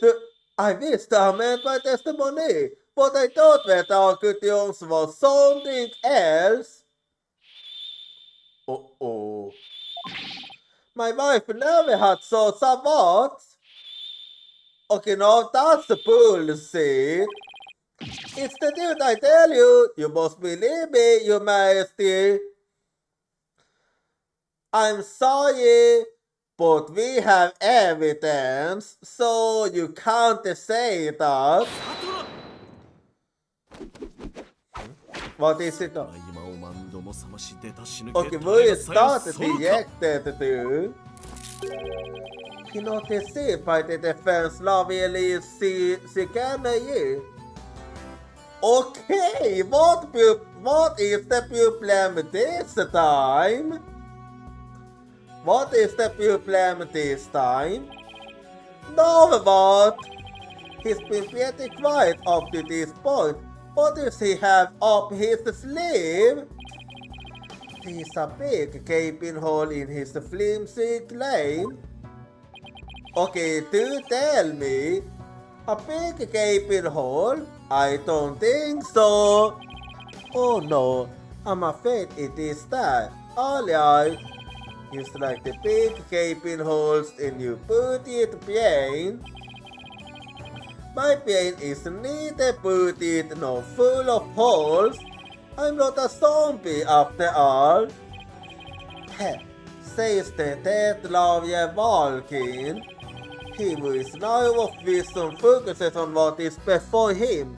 I meant my testimony, but I thought that Arcutians was something else. Oh. My wife never had such a watch. Okay, now that's the bullshit. It's the truth I tell you. You must believe me, your majesty. I'm sorry, but we have evidence, so you can't say that. What is it now? Okay, we started reacted to. Cannot deceive by the defense lobby she can you. Okay, what is the problem this time? What is the problem this time? No, what? He's been pretty quiet up to this point. What does he have up his sleeve? is a big gaping hole in his flimsy claim. Okay, do tell me. A big gaping hole? I don't think so. Oh no, I'm afraid it is that. Alright. You select the big gaping holes and you put it behind. My brain is neither booted nor full of holes. I'm not a zombie after all. Heh, says the dead-loving Valkin. He who is now of wisdom focuses on what is before him.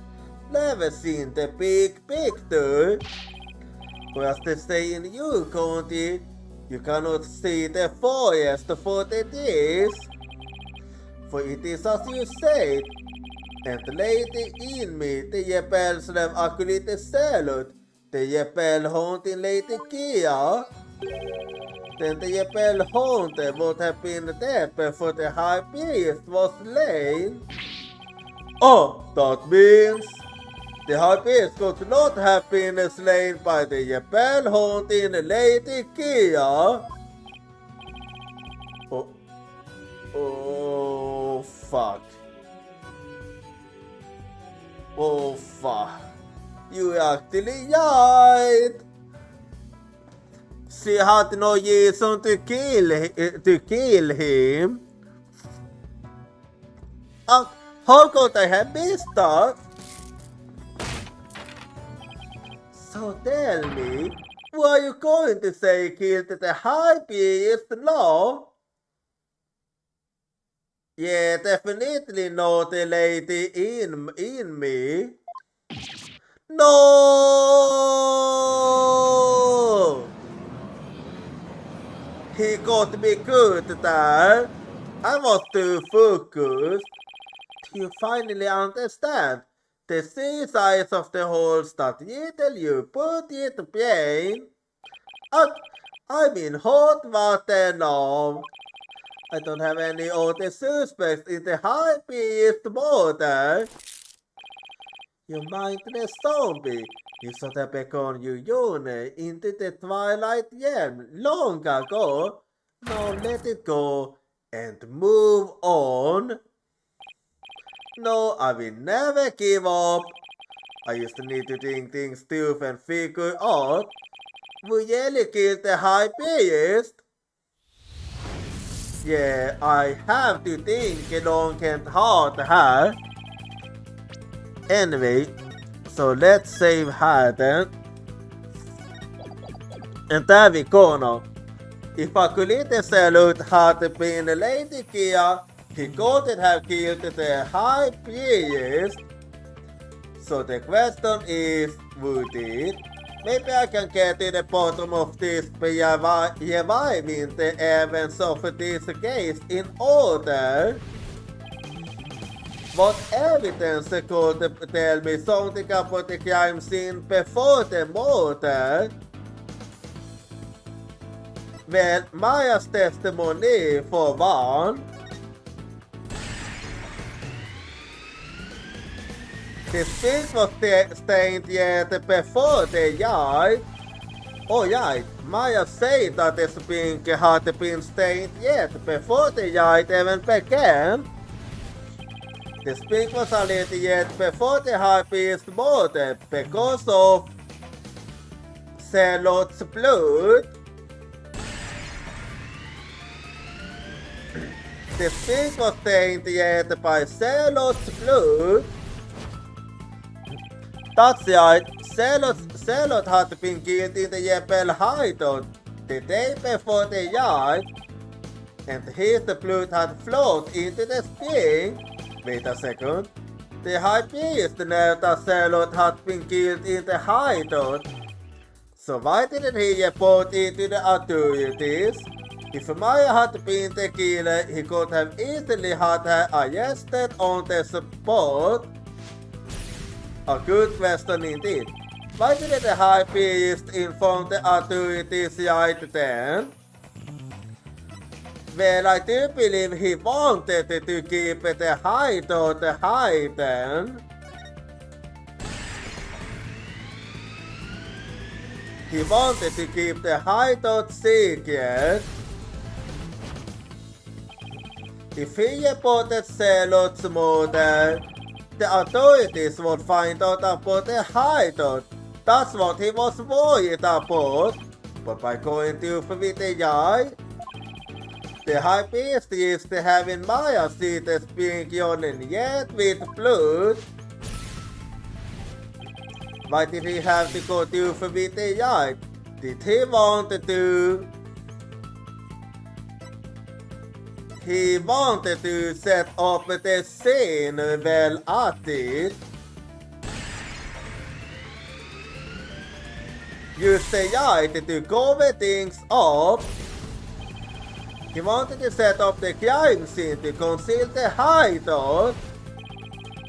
Never seen the big picture. Whereas they say in your county, you cannot see the forest for it is. For it is as you said. And late in me, the Jebelslem akulite salut, the Jebel hunt in late Kia. Then the Jebel hunter would have been dead before the high priest was slain. Oh, that means the high priest could not have been slain by the Jebel hunt in late Kia. Oh, fuck. Oh fuck, you actually died. She had no reason to kill him. How could I have missed that? So tell me, were you going to say killed the high priest now? Yeah, definitely not the lady in me. No! He got me good there. I was too focused. You finally understand the size of the holes that little you put it behind. I'm in hot water now. I don't have any other suspects in the high priest border. You mindless zombie. You should have become your journey into the twilight realm long ago. Now let it go and move on. No, I will never give up. I used to need to think things through and figure out. We really killed the high priest. Yeah, I have to think long and hard here. Anyway, so let's save her then. And there we go now. If Akulite Salute had been Lady Kia, he couldn't have killed the high priest. So the question is, would it? Maybe I can get to the bottom of this by reviving the events of this case in order. What evidence could tell me something about the crime scene before the murder? Well, Maya's testimony for one. The spit was stained yet before they died. Oh yeah, Maya said that the spink had been stained yet before the died even began. The spink was lit yet before the high priest murder because of Zelot's blood. The spink was stained yet by Zelot's blood. That's right, Zelot had been killed in the Jebel hideout the day before they died, and his blood had flowed into the spring. Wait a second, the high priest knew that Zelot had been killed in the hideout, so why didn't he report it to the authorities? If Maya had been the killer, he could have easily had her arrested on the spot. A good question indeed. Why didn't the high priest inform the authorities right then? Well, I do believe he wanted to keep the hideout hidden. He wanted to keep the hideout secret. If he reported zealots murder, the authorities would find out about the hideout. That's what he was worried about. But by going to with the guy, the high priest used to having Maya seated being yawning yet with blood. Why did he have to go to with the guy? Did he want to? He wanted to set up the scene well at it. Use the light to cover things up. He wanted to set up the crime scene to conceal the hideout.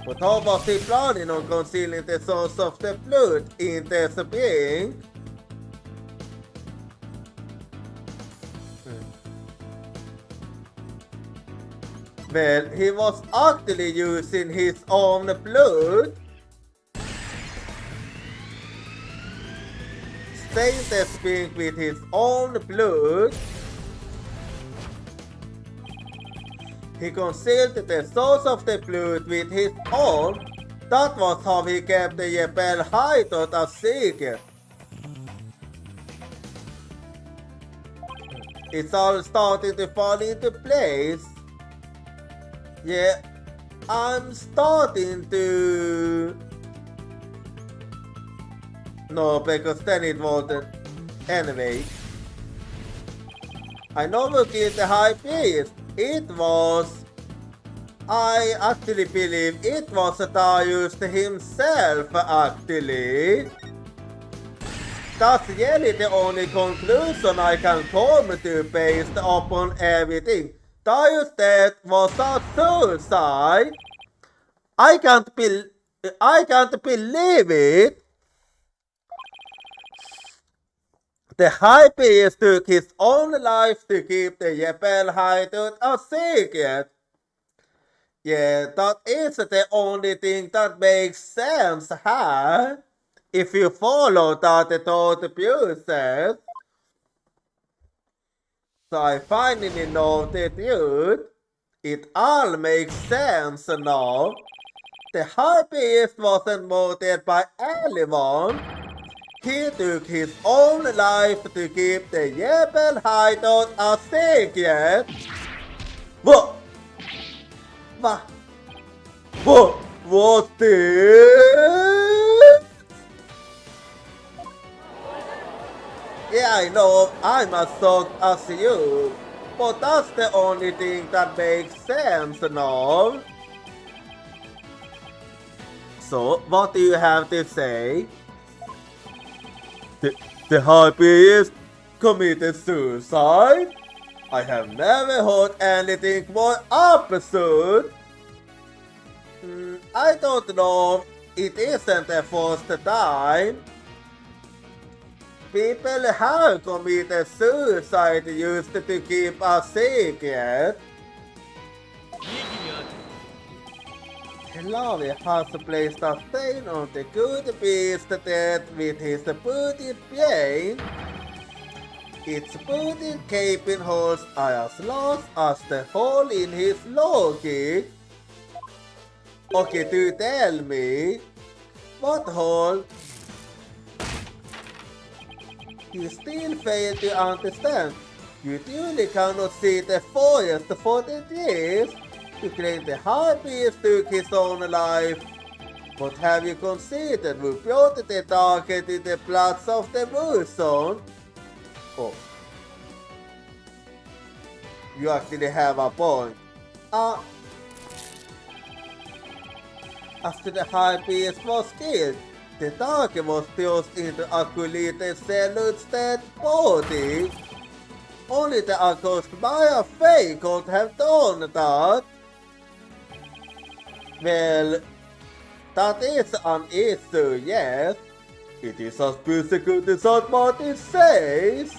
But how was he planning on concealing the source of the blood in the spring? Well, he was actually using his own blood. Stained the spring with his own blood. He concealed the source of the blood with his own. That was how he kept the Yepel hideout a secret. It's all starting to fall into place. Yeah, I'm starting to... No, because then it wasn't. Anyway. I know who killed the high priest. It was... I actually believe it was Darius himself, actually. That's really the only conclusion I can come to based upon everything. Darius' death was a suicide. I can't believe it. The high priest took his own life to keep the Yepel hideout a secret. Yeah, that is the only thing that makes sense, huh? If you follow that thought process. So I finally know the truth. It all makes sense now. The high priest wasn't murdered by anyone. He took his own life to keep the Yepel hideout a secret. What? What was this? Yeah, I know I'm as shocked as you, but that's the only thing that makes sense now. So, what do you have to say? The high priest committed suicide? I have never heard anything more absurd. I don't know. It isn't the first time. People have committed suicide used to keep a secret. Larry has placed a stain on the good beast's death with his booted brain. Its booted gaping holes are as large as the hole in his logic. Okay, do tell me, what hole? You still fail to understand. You truly cannot see the forest for the trees. You claim the high priest took his own life. But have you considered who brought the target in the plots of the war zone? Oh. You actually have a point. After the high priest was killed, the target was thrust into Acolyte's zealot's dead body. Only the accursed Maya Faye could have done that. Well, that is an issue, yes. It is as persecuted as what it says.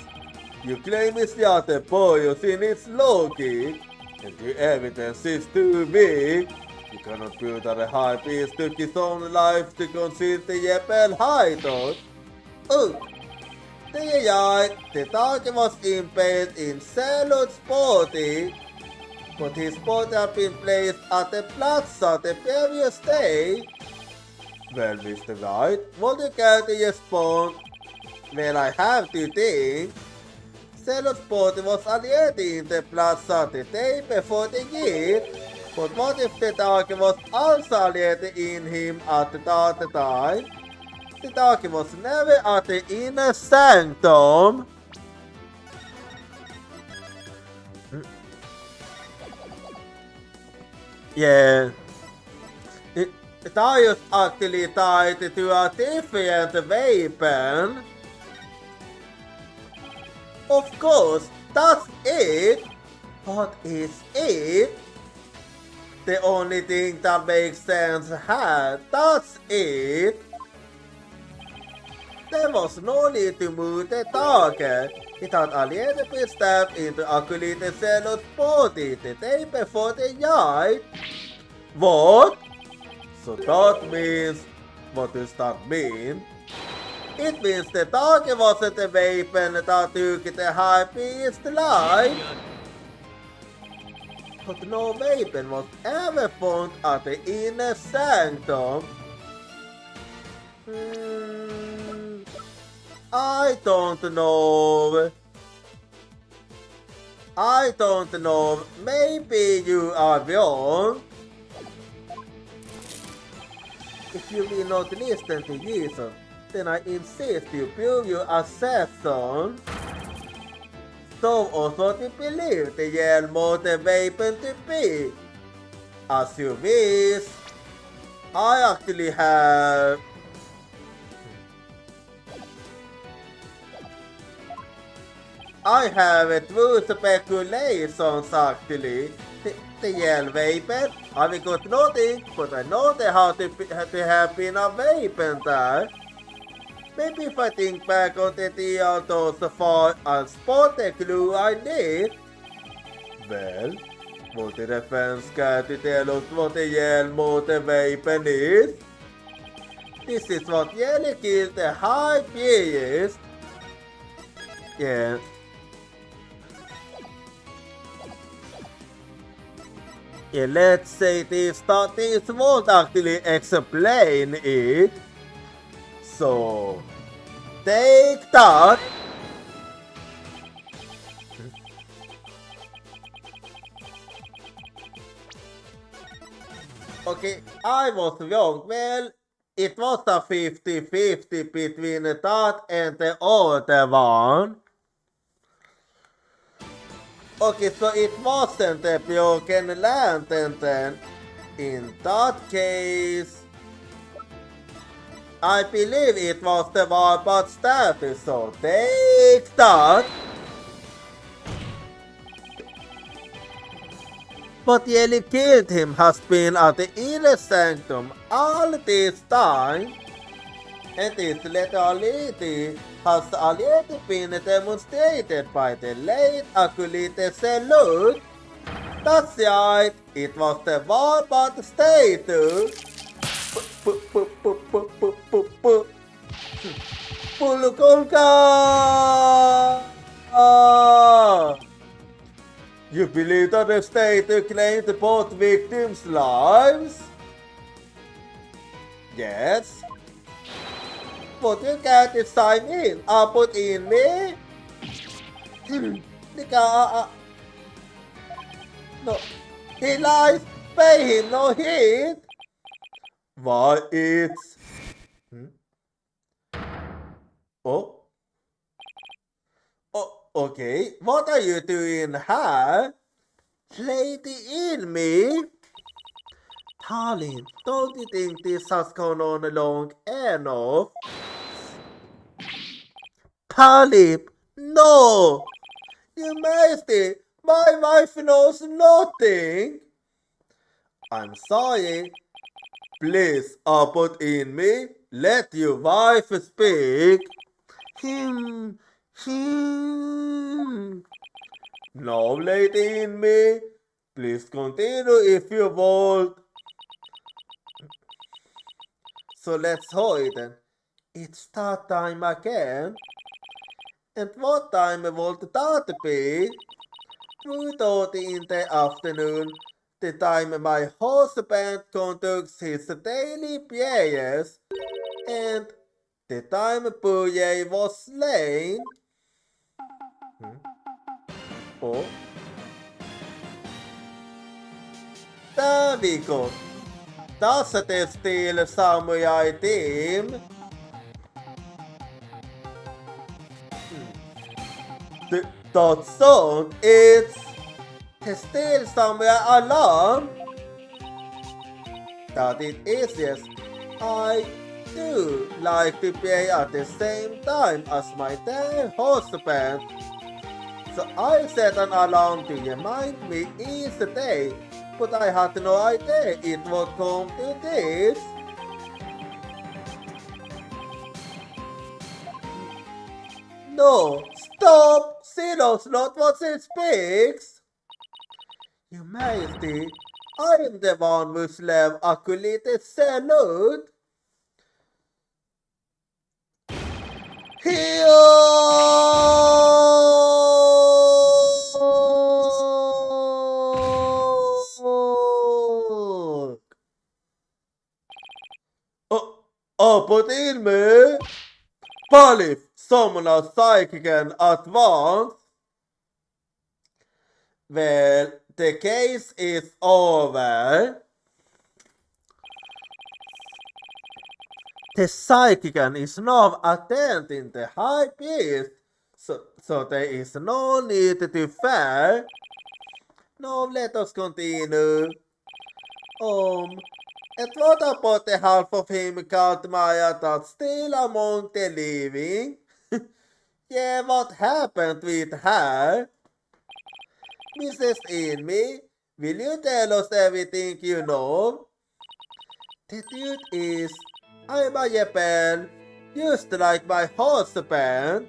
You claim it's just a bias in its logic, and the evidence is too weak. You cannot prove that the high priest took his own life to conceal the Yepel hideout. Oh, The target was impaled in Salut's body, but his body had been placed at the plaza the previous day. Well, Mr. Wright, what you can respond? Well, I have to think. Salut's body was already in the plaza the day before the year, but what if the target was also already in him at that time? The target was never at the inner sanctum. Yeah. Darius actually tied to a different weapon. Of course, that's it. What is it? The only thing that makes sense here, that's it. There was no need to move the target. It had already been stabbed into Acolyte Zealot's body the day before the night. What? So that means... What does that mean? It means the target wasn't the weapon that took the high priest's life. But no weapon was ever found at the inner sanctum. I don't know. Maybe you are wrong. If you will not listen to Jesus, then I insist you prove your assertion. So also to believe the yell more the weapon to be. As you wish. I actually have... I have a true speculations actually. The yell weapon, I got nothing, but I know they have to have been a weapon there. Maybe if I think back on the deal those far and spot the clue I need. Well, what the defense got to tell us what the yell motor weapon is? This is what nearly killed the high priest. Yeah. Yeah, let's say this won't actually explain it. So, take that. Okay, I was wrong. Well, it was a 50-50 between that and the other one. Okay, so it wasn't a broken lantern then. In that case, I believe it was the Warbot statue, so take that. What nearly killed him has been at the inner sanctum all this time. And this lethality has already been demonstrated by the late Acolyte Zealot. That's right, it was the Warbot statue. Pulukolka! You believe that the statue claimed both victims' lives? Yes. But you can't sign in. Put in me? No. He lies. Pay him no heed. Why it's... Oh? Oh, okay. What are you doing here? Lady in me? Darling, don't you think this has gone on long enough? Talib, no! You Majesty, my wife knows nothing. I'm sorry. Please, put in me. Let your wife speak. No, lady in me. Please continue if you want. So let's hold it. It's that time again. And what time would that be? 2:30 in the afternoon, the time my husband conducts his daily prayers, and the time Puye was slain. Oh, there we go. That's the still samurai team. That sound, it's the still samurai alarm. That it is, yes. I do like to play at the same time as my dear husband. So I set an alarm to remind me each day, but I had no idea it would come to this. No, stop! She knows not what she speaks. Your Majesty, I am the one who slept acolyte salute. Uppåt in med Palif, summoner psychic and advance. Well, the case is over. The psychican is now attending the high priest, so there is no need to fear. Now let us continue. And what about the half of him called Maya that's still among the living? Yeah, what happened with her? Mrs. Inmi, will you tell us everything you know? The truth is, I'm a Japan, just like my husband.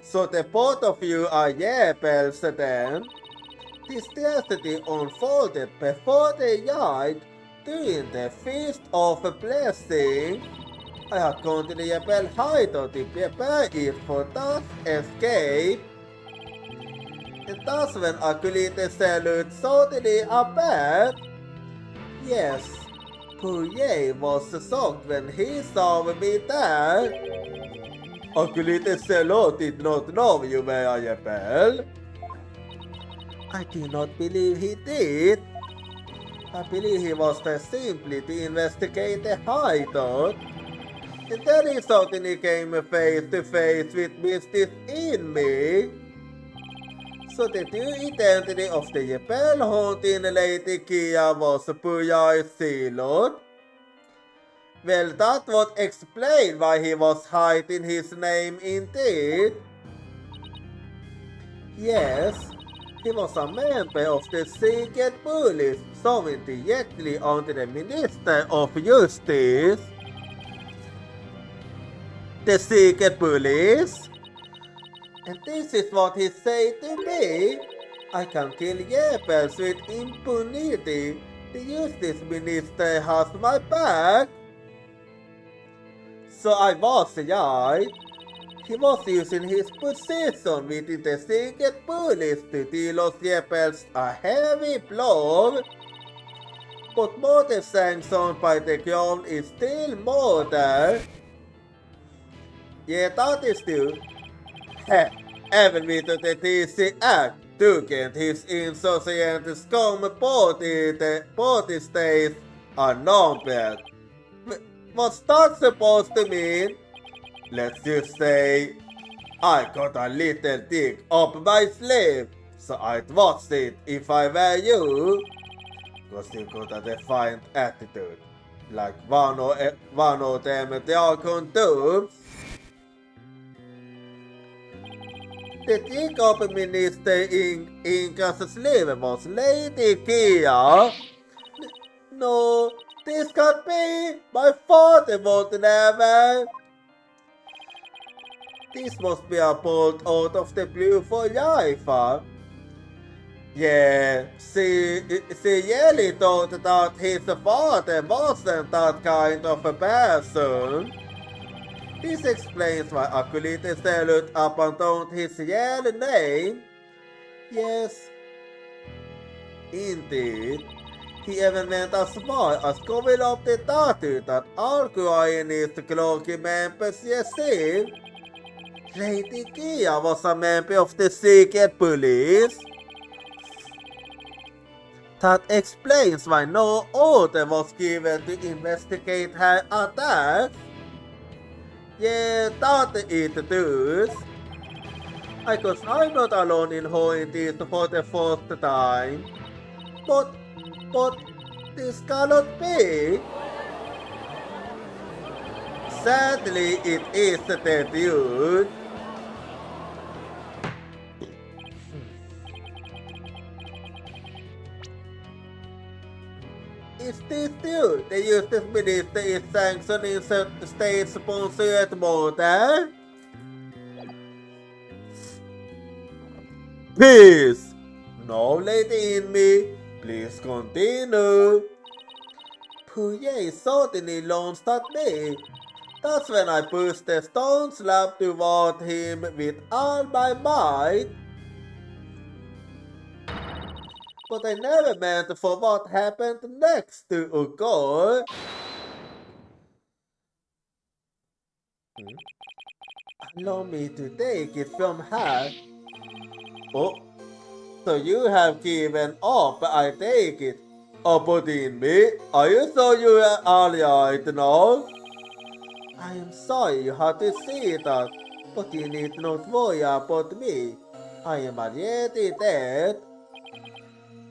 So the both of you are Japans then? This tragedy unfolded before the yard during the Feast of Blessing. I had gone to the Japan hideout to prepare it for that escape. And that's when Acolyte Salute suddenly appeared. Yes, Pouye was shocked when he saw me there. Acolyte Salute did not know you were a Japan. I do not believe he did. I believe he was there simply to investigate the hideout. And then he suddenly came face to face with Mrs. Inmi. So the true identity of the Japan haunting Lady Kia was Pouye's Silot. Well, that would explain why he was hiding his name indeed. Yes. He was a member of the secret police, serving directly under the Minister of Justice. The secret police? And this is what he said to me. I can kill rebels with impunity. The Justice Minister has my back. So I was right. He was using his position within the secret police to deal us rebels a heavy blow. But motive sanctioned by the crown is still murder. Yeah, that is true. Även vid the TC Act took his insociant scum body states are numbered. What's that supposed to mean? Let's just say, I got a little dick up my sleeve, so I'd watch it if I were you. Cause you got a defiant attitude, like one of them dragon tubes. The dick up minister in Inca's sleeve was Lady Kia. No, this can't be. My father would never. This must be a bolt out of the blue for Jaifa. Yeah, she really thought that his father wasn't that kind of a person. This explains why Akulite sailed up and down his yellow name. Yes, indeed. He even went as far as going up the tattoo that all Koreanist clergy members received. Lady Kia was a member of the secret police. That explains why no order was given to investigate her attack. Yeah, that it does. I guess I'm not alone in hearing this for the first time. But this cannot be. Sadly, it is the dude. Is this dude the Justice Minister is sanctioning state-sponsored murder? Peace! No lady in me. Please continue. Puye suddenly launched at me. That's when I pushed the stone slab toward him with all my might. But I never meant for what happened next to occur. Allow me to take it from her. Oh, so you have given up, I take it. But in me, are you sure you are alright now? I am sorry you had to see that, but you need not worry about me. I am already dead.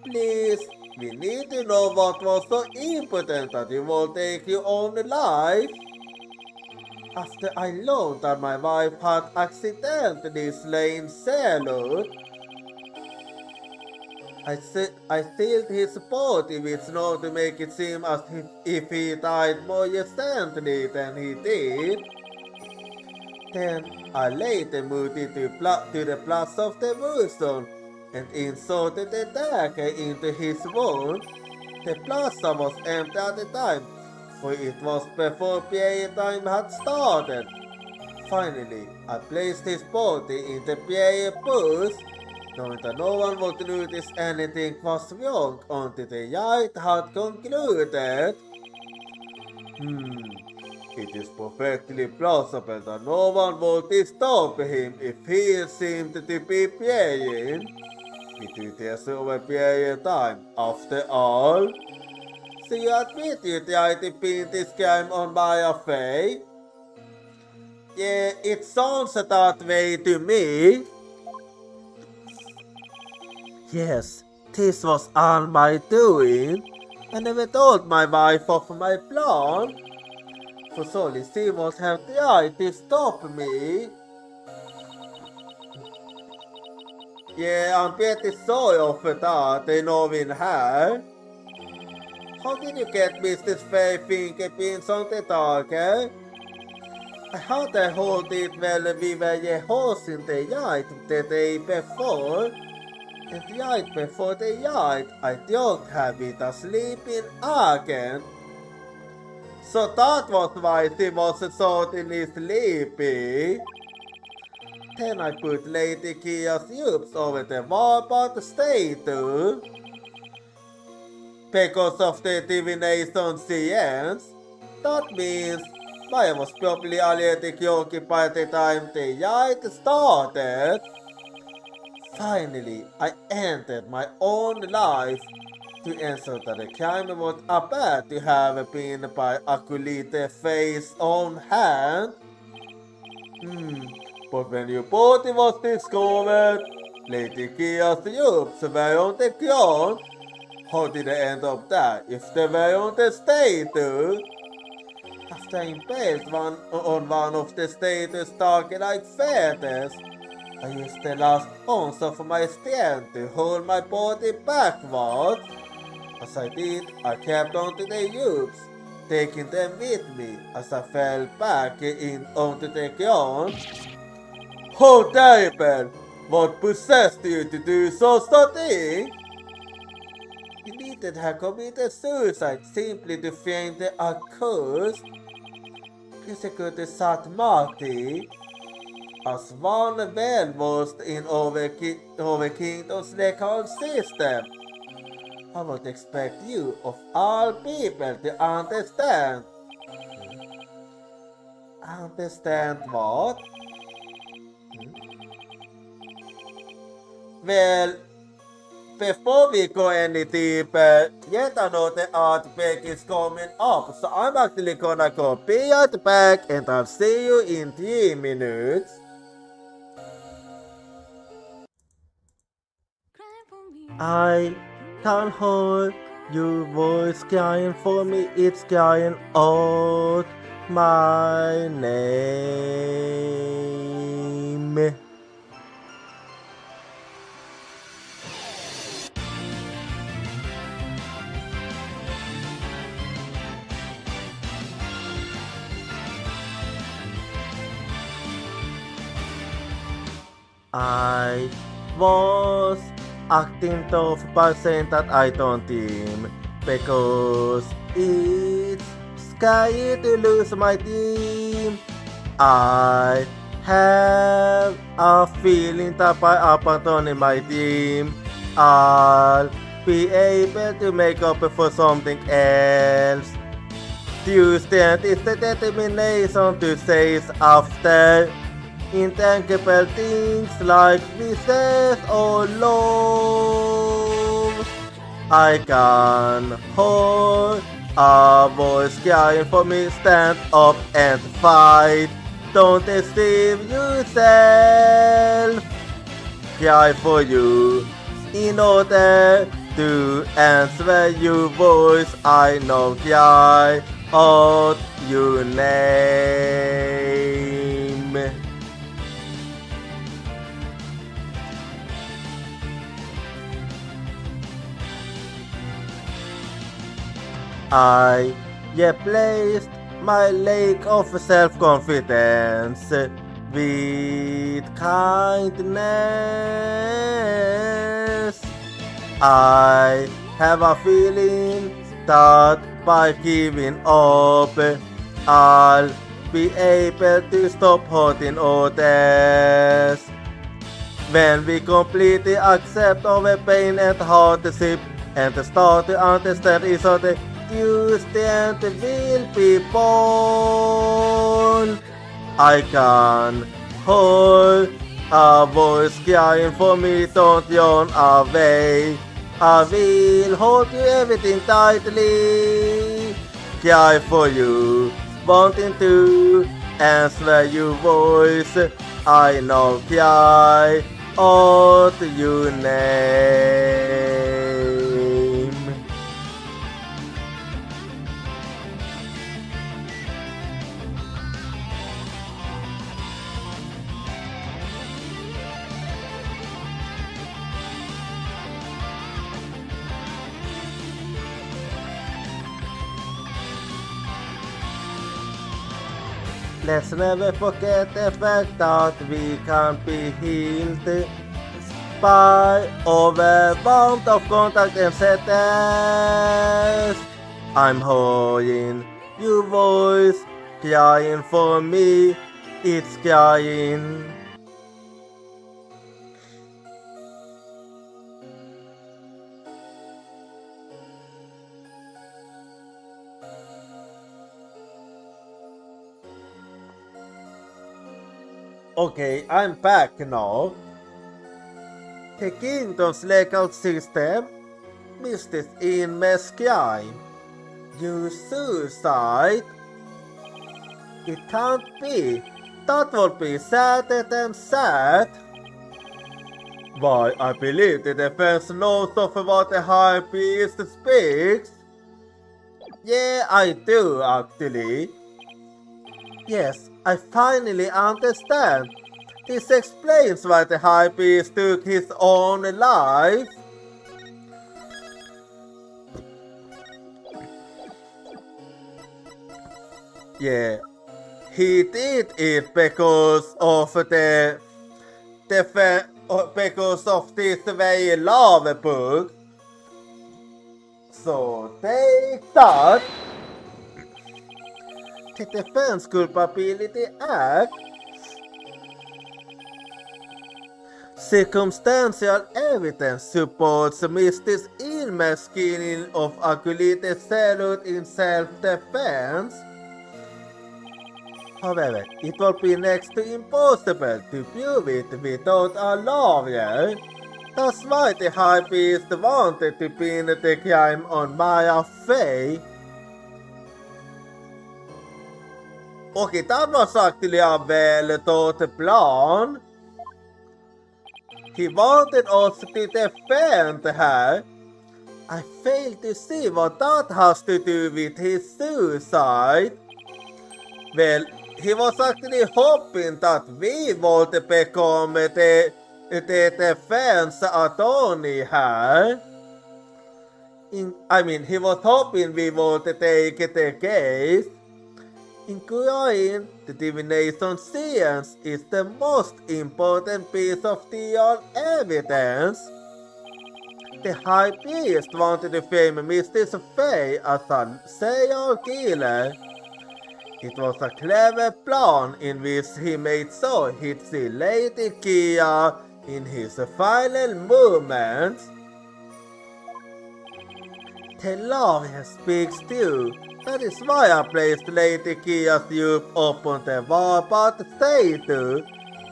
Please, we need to know what was so important that you will take your own life. After I learned that my wife had accidentally slain Sailor, I sealed his body with snow to make it seem as if he died more recently than he did. Then I later moved it to the plus of the Wilson and inserted the dagger into his wound. The plaza was empty at the time, for it was before prayer time had started. Finally, I placed his body in the prayer booth, knowing that no one would notice anything was wrong until the rite had concluded. It is perfectly plausible that no one would disturb him if he seemed to be praying. It is over prayer time, after all. So you admit you tried to pin this crime on my faith? Yeah, it sounds that way to me. Yes, this was all my doing. I never told my wife of my plan. For surely she must have tried to stop me. Yeah, I'm pretty sorry of that, knowing her. How did you get Mrs. Faye fingerprints on the target? I had her hold it while we were rehearsing the rite the day before. And right before the rite, I drugged her with a sleeping agent. So that was why she was suddenly sleepy. Then I put Lady Kia's tubes over the wall statue. Because of the divination science, that means I was probably already cured by the time the rite started. Finally, I ended my own life to answer that the crime was about to have been by Akulite Faye's own hand. But when your body was discovered, Lady Kia's tubes were on the ground. How did they end up there if they were on the statue? After I impaled on one of the statue's target-like feathers, I used the last ounce of my strength to hold my body backwards. As I did, I kept onto the tubes, taking them with me as I fell back onto the ground. How terrible! What possessed you to do such a thing? You needed have committed suicide simply to feign the accused. executed Sat Marty as one well-versed in over kingdom's legal system. I would expect you, of all people, to understand. Understand what? Well, before we go any deeper, yet another art break is coming up, so I'm actually gonna go be right back and I'll see you in 3 minutes. I can't hold your voice crying for me, it's crying out my name. I was acting tough by saying that I don't team because it's scary to lose my team. I have a feeling that by abandoning my team, I'll be able to make up for something else. Tuesday is the determination to chase after intangible things like wishes or love. I can hold a voice crying for me, stand up and fight. Don't deceive yourself. Cry for you in order to answer your voice. I know cry out your name. I replaced my lack of self-confidence with kindness. I have a feeling that by giving up, I'll be able to stop hurting others. When we completely accept our pain and hardship and start to understand each other, Tuesday will be born. I can hold a voice crying for me, don't run away. I will hold you everything tightly. Cry for you, wanting to answer your voice. I know cry out your name. Let's never forget the fact that we can be healed by overwhelmed of contact and sadness. I'm hearing your voice crying for me, it's crying. Okay, I'm back now. The kingdom's legal system missed it in mass crime. You suicide? It can't be. That would be sadder than sad. Why, I believe the defense knows of what the High Priest speaks. Yeah, I do actually. Yes, I finally understand. This explains why the High Priest took his own life. Yeah, he did it because of because of this very love book. So take that. The Defense Culpability Act. Circumstantial evidence supports Mr. Inmasculining of accumulated salute in self-defense. However, it will be next to impossible to prove it without a lawyer. That's why the High Priest wanted to pin the crime on Maya Fey. Okay, that was actually a well thought plan. He wanted us to defend her. I fail to see what that has to do with his suicide. Well, he was actually hoping that we would become the defense attorney here. He was hoping we would take the case. In crime, the divination science is the most important piece of real evidence. The High Priest wanted to frame Mr. Fey as a serial killer. It was a clever plan in which he made sure he'd see Lady Kia in his final movements. The lawyer speaks too. That is why I placed Lady Kia's youth upon the warpath statue.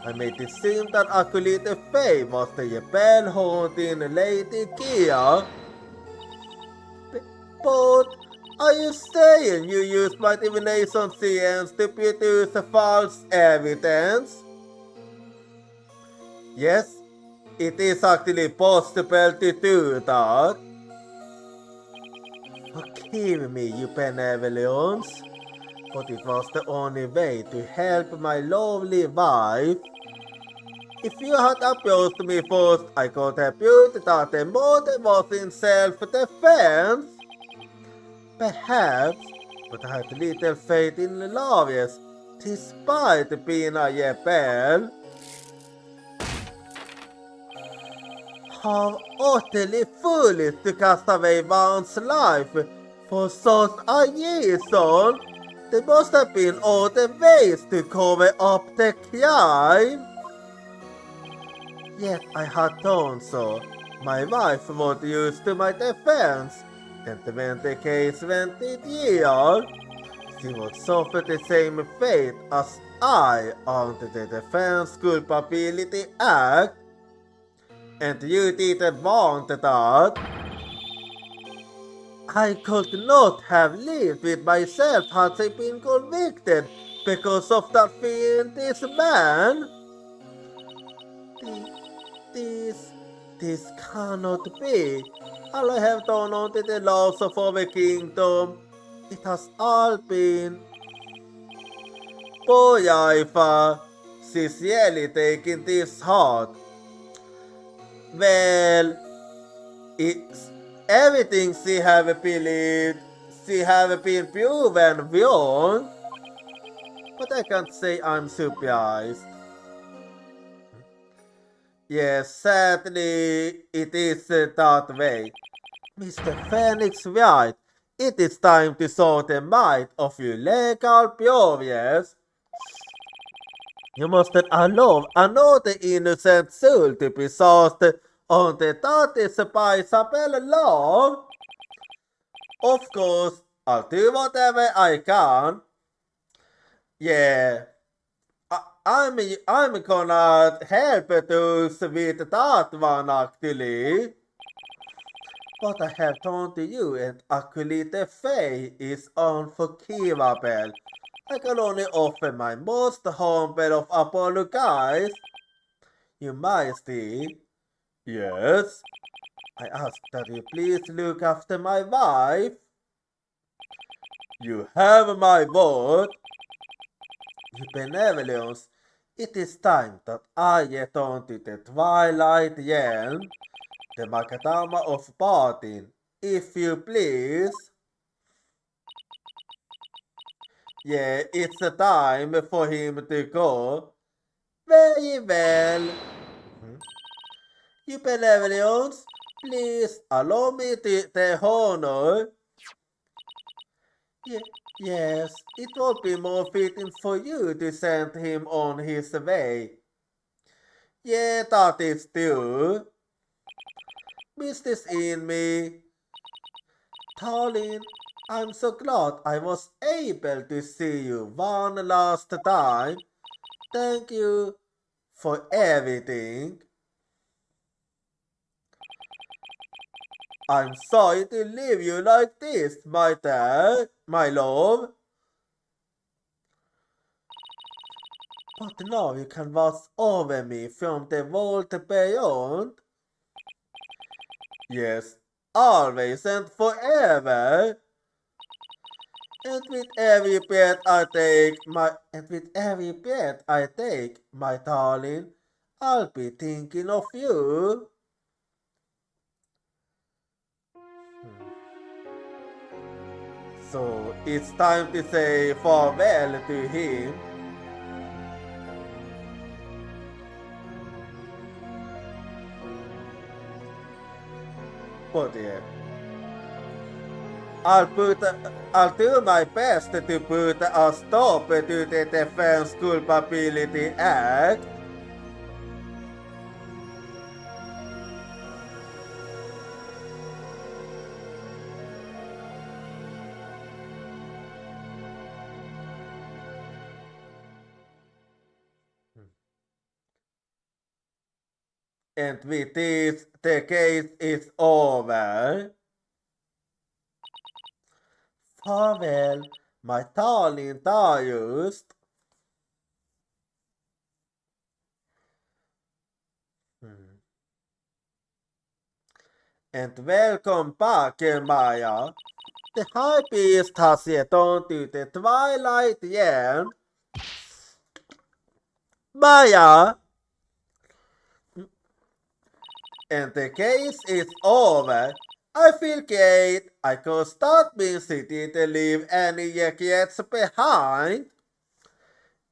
I made it seem that Acolyte Faye was the rebel-haunting Lady Kia. But are you saying you used my divination science to produce false evidence? Yes, it is actually possible to do that. Forgive me, you benevolence, but it was the only way to help my lovely wife. If you had approached me first, I could have proved that the murder was in self-defense. Perhaps, but I had little faith in the lawyers, despite being a rebel. How utterly foolish to cast away one's life for such a reason. There must have been other ways to cover up the crime. Yet I had done so. My wife was used to my defense, and when the case went to jail, she would suffer the same fate as I under the Defense Culpability Act. And you didn't want that. I could not have lived with myself had I been convicted because of that fear in this man. This cannot be. All I have done under the laws of our kingdom, it has all been. Poor Ifa, sincerely taking this heart. Well, it's everything she have believed, she have been proven wrong, but I can't say I'm surprised. Yes, sadly, it is that way. Mr. Phoenix Wright, it is time to show the might of your legal progress. You mustn't allow another innocent soul to be sourced on the daughters by Isabella law. Of course, I'll do whatever I can. Yeah, I'm gonna help those with that one actually. What I have done to you and Acolyte Faye is unforgivable. I can only offer my most humble of apologies. Your Majesty. Yes? I ask that you please look after my wife. You have my word. Your benevolence, it is time that I return to the Twilight Realm, the Macadama of Barton, if you please. Yeah, it's a time for him to go. Very well. You benevolence, please allow me to the honor. Yes, it would be more fitting for you to send him on his way. Yeah, that is true. Business in me. Darling, I'm so glad I was able to see you one last time. Thank you for everything. I'm sorry to leave you like this, my dad, my love. But now you can watch over me from the world beyond. Yes, always and forever. And with every breath I take, my darling, I'll be thinking of you. So it's time to say farewell to him. But yeah, I'll put, I'll do my best to put a stop to the Defense Culpability Act. And with this, the case is over. Farewell, my darling Darius. And welcome back, Maya. The high beast has yet on to the twilight end. Maya! And the case is over. I feel great. I could start being city to leave any regrets behind.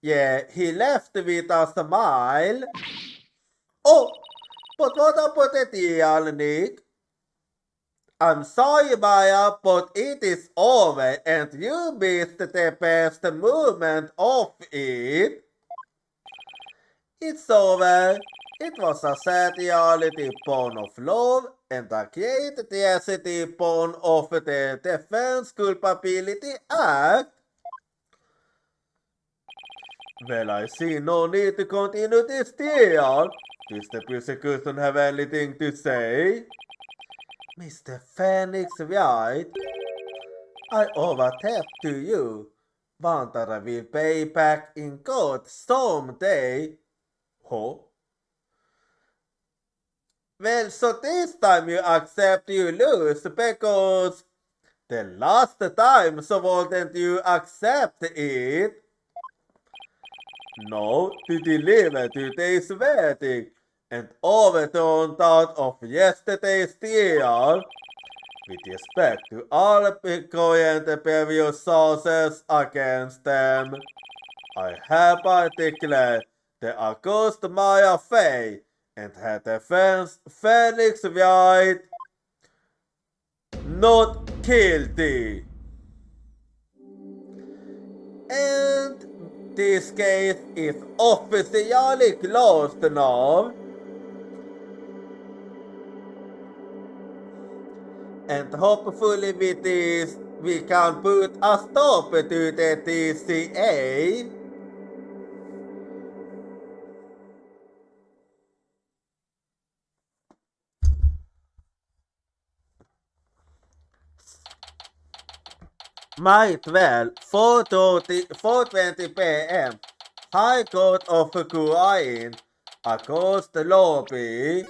Yeah, he left with a smile. Oh, but what about the deal, Nick? I'm sorry, Maya, but it is over and you missed the best moment of it. It's over. It was a sad reality born of love and a great tragedy born of the Defense Culpability Act. Well, I see no need to continue this deal. Does the prosecution have anything to say? Mr. Phoenix Wright, I owe a debt to you. One that I will pay back in court someday. Oh? Well, so this time you accept you lose because the last time so wouldn't you accept it? No, to deliver today's verdict and overturn that of yesterday's deal. With respect to all current and previous sources against them, I hereby declare the accused Maya Fey and her defense Felix Wright not guilty. And this case is officially closed now. And hopefully with this we can put a stop to the TCA. May 12, 4:20 p.m. High Court of Kuwait, across the lobby.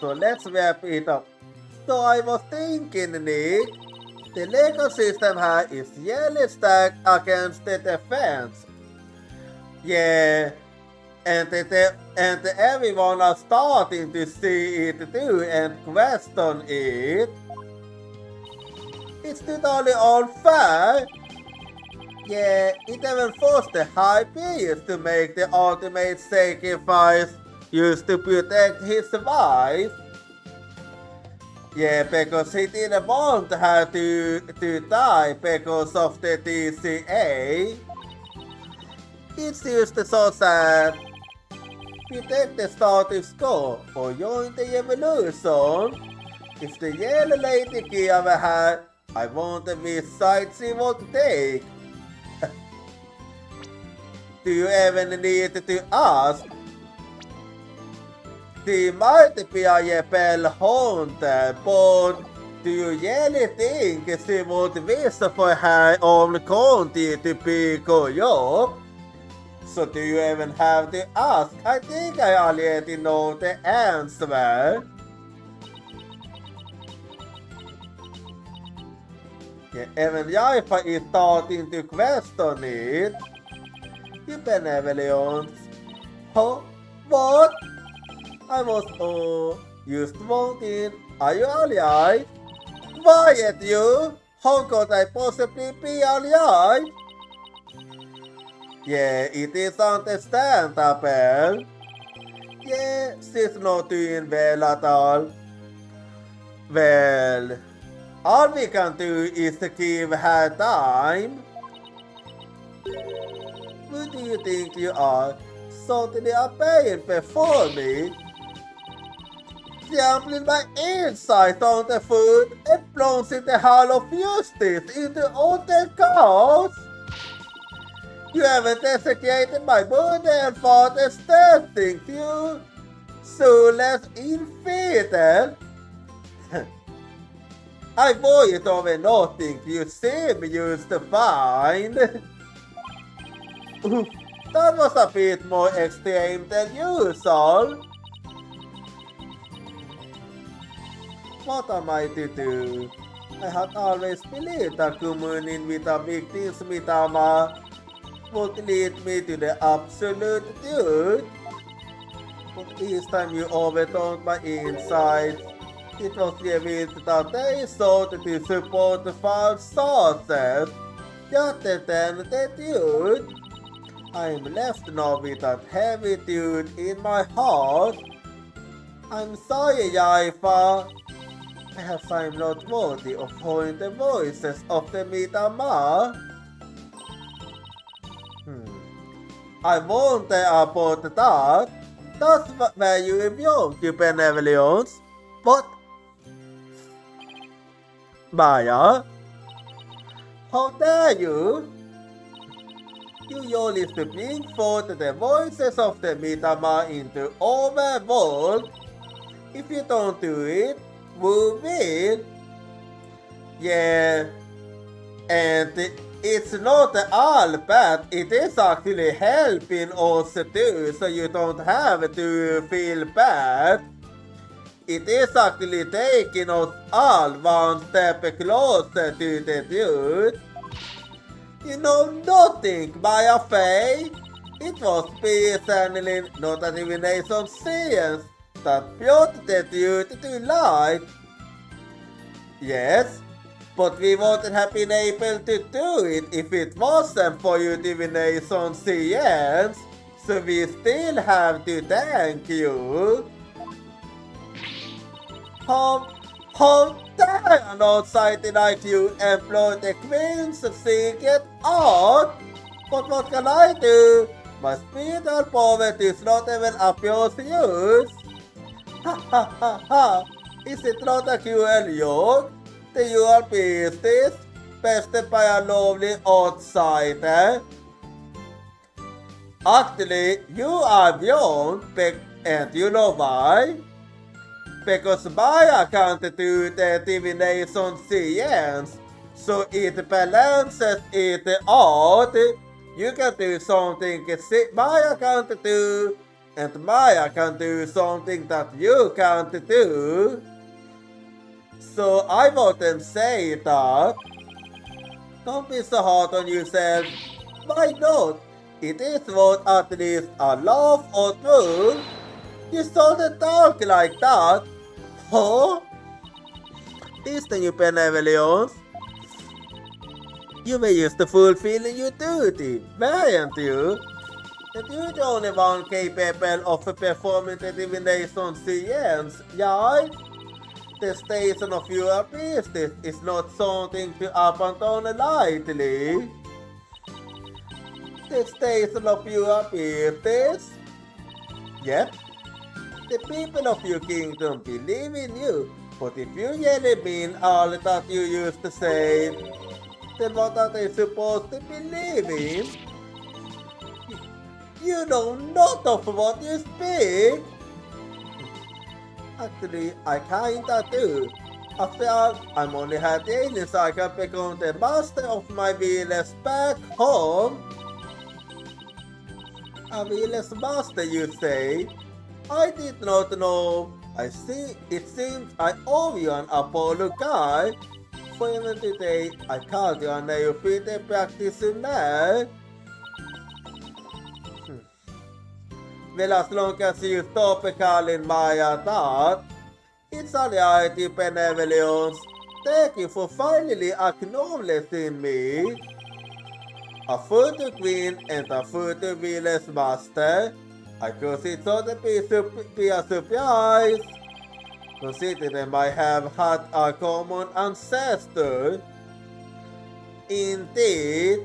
So let's wrap it up. So I was thinking, Nick, the legal system here is really stacked against the defense. Yeah, and everyone are starting to see it too and question it. It's totally unfair. Yeah, it even forced the high priest to make the ultimate sacrifice used to protect his wife. Yeah, because he didn't want her to die because of the TCA. It's just so sad. Protect the status quo or join the evolution. If the yellow lady give a hat, I wonder which side she would take. Do you even need to ask? She might be a Jebel hunter, but do you really think she would wish for her own country to be Goyo? So do you even have to ask? I think I already know the answer. Yeah, even Jaifa is starting to question it. You benevolence. Huh? What? I was just wondering, are you alright? Quiet you! How could I possibly be alright? Yeah, it is understandable. Yeah, she's not doing well at all. Well, all we can do is to give her time. Who do you think you are? Certainly a pain before me. Gambling my insight on the food and plunging the Hall of Justice into other cause. You haven't desecrated my mother and father's testing, you soulless infidel. I worried over nothing you seem used to find. That was a bit more extreme than usual. What am I to do? I had always believed that communing with a victim's mitama would lead me to the absolute truth. But each time you overturned my insights, it was revealed that they sought to support false sources rather than the truth. I am left now with that heavy truth in my heart. I'm sorry, Jaifa. Perhaps I'm not worthy of hearing the voices of the Mitama. I wonder about that. That's where you belong, you benevolence. But Maya, how dare you? You only to bring forth the voices of the Mitama into our world. If you don't do it, who will? Yeah, and it's not all bad, it is actually helping us too, so you don't have to feel bad. It is actually taking us all one step closer to the truth. You know nothing, Maya Faye. It was peace and not a divination science that brought the truth to light. Yes, but we wouldn't have been able to do it if it wasn't for your divination science, so we still have to thank you. How dare an outsider like you employ the Queen's secret art? But what can I do? My spiritual poverty is not even up your use. Ha ha ha ha! Is it not a cruel joke? The your business, bested by a lovely outsider? Actually, you are beyond, and you know why? Because Maya can't do the divination science, so it balances it out. You can do something Maya can't do, and Maya can do something that you can't do. So I wouldn't say that. Don't be so hard on yourself. Why not? It is worth at least a laugh or two. You shouldn't talk like that. Huh? Is the new benevolence? You were used to fulfilling your duty, weren't you? That you're the only one capable of performing the divination science, yeah? The station of your business is not something to abandon lightly. The station of your business? Yep. The people of your kingdom believe in you, but if you really mean all that you used to say, then what are they supposed to believe in? You know not of what you speak. Actually, I kinda do. After all, I'm only half alien, so I can become the master of my village back home. A village master, you say? I did not know. I see. It seems I owe you an apology. For even today, I called you a neophyte practitioner. Well, as long as you stop calling Maya that, it's a reality, benevolence. Thank you for finally acknowledging me. A future queen and a future village master. I consider it be a surprise, considering I have had a common ancestor. Indeed.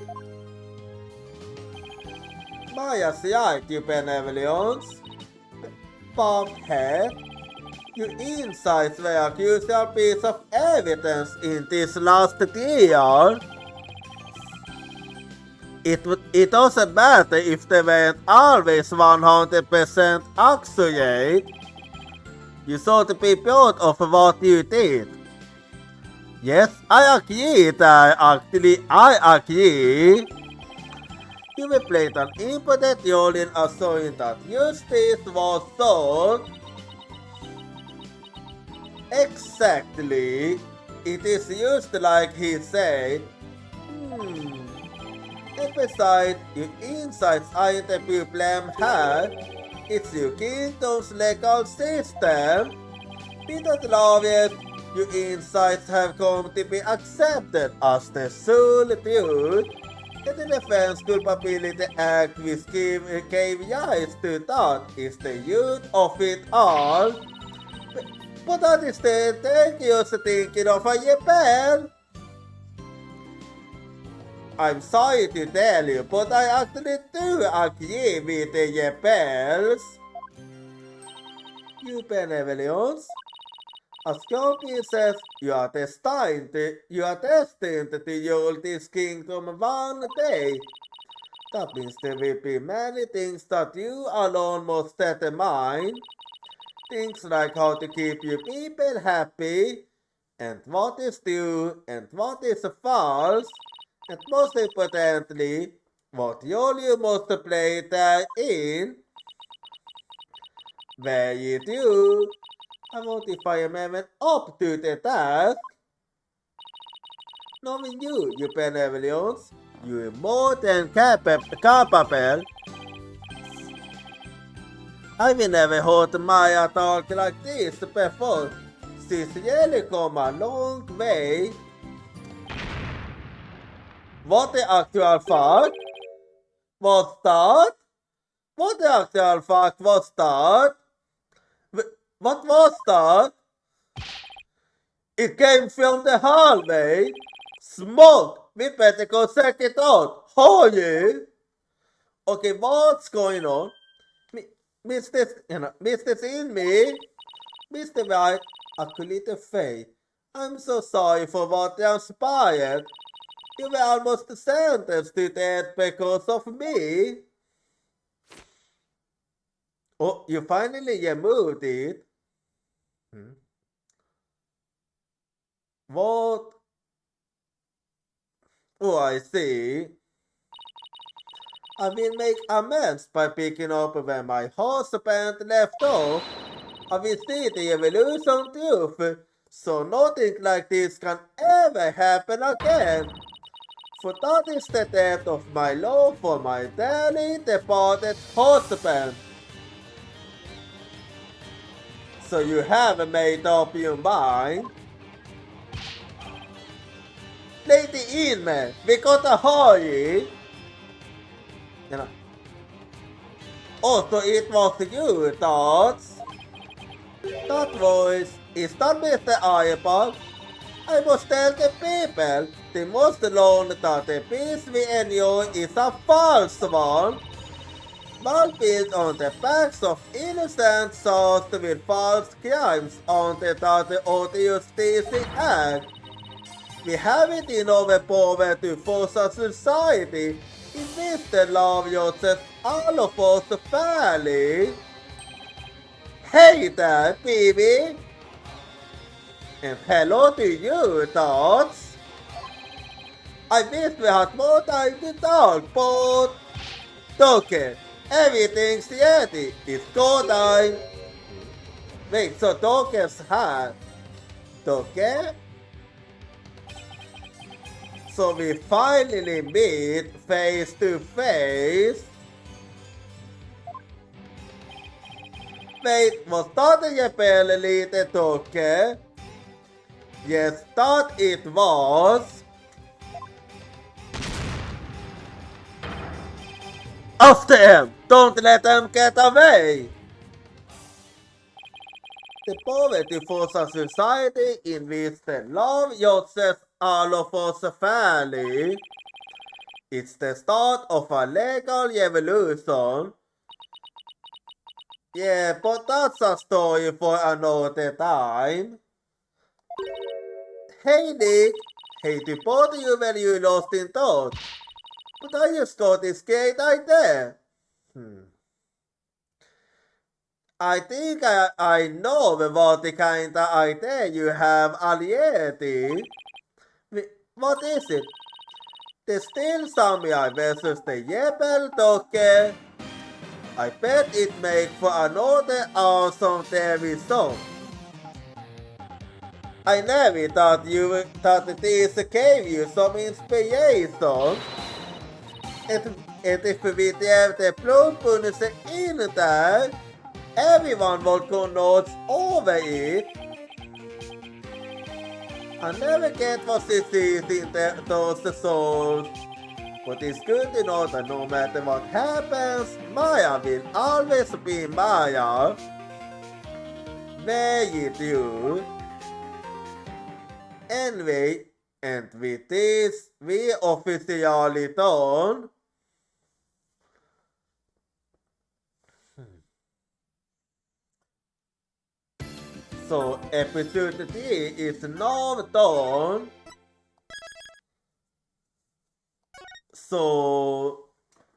Maya's right, you benevolence. Bobhead, your insights were a crucial piece of evidence in this last year. It doesn't matter if they weren't always 100% accurate. You should be proud of what you did. Yes, I agree that I agree. You played an important role in assuring that justice was served. Exactly. It is just like he said. And besides, your insights aren't a problem here. It's your kingdom's legal system. Without lawyers, your insights have come to be accepted as the sole truth. And the Defense Culpability Act which gave rise to that is the youth of it all. But that is the dangerous thinking of a rebel. I'm sorry to tell you, but I actually do agree with the rebels. You benevolence. As Scorpion says, you are destined to rule this kingdom one day. That means there will be many things that you alone must determine. Things like how to keep your people happy, and what is true, and what is false, and most importantly, what role you must play therein. Very true. I won't if I am even up to the task. Knowing you, you benevolence, you are more than capable. I've never heard Maya talk like this before. She's really come a long way. What the actual fact? What's that? What the actual fact was that? What was that? It came from the hallway. Smoke! We better go check it out. Hurry! Okay, what's going on? Mr. In me? Mr. White, actually the Faye. I'm so sorry for what transpired. You were almost sentenced to death because of me. Oh, you finally removed it. What? Oh, I see. I will make amends by picking up where my husband left off. I will see the evolution truth, so nothing like this can ever happen again. For that is the death of my love for my dearly departed husband. So you have made up your mind? Lady Inman, we got a hurry. Oh, so it was you, thoughts? That voice, It's not Mr. Apple. I must tell the people they must learn that the peace we enjoy is a false one. One built on the backs of innocent souls with false crimes on the Justice Act. We have it in our power to force a society in which the love yourself all of us fairly. Hey there, baby! And hello to you, Tots! I wish we had more time to talk, but... Okay, everything's ready. It's go time. Wait, so Toke's hat. Toke? So we finally meet face to face. Wait, was that a jäpel lite Toke? Yes, that it was. After him! Don't let them get away! The poverty for a society in which the love yourself all of us fairly. It's the start of a legal revolution. Yeah, but that's a story for another time. Hey Nick, hate to bother you when you lost in thought. But I just got this great idea. I think I know what the kind of idea you have already. What is it? The Steel Samurai versus the Yebel Doke. I bet it makes for another awesome TV show. I never thought this gave you some inspiration. And if we have the blodbonus in there, everyone will go nuts over it. I never get what this is in those souls. But it's good to know that no matter what happens, Maya will always be Maya. Very true. Anyway, and with this, we officially done. So episode 3 is now done. So,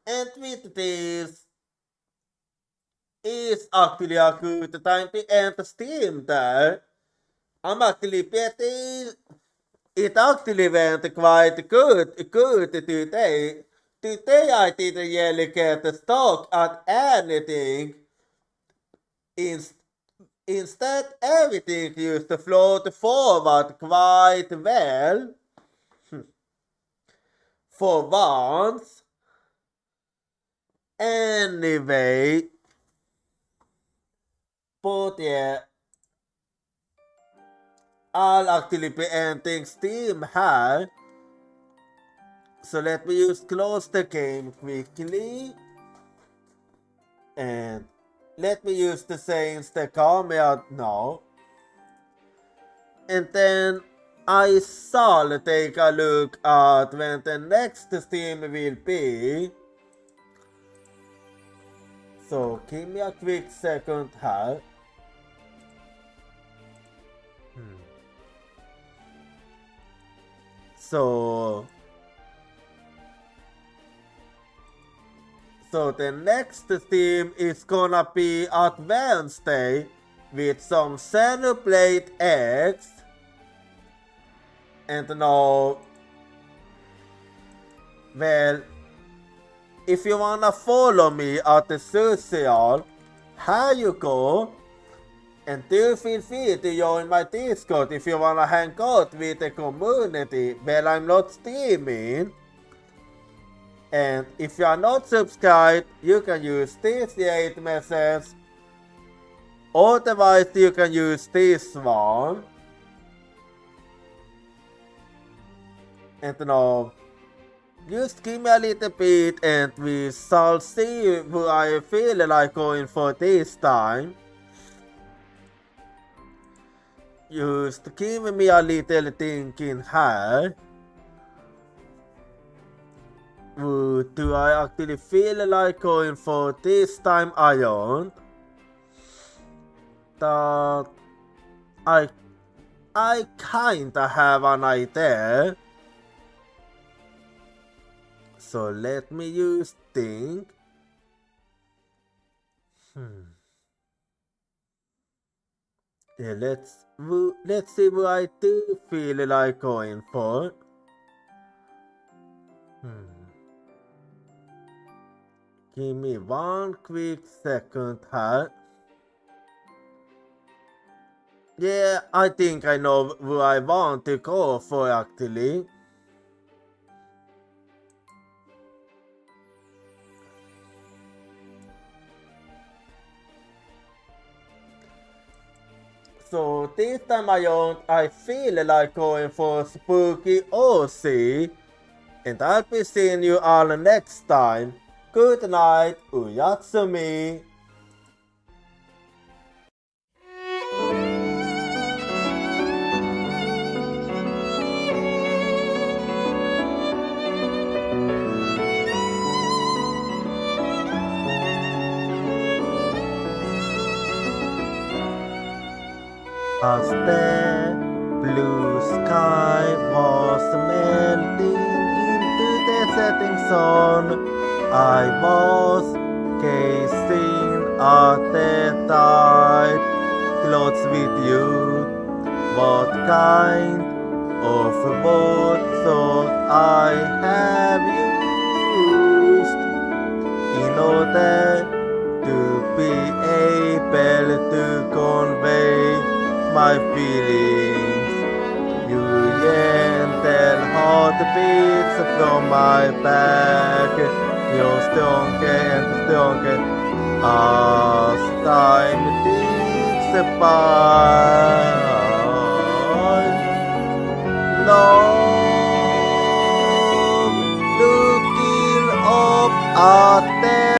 and with this is actually a good time to end the stream there. I'm actually betting it actually went quite good today. Today I didn't really get stuck at anything. Instead, everything used to float forward quite well. For once. Anyway. But yeah. I'll actually be ending Steam here. So let me just close the game quickly. And let me use the settings the camera now. And then I shall take a look at when the next stream will be. So give me a quick second here. So the next stream is gonna be at Wednesday with some Xenoblade X. And now, well, if you wanna follow me at the social, here you go. And do feel free to join my Discord if you wanna hang out with the community when I'm not streaming. And if you are not subscribed, you can use this 8 message. Otherwise, you can use this one. And now, just give me a little bit and we shall see who I feel like going for this time. Just give me a little thinking here. Do I actually feel like going for this time around? That I kinda have an idea. So let me just think. Yeah, let's see what I do feel like going for. Give me one quick second here. Yeah, I think I know what I want to go for actually. So this time around, I feel like going for Spooky OC. And I'll be seeing you all next time. Good night, Uyatsumi. As the blue sky was melting into the setting sun, I was gazing at the tide clothes with you. What kind of words should I have used in order to be able to convey my feelings? You gentle heartbeats from my back, you're stronger and stronger as time ticks by. Love looking up at